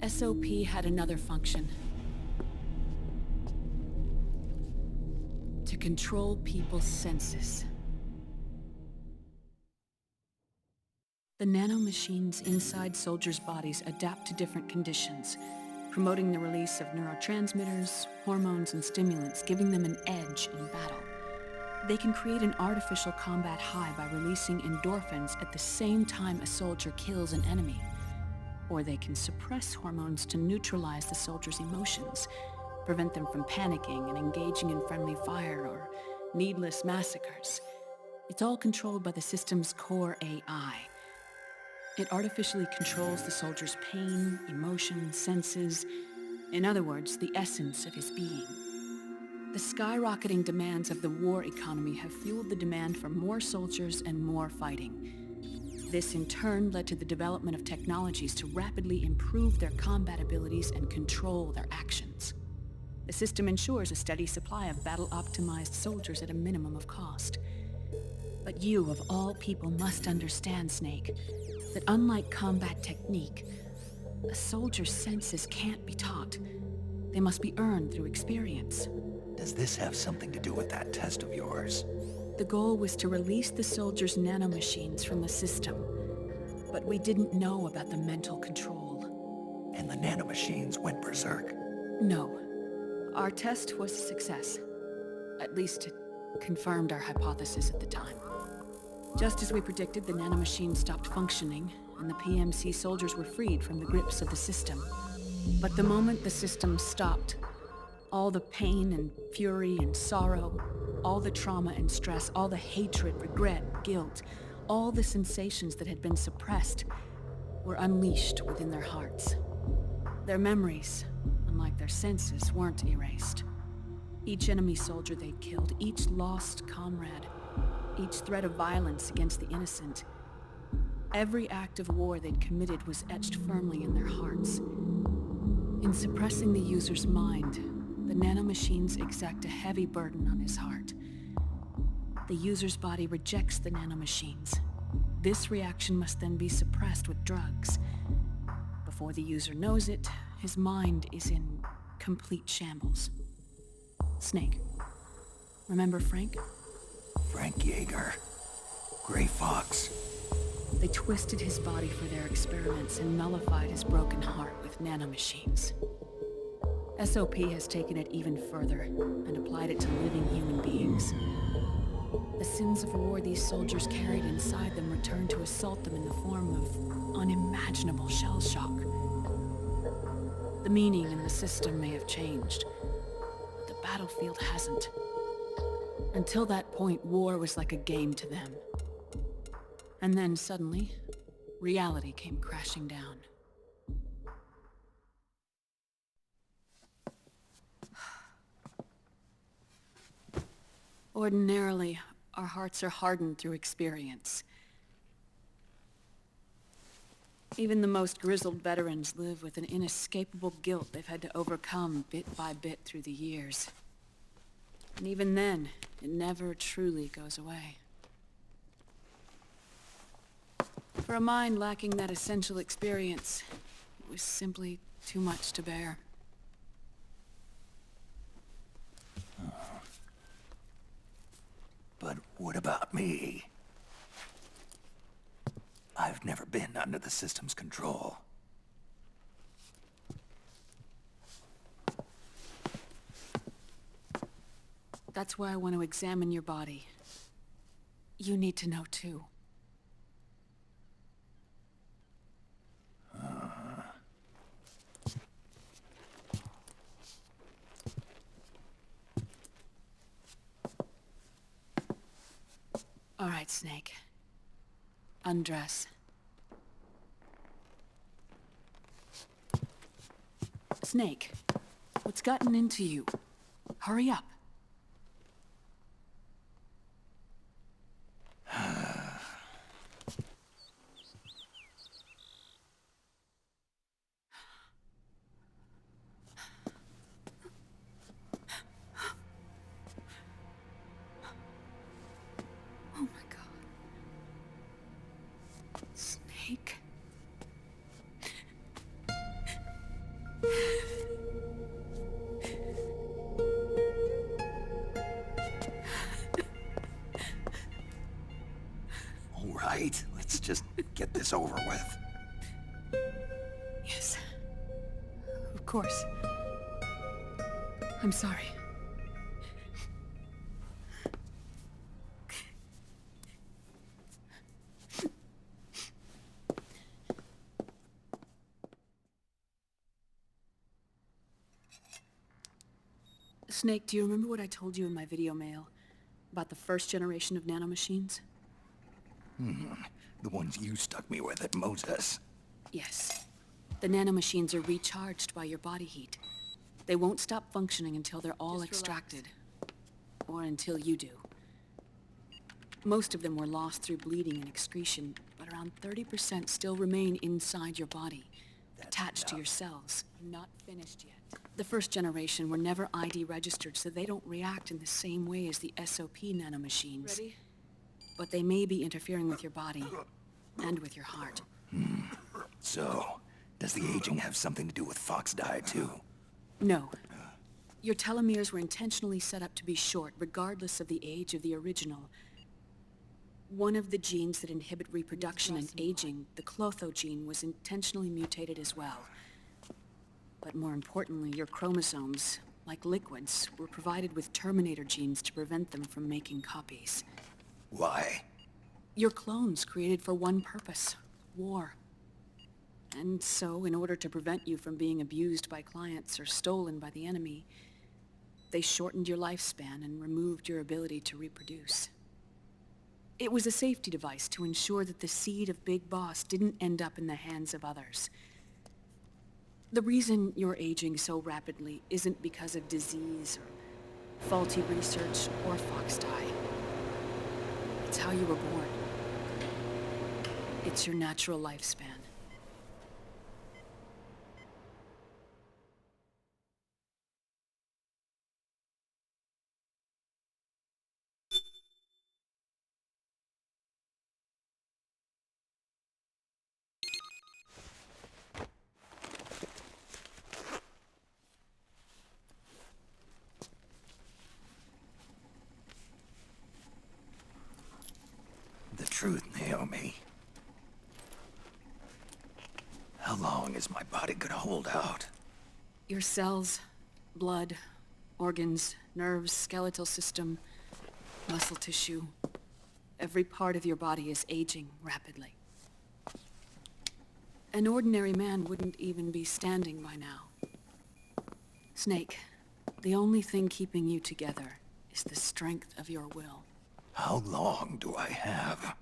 SOP had another function. To control people's senses. The nanomachines inside soldiers' bodies adapt to different conditions, promoting the release of neurotransmitters, hormones, and stimulants, giving them an edge in battle. They can create an artificial combat high by releasing endorphins at the same time a soldier kills an enemy. Or they can suppress hormones to neutralize the soldier's emotions, prevent them from panicking and engaging in friendly fire or needless massacres. It's all controlled by the system's core AI. It artificially controls the soldier's pain, emotion, senses, in other words, the essence of his being. The skyrocketing demands of the war economy have fueled the demand for more soldiers and more fighting. This in turn led to the development of technologies to rapidly improve their combat abilities and control their actions. The system ensures a steady supply of battle-optimized soldiers at a minimum of cost. But you, of all people, must understand, Snake, that unlike combat technique, a soldier's senses can't be taught. They must be earned through experience. Does this have something to do with that test of yours? The goal was to release the soldiers' nanomachines from the system, but we didn't know about the mental control. And the nanomachines went berserk? No. Our test was a success. At least it confirmed our hypothesis at the time. Just as we predicted, the nanomachines stopped functioning, and the PMC soldiers were freed from the grips of the system. But the moment the system stopped, all the pain and fury and sorrow, all the trauma and stress, all the hatred, regret, guilt, all the sensations that had been suppressed were unleashed within their hearts. Their memories, unlike their senses, weren't erased. Each enemy soldier they'd killed, each lost comrade, each threat of violence against the innocent, every act of war they'd committed was etched firmly in their hearts. In suppressing the user's mind, the nanomachines exact a heavy burden on his heart. The user's body rejects the nanomachines. This reaction must then be suppressed with drugs. Before the user knows it, his mind is in complete shambles. Snake, remember Frank? Frank Yeager. Gray Fox. They twisted his body for their experiments and nullified his broken heart with nanomachines. SOP has taken it even further and applied it to living human beings. The sins of war these soldiers carried inside them returned to assault them in the form of unimaginable shell shock. The meaning in the system may have changed, but the battlefield hasn't. Until that point, war was like a game to them. And then suddenly, reality came crashing down. Ordinarily, our hearts are hardened through experience. Even the most grizzled veterans live with an inescapable guilt they've had to overcome bit by bit through the years. And even then, it never truly goes away. For a mind lacking that essential experience, it was simply too much to bear. But what about me? I've never been under the system's control. That's why I want to examine your body. You need to know too. All right, Snake. Undress. Snake, what's gotten into you? Hurry up. Oh my God. Snake. All right, let's just get this over with. Yes. Of course. I'm sorry. Snake, do you remember what I told you in my video mail about the first generation of nanomachines? The ones you stuck me with at Moses. Yes. The nanomachines are recharged by your body heat. They won't stop functioning until they're all extracted. Or until you do. Most of them were lost through bleeding and excretion, but around 30% still remain inside your body, attached to your cells. Not finished yet. The first generation were never ID registered, so they don't react in the same way as the SOP nanomachines. Ready? But they may be interfering with your body, and with your heart. So, does the aging have something to do with Fox die too? No. Your telomeres were intentionally set up to be short, regardless of the age of the original. One of the genes that inhibit reproduction and aging, the Clotho gene, was intentionally mutated as well. But more importantly, your chromosomes, like liquids, were provided with terminator genes to prevent them from making copies. Why? Your clones created for one purpose: war. And so, in order to prevent you from being abused by clients or stolen by the enemy, they shortened your lifespan and removed your ability to reproduce. It was a safety device to ensure that the seed of Big Boss didn't end up in the hands of others. The reason you're aging so rapidly isn't because of disease or faulty research or Fox die. It's how you were born. It's your natural lifespan. The truth, Naomi. How long is my body gonna hold out? Your cells, blood, organs, nerves, skeletal system, muscle tissue. Every part of your body is aging rapidly. An ordinary man wouldn't even be standing by now. Snake, the only thing keeping you together is the strength of your will. How long do I have?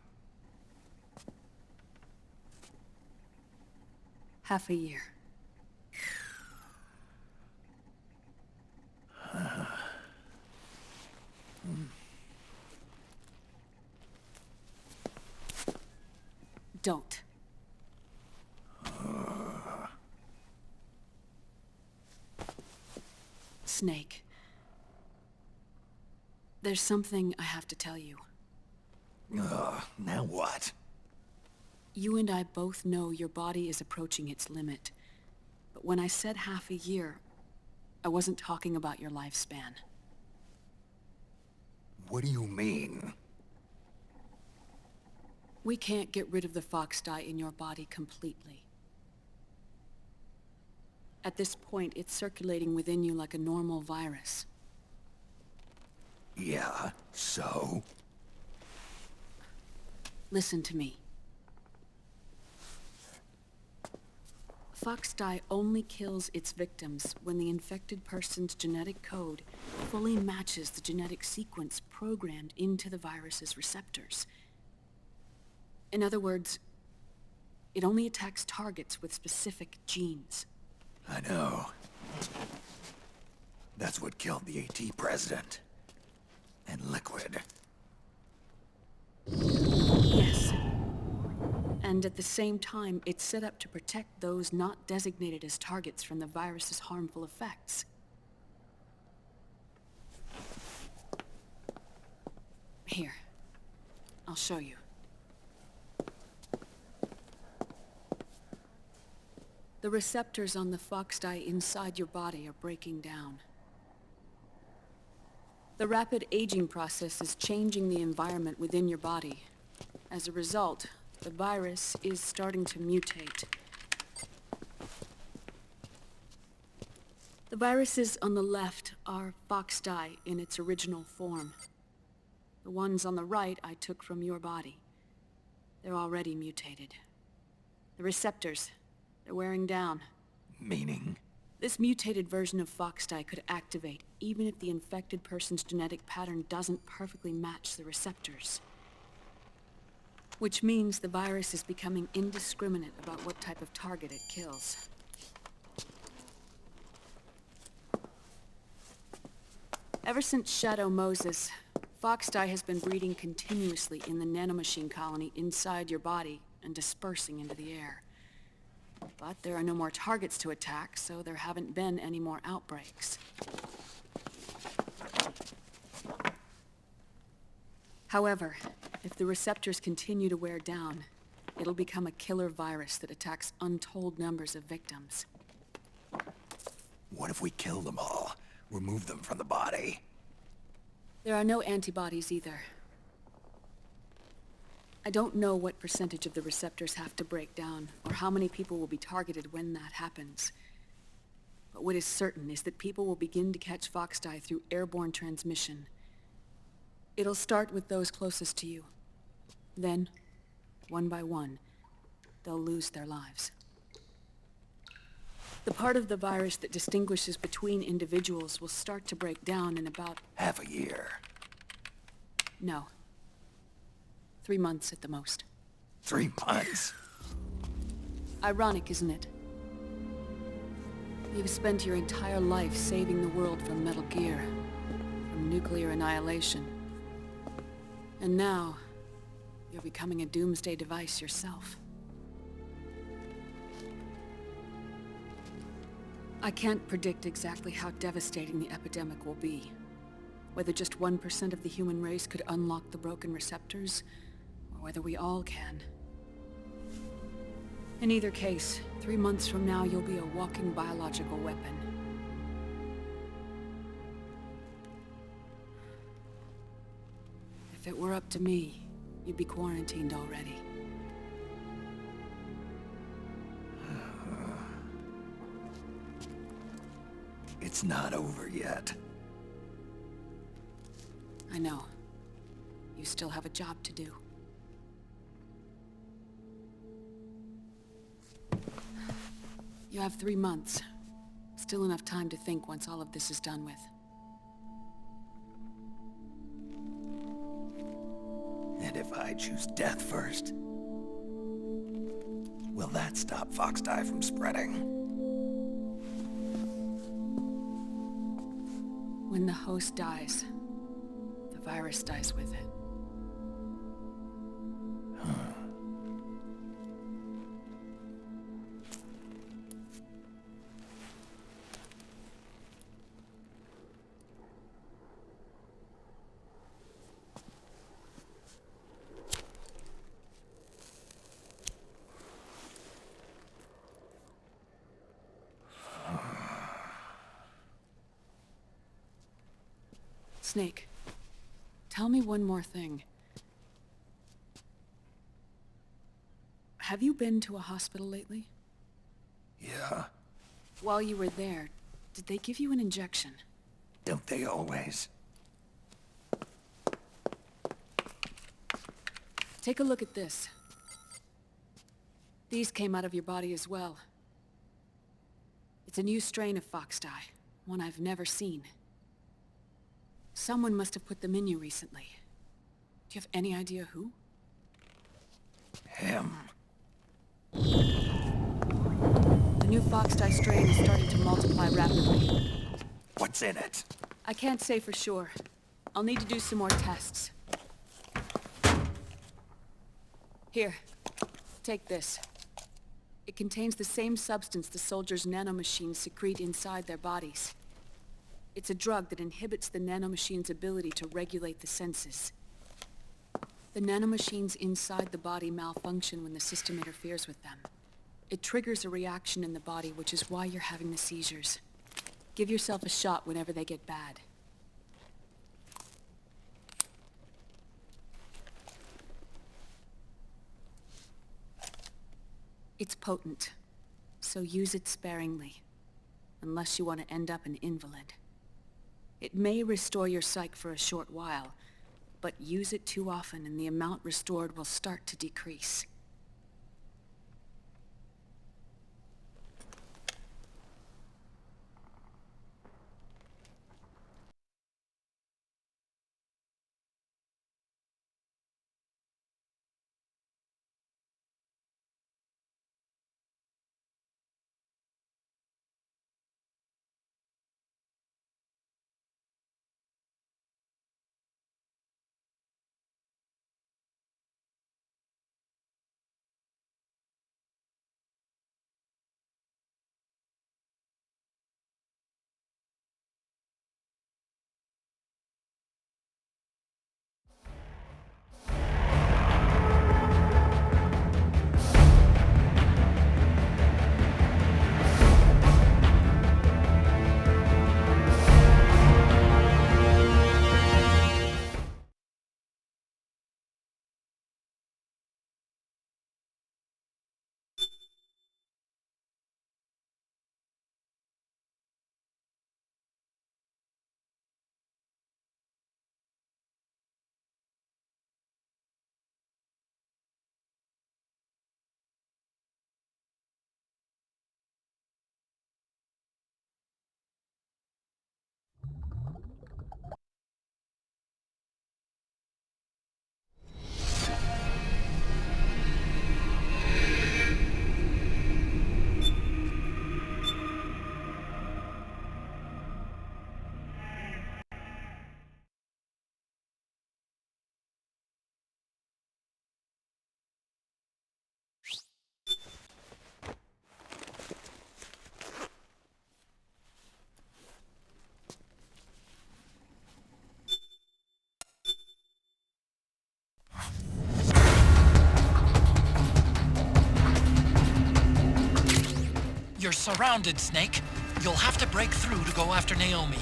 Half a year. Don't. Snake. There's something I have to tell you. Now what? You and I both know your body is approaching its limit. But when I said half a year, I wasn't talking about your lifespan. What do you mean? We can't get rid of the Fox dye in your body completely. At this point, it's circulating within you like a normal virus. Yeah, so? Listen to me. Fox dye only kills its victims when the infected person's genetic code fully matches the genetic sequence programmed into the virus's receptors. In other words, it only attacks targets with specific genes. I know. That's what killed the AT president. And Liquid. Yes. And at the same time, it's set up to protect those not designated as targets from the virus's harmful effects. Here. I'll show you. The receptors on the Fox dye inside your body are breaking down. The rapid aging process is changing the environment within your body. As a result, the virus is starting to mutate. The viruses on the left are Fox dye in its original form. The ones on the right I took from your body. They're already mutated. The receptors, they're wearing down. Meaning? This mutated version of Foxdie could activate even if the infected person's genetic pattern doesn't perfectly match the receptors. Which means the virus is becoming indiscriminate about what type of target it kills. Ever since Shadow Moses, Foxdie has been breeding continuously in the nanomachine colony inside your body and dispersing into the air. But there are no more targets to attack, so there haven't been any more outbreaks. However, if the receptors continue to wear down, it'll become a killer virus that attacks untold numbers of victims. What if we kill them all? Remove them from the body? There are no antibodies either. I don't know what percentage of the receptors have to break down, or how many people will be targeted when that happens. But what is certain is that people will begin to catch Foxdie through airborne transmission. It'll start with those closest to you. Then, one by one, they'll lose their lives. The part of the virus that distinguishes between individuals will start to break down in about... half a year. No. 3 months at the most. 3 months? Ironic, isn't it? You've spent your entire life saving the world from Metal Gear, from nuclear annihilation. And now, you're becoming a doomsday device yourself. I can't predict exactly how devastating the epidemic will be. Whether just 1% of the human race could unlock the broken receptors, or whether we all can. In either case, 3 months from now, you'll be a walking biological weapon. If it were up to me, you'd be quarantined already. It's not over yet. I know. You still have a job to do. You have 3 months. Still enough time to think once all of this is done with. And if I choose death first, will that stop Foxdie from spreading? When the host dies, the virus dies with it. Snake, tell me one more thing. Have you been to a hospital lately? Yeah. While you were there, did they give you an injection? Don't they always? Take a look at this. These came out of your body as well. It's a new strain of Foxdie, one I've never seen. Someone must have put them in you recently. Do you have any idea who? Him. The new Foxdie strain is starting to multiply rapidly. What's in it? I can't say for sure. I'll need to do some more tests. Here, take this. It contains the same substance the soldiers' nanomachines secrete inside their bodies. It's a drug that inhibits the nanomachine's ability to regulate the senses. The nanomachines inside the body malfunction when the system interferes with them. It triggers a reaction in the body, which is why you're having the seizures. Give yourself a shot whenever they get bad. It's potent, so use it sparingly, unless you want to end up an invalid. It may restore your psyche for a short while, but use it too often and the amount restored will start to decrease. You're surrounded, Snake. You'll have to break through to go after Naomi.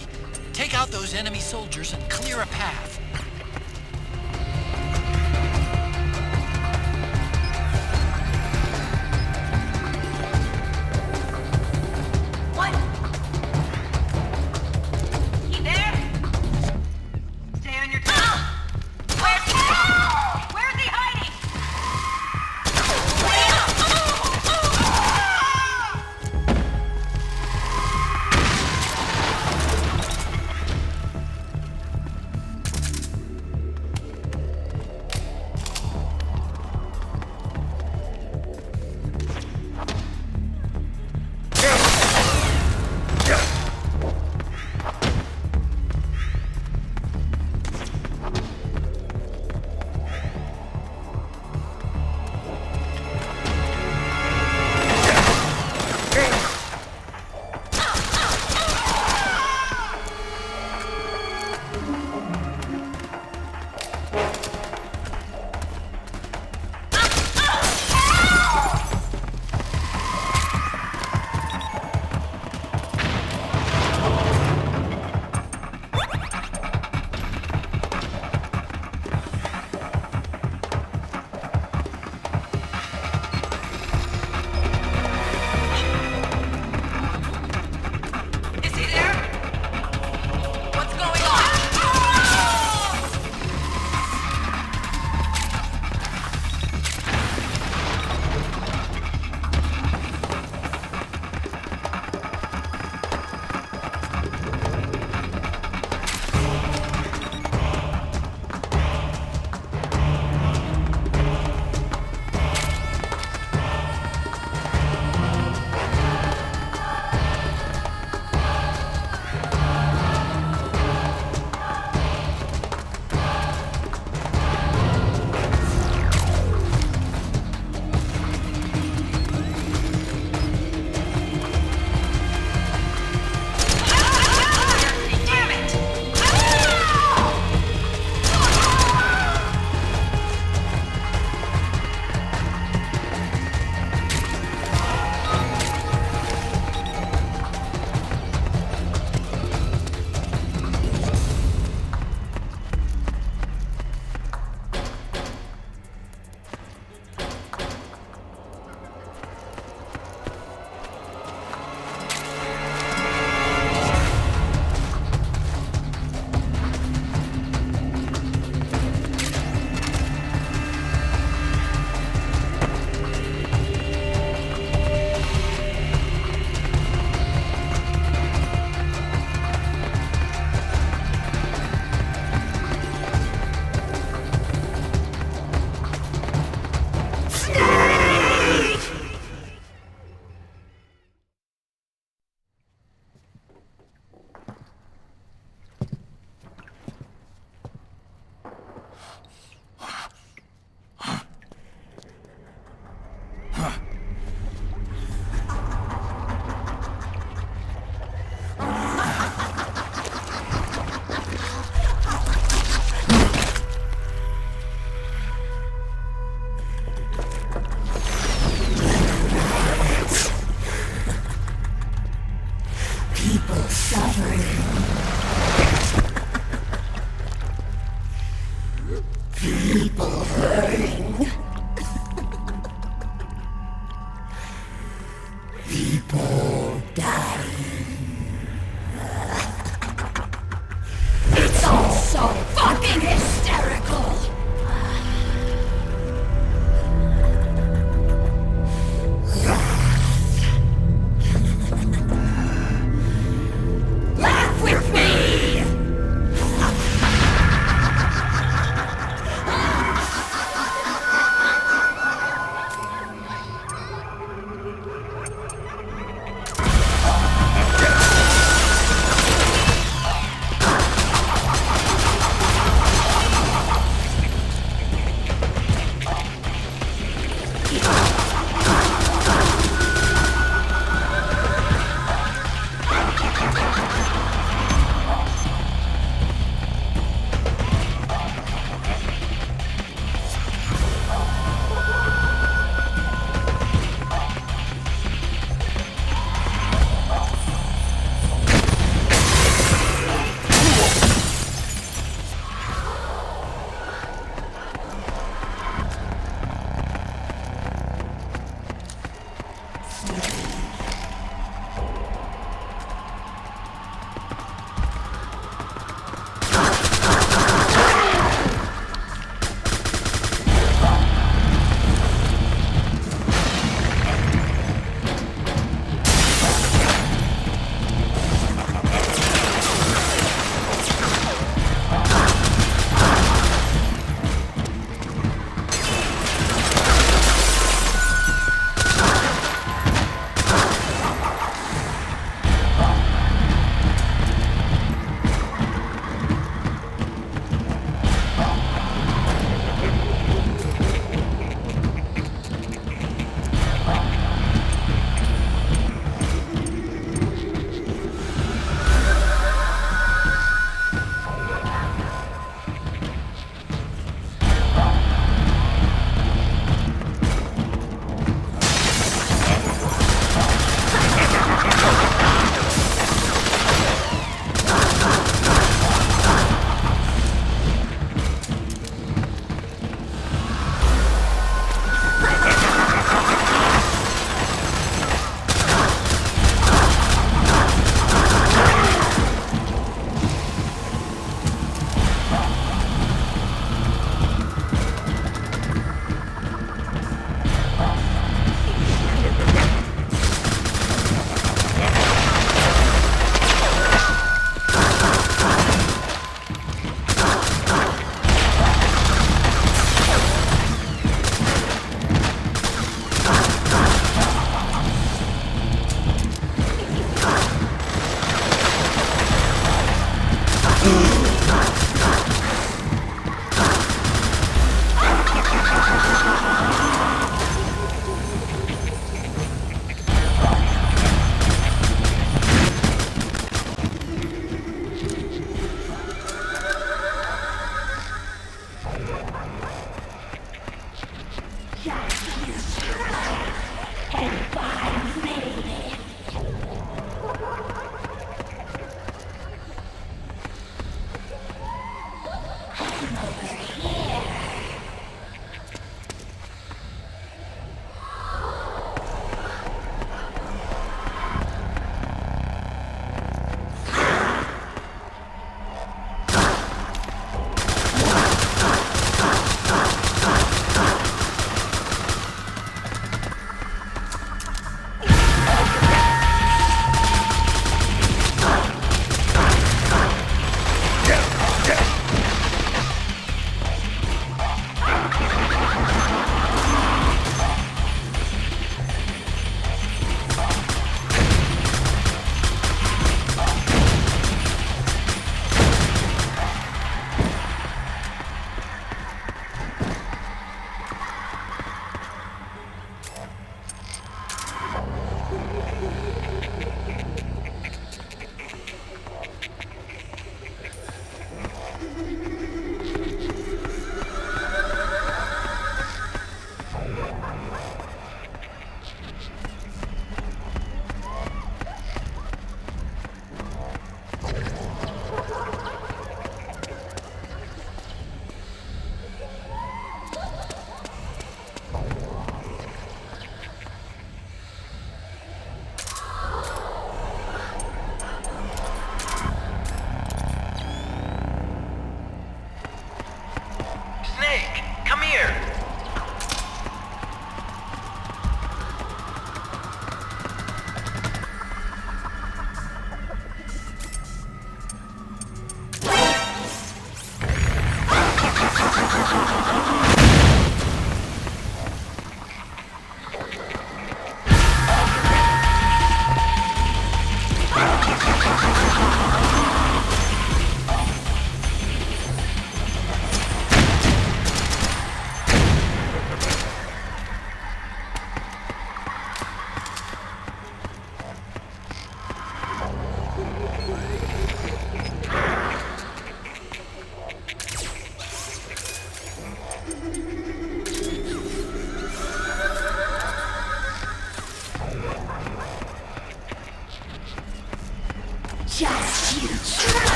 Take out those enemy soldiers and clear a path. What? He there? Stay on your toes. Where's he hiding?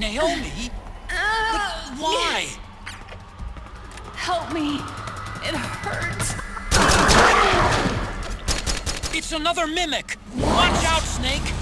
Naomi? Why? Help me. It hurts. It's another mimic! Watch out, Snake!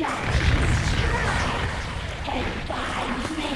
Just try and find me.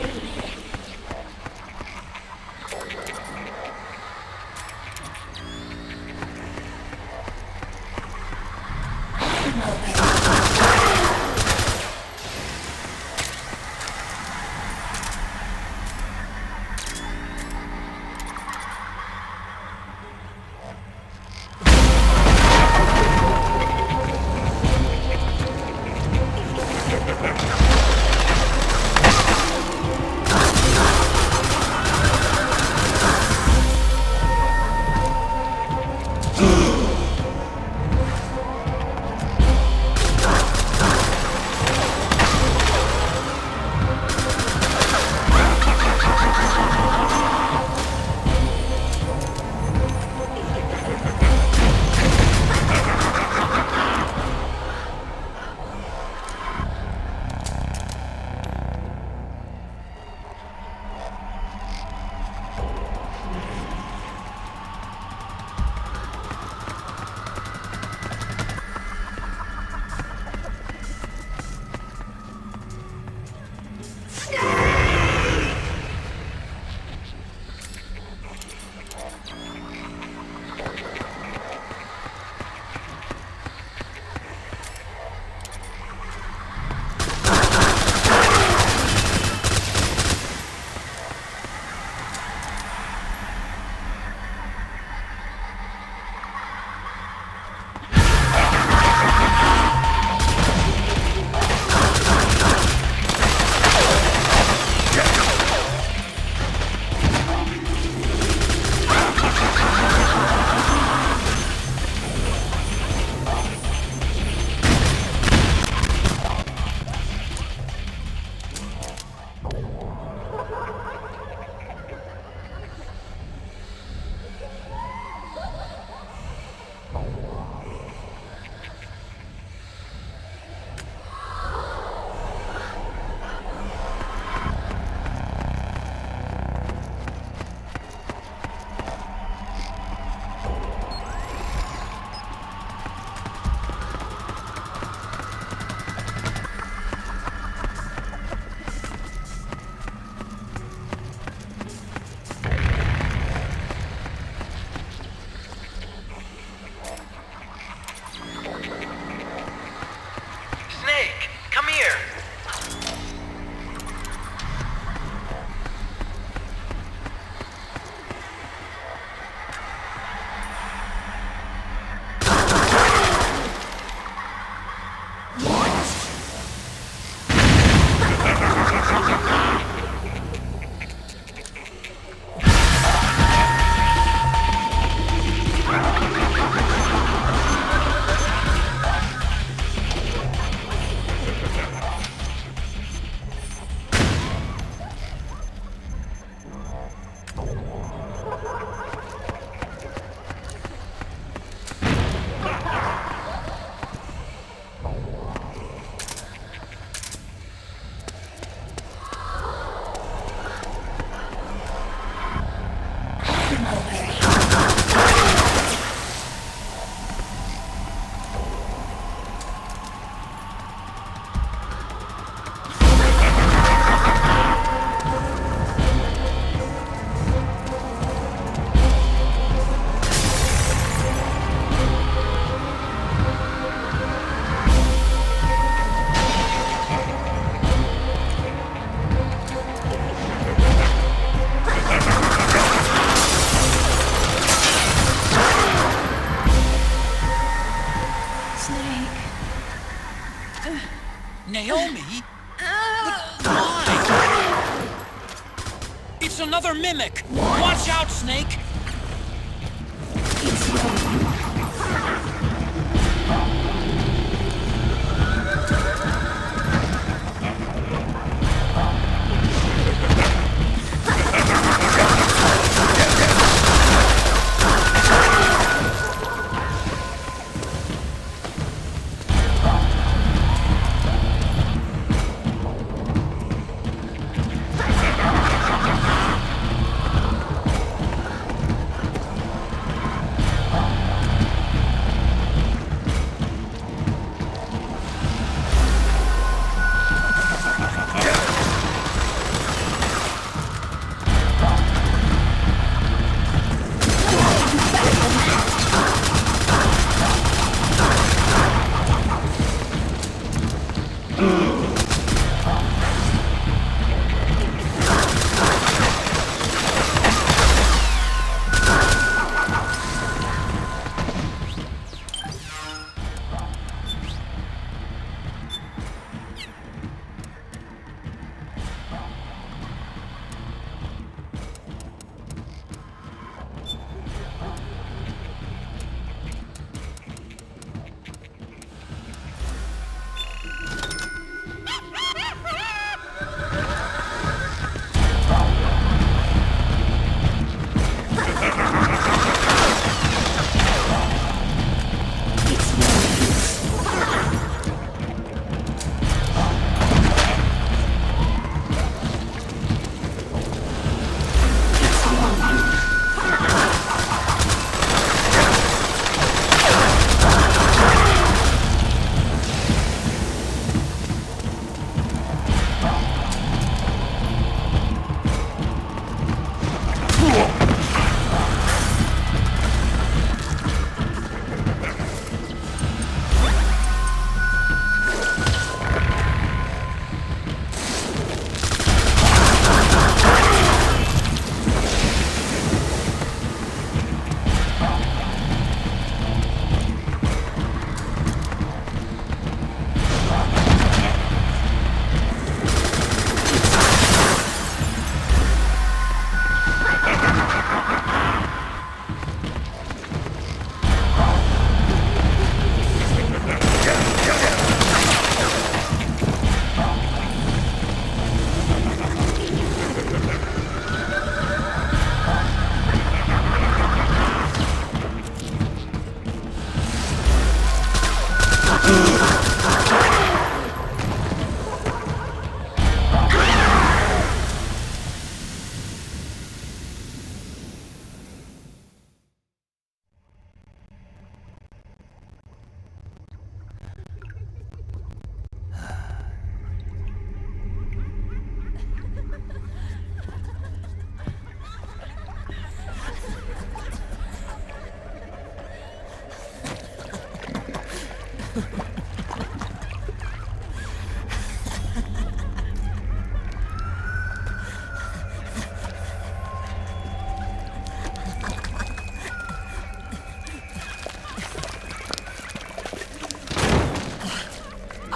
Naomi? But why? It's another mimic! Watch out, Snake!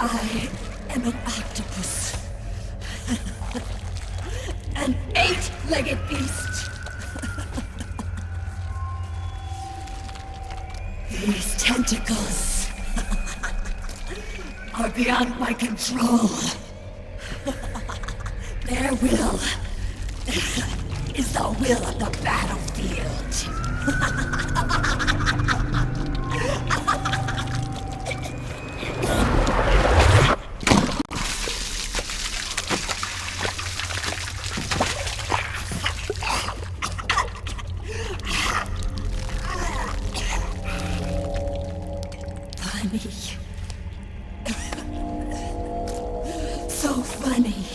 I am an octopus. An 8-legged beast. These tentacles are beyond my control. Their will is the will of the battlefield. Funny. So funny.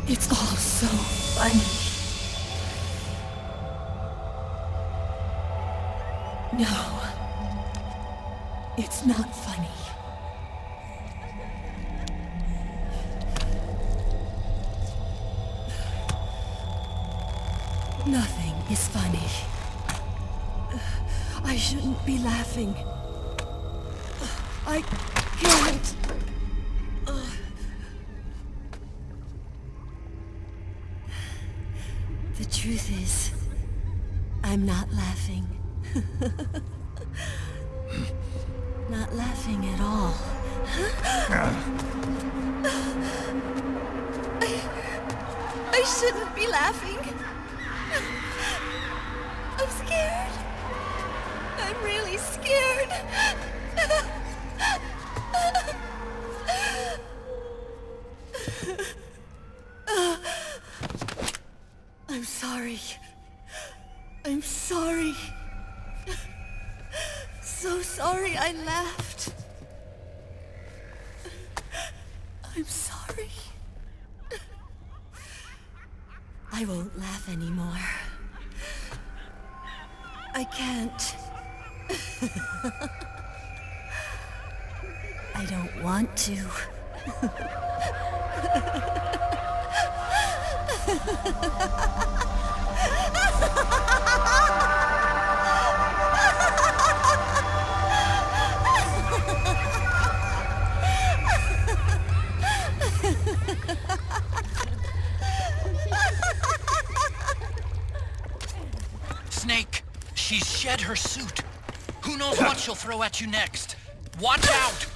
It's all so funny. No. It's not funny. Nothing is funny. I shouldn't be laughing. I can't. The truth is, I'm not laughing. Not laughing at all. I shouldn't be laughing. I'm scared. I'm really scared. I'm sorry. I'm sorry. So sorry I laughed. I'm sorry. I won't laugh anymore. I can't. I don't want to. Snake, she's shed her suit. Who knows what she'll throw at you next? Watch out!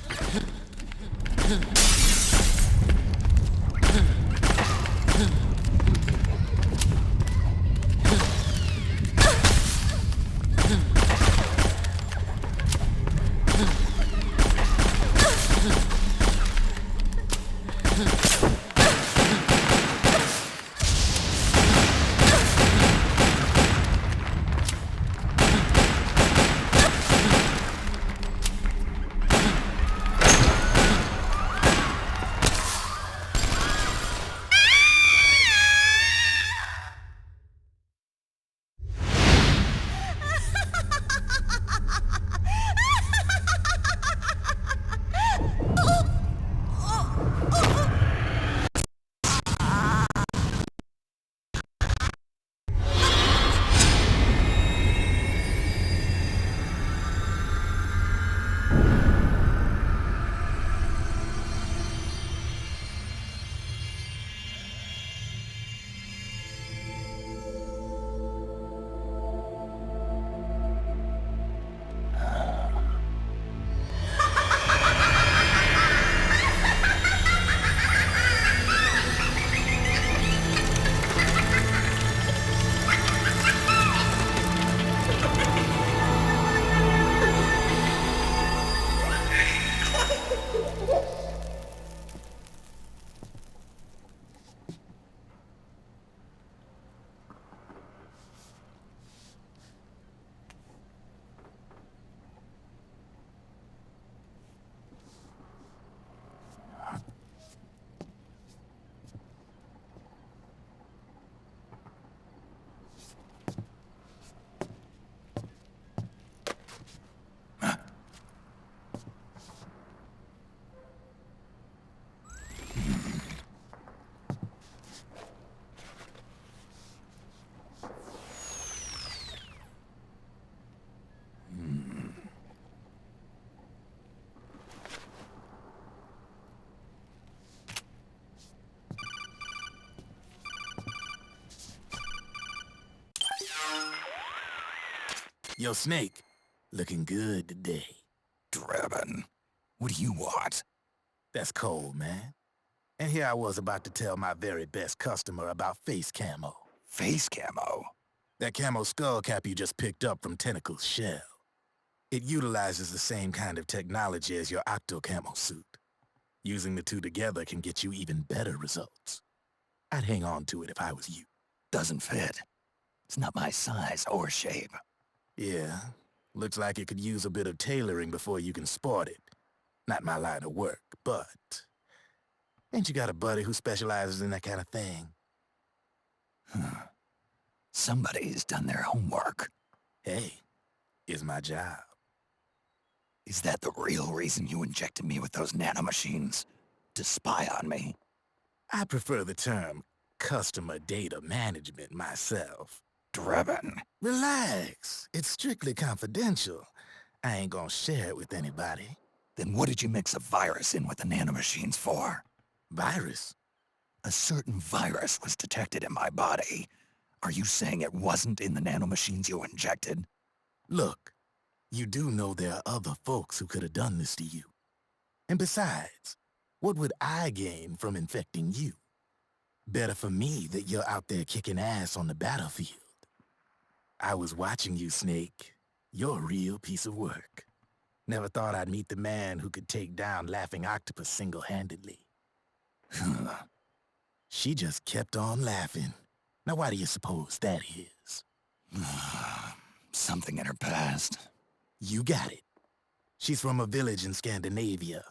Yo, Snake, looking good today. Drebin, what do you want? That's cold, man. And here I was about to tell my very best customer about face camo. Face camo? That camo skull cap you just picked up from Tentacle's shell. It utilizes the same kind of technology as your Octo camo suit. Using the two together can get you even better results. I'd hang on to it if I was you. Doesn't fit. It's not my size or shape. Yeah, looks like it could use a bit of tailoring before you can sport it. Not my line of work, but... ain't you got a buddy who specializes in that kind of thing? Somebody's done their homework. Hey, it's my job. Is that the real reason you injected me with those nanomachines? To spy on me? I prefer the term customer data management myself. Drebin. Relax. It's strictly confidential. I ain't gonna share it with anybody. Then what did you mix a virus in with the nanomachines for? Virus? A certain virus was detected in my body. Are you saying it wasn't in the nanomachines you injected? Look, you do know there are other folks who could have done this to you. And besides, what would I gain from infecting you? Better for me that you're out there kicking ass on the battlefield. I was watching you, Snake. You're a real piece of work. Never thought I'd meet the man who could take down Laughing Octopus single-handedly. She just kept on laughing. Now why do you suppose that is? Something in her past. You got it. She's from a village in Scandinavia.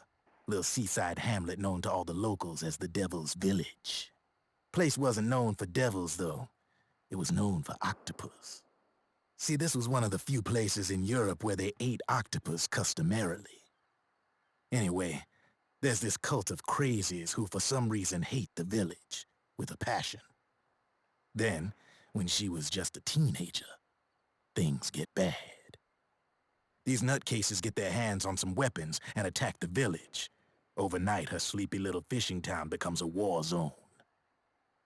Little seaside hamlet known to all the locals as the Devil's Village. Place wasn't known for devils, though. It was known for octopus. See, this was one of the few places in Europe where they ate octopus customarily. Anyway, there's this cult of crazies who for some reason hate the village with a passion. Then, when she was just a teenager, things get bad. These nutcases get their hands on some weapons and attack the village. Overnight, her sleepy little fishing town becomes a war zone.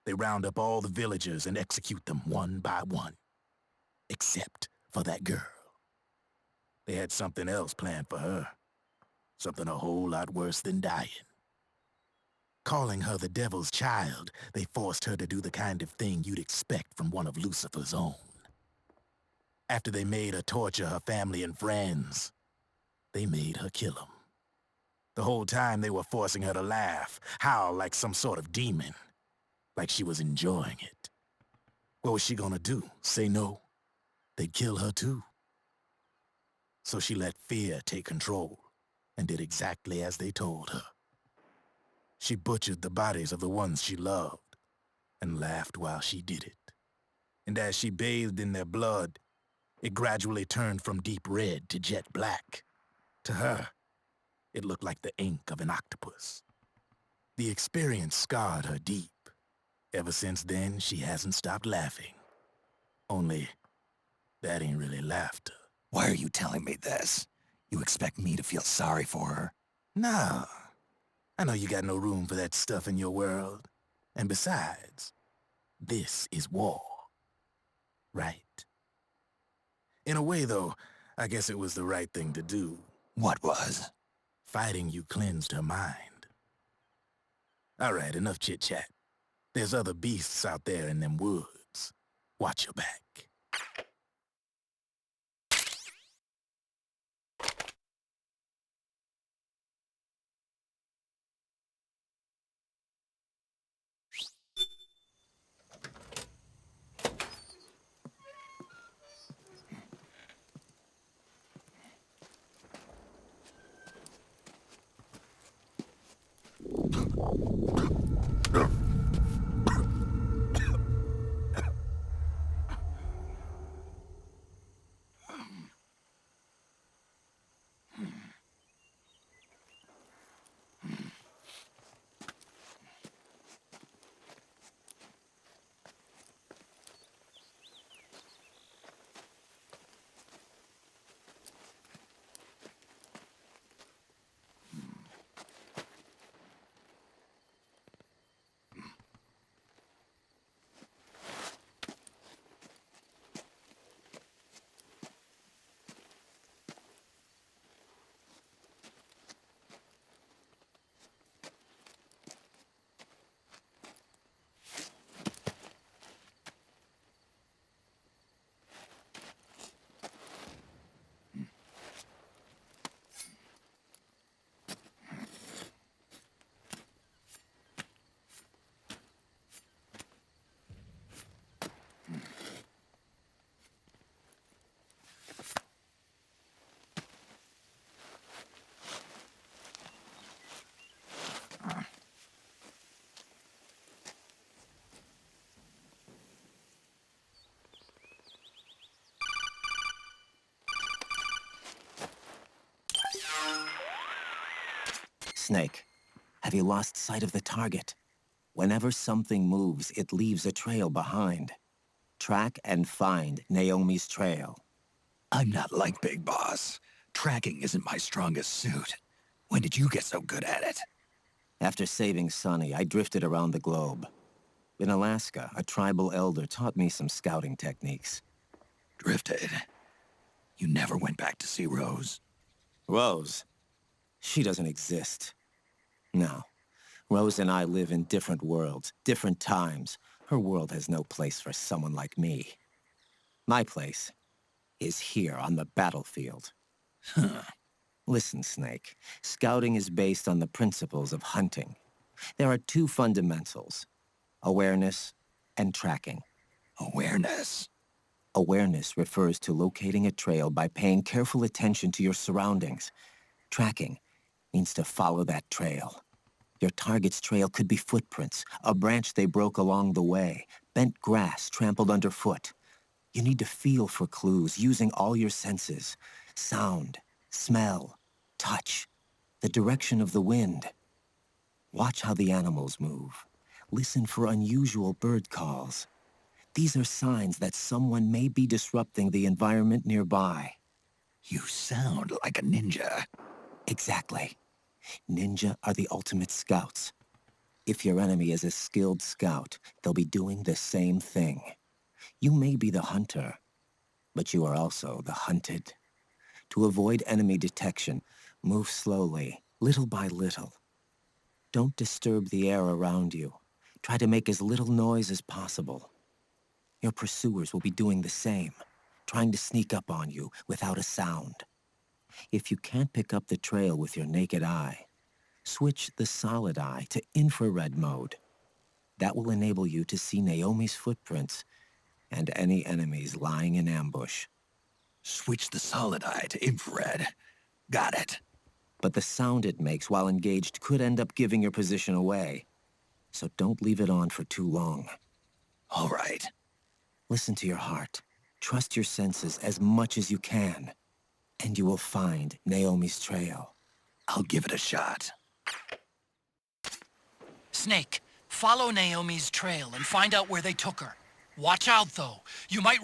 They round up all the villagers and execute them one by one. Except for that girl. They had something else planned for her. Something a whole lot worse than dying. Calling her the devil's child, they forced her to do the kind of thing you'd expect from one of Lucifer's own. After they made her torture her family and friends, they made her kill them. The whole time they were forcing her to laugh, howl like some sort of demon. Like she was enjoying it. What was she gonna do? Say no? They'd kill her too. So she let fear take control and did exactly as they told her. She butchered the bodies of the ones she loved and laughed while she did it. And as she bathed in their blood, it gradually turned from deep red to jet black. To her, it looked like the ink of an octopus. The experience scarred her deep. Ever since then, she hasn't stopped laughing. Only, that ain't really laughter. Why are you telling me this? You expect me to feel sorry for her? No. I know you got no room for that stuff in your world. And besides, this is war. Right? In a way, though, I guess it was the right thing to do. What was? Fighting you cleansed her mind. All right, enough chit-chat. There's other beasts out there in them woods. Watch your back. Snake, have you lost sight of the target? Whenever something moves, it leaves a trail behind. Track and find Naomi's trail. I'm not like Big Boss. Tracking isn't my strongest suit. When did you get so good at it? After saving Sonny, I drifted around the globe. In Alaska, a tribal elder taught me some scouting techniques. Drifted? You never went back to see Rose? Rose? She doesn't exist. No. Rose and I live in different worlds, different times. Her world has no place for someone like me. My place is here on the battlefield. Huh. Listen, Snake. Scouting is based on the principles of hunting. There are two fundamentals: awareness and tracking. Awareness? Awareness refers to locating a trail by paying careful attention to your surroundings. Tracking means to follow that trail. Your target's trail could be footprints, a branch they broke along the way, bent grass trampled underfoot. You need to feel for clues using all your senses: sound, smell, touch, the direction of the wind. Watch how the animals move. Listen for unusual bird calls. These are signs that someone may be disrupting the environment nearby. You sound like a ninja. Exactly. Ninja are the ultimate scouts. If your enemy is a skilled scout, they'll be doing the same thing. You may be the hunter, but you are also the hunted. To avoid enemy detection, move slowly, little by little. Don't disturb the air around you. Try to make as little noise as possible. Your pursuers will be doing the same, trying to sneak up on you without a sound. If you can't pick up the trail with your naked eye, switch the solid eye to infrared mode. That will enable you to see Naomi's footprints and any enemies lying in ambush. Switch the solid eye to infrared. Got it. But the sound it makes while engaged could end up giving your position away. So don't leave it on for too long. All right. Listen to your heart. Trust your senses as much as you can. And you will find Naomi's trail. I'll give it a shot. Snake, follow Naomi's trail and find out where they took her. Watch out, though. You might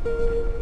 Patriots.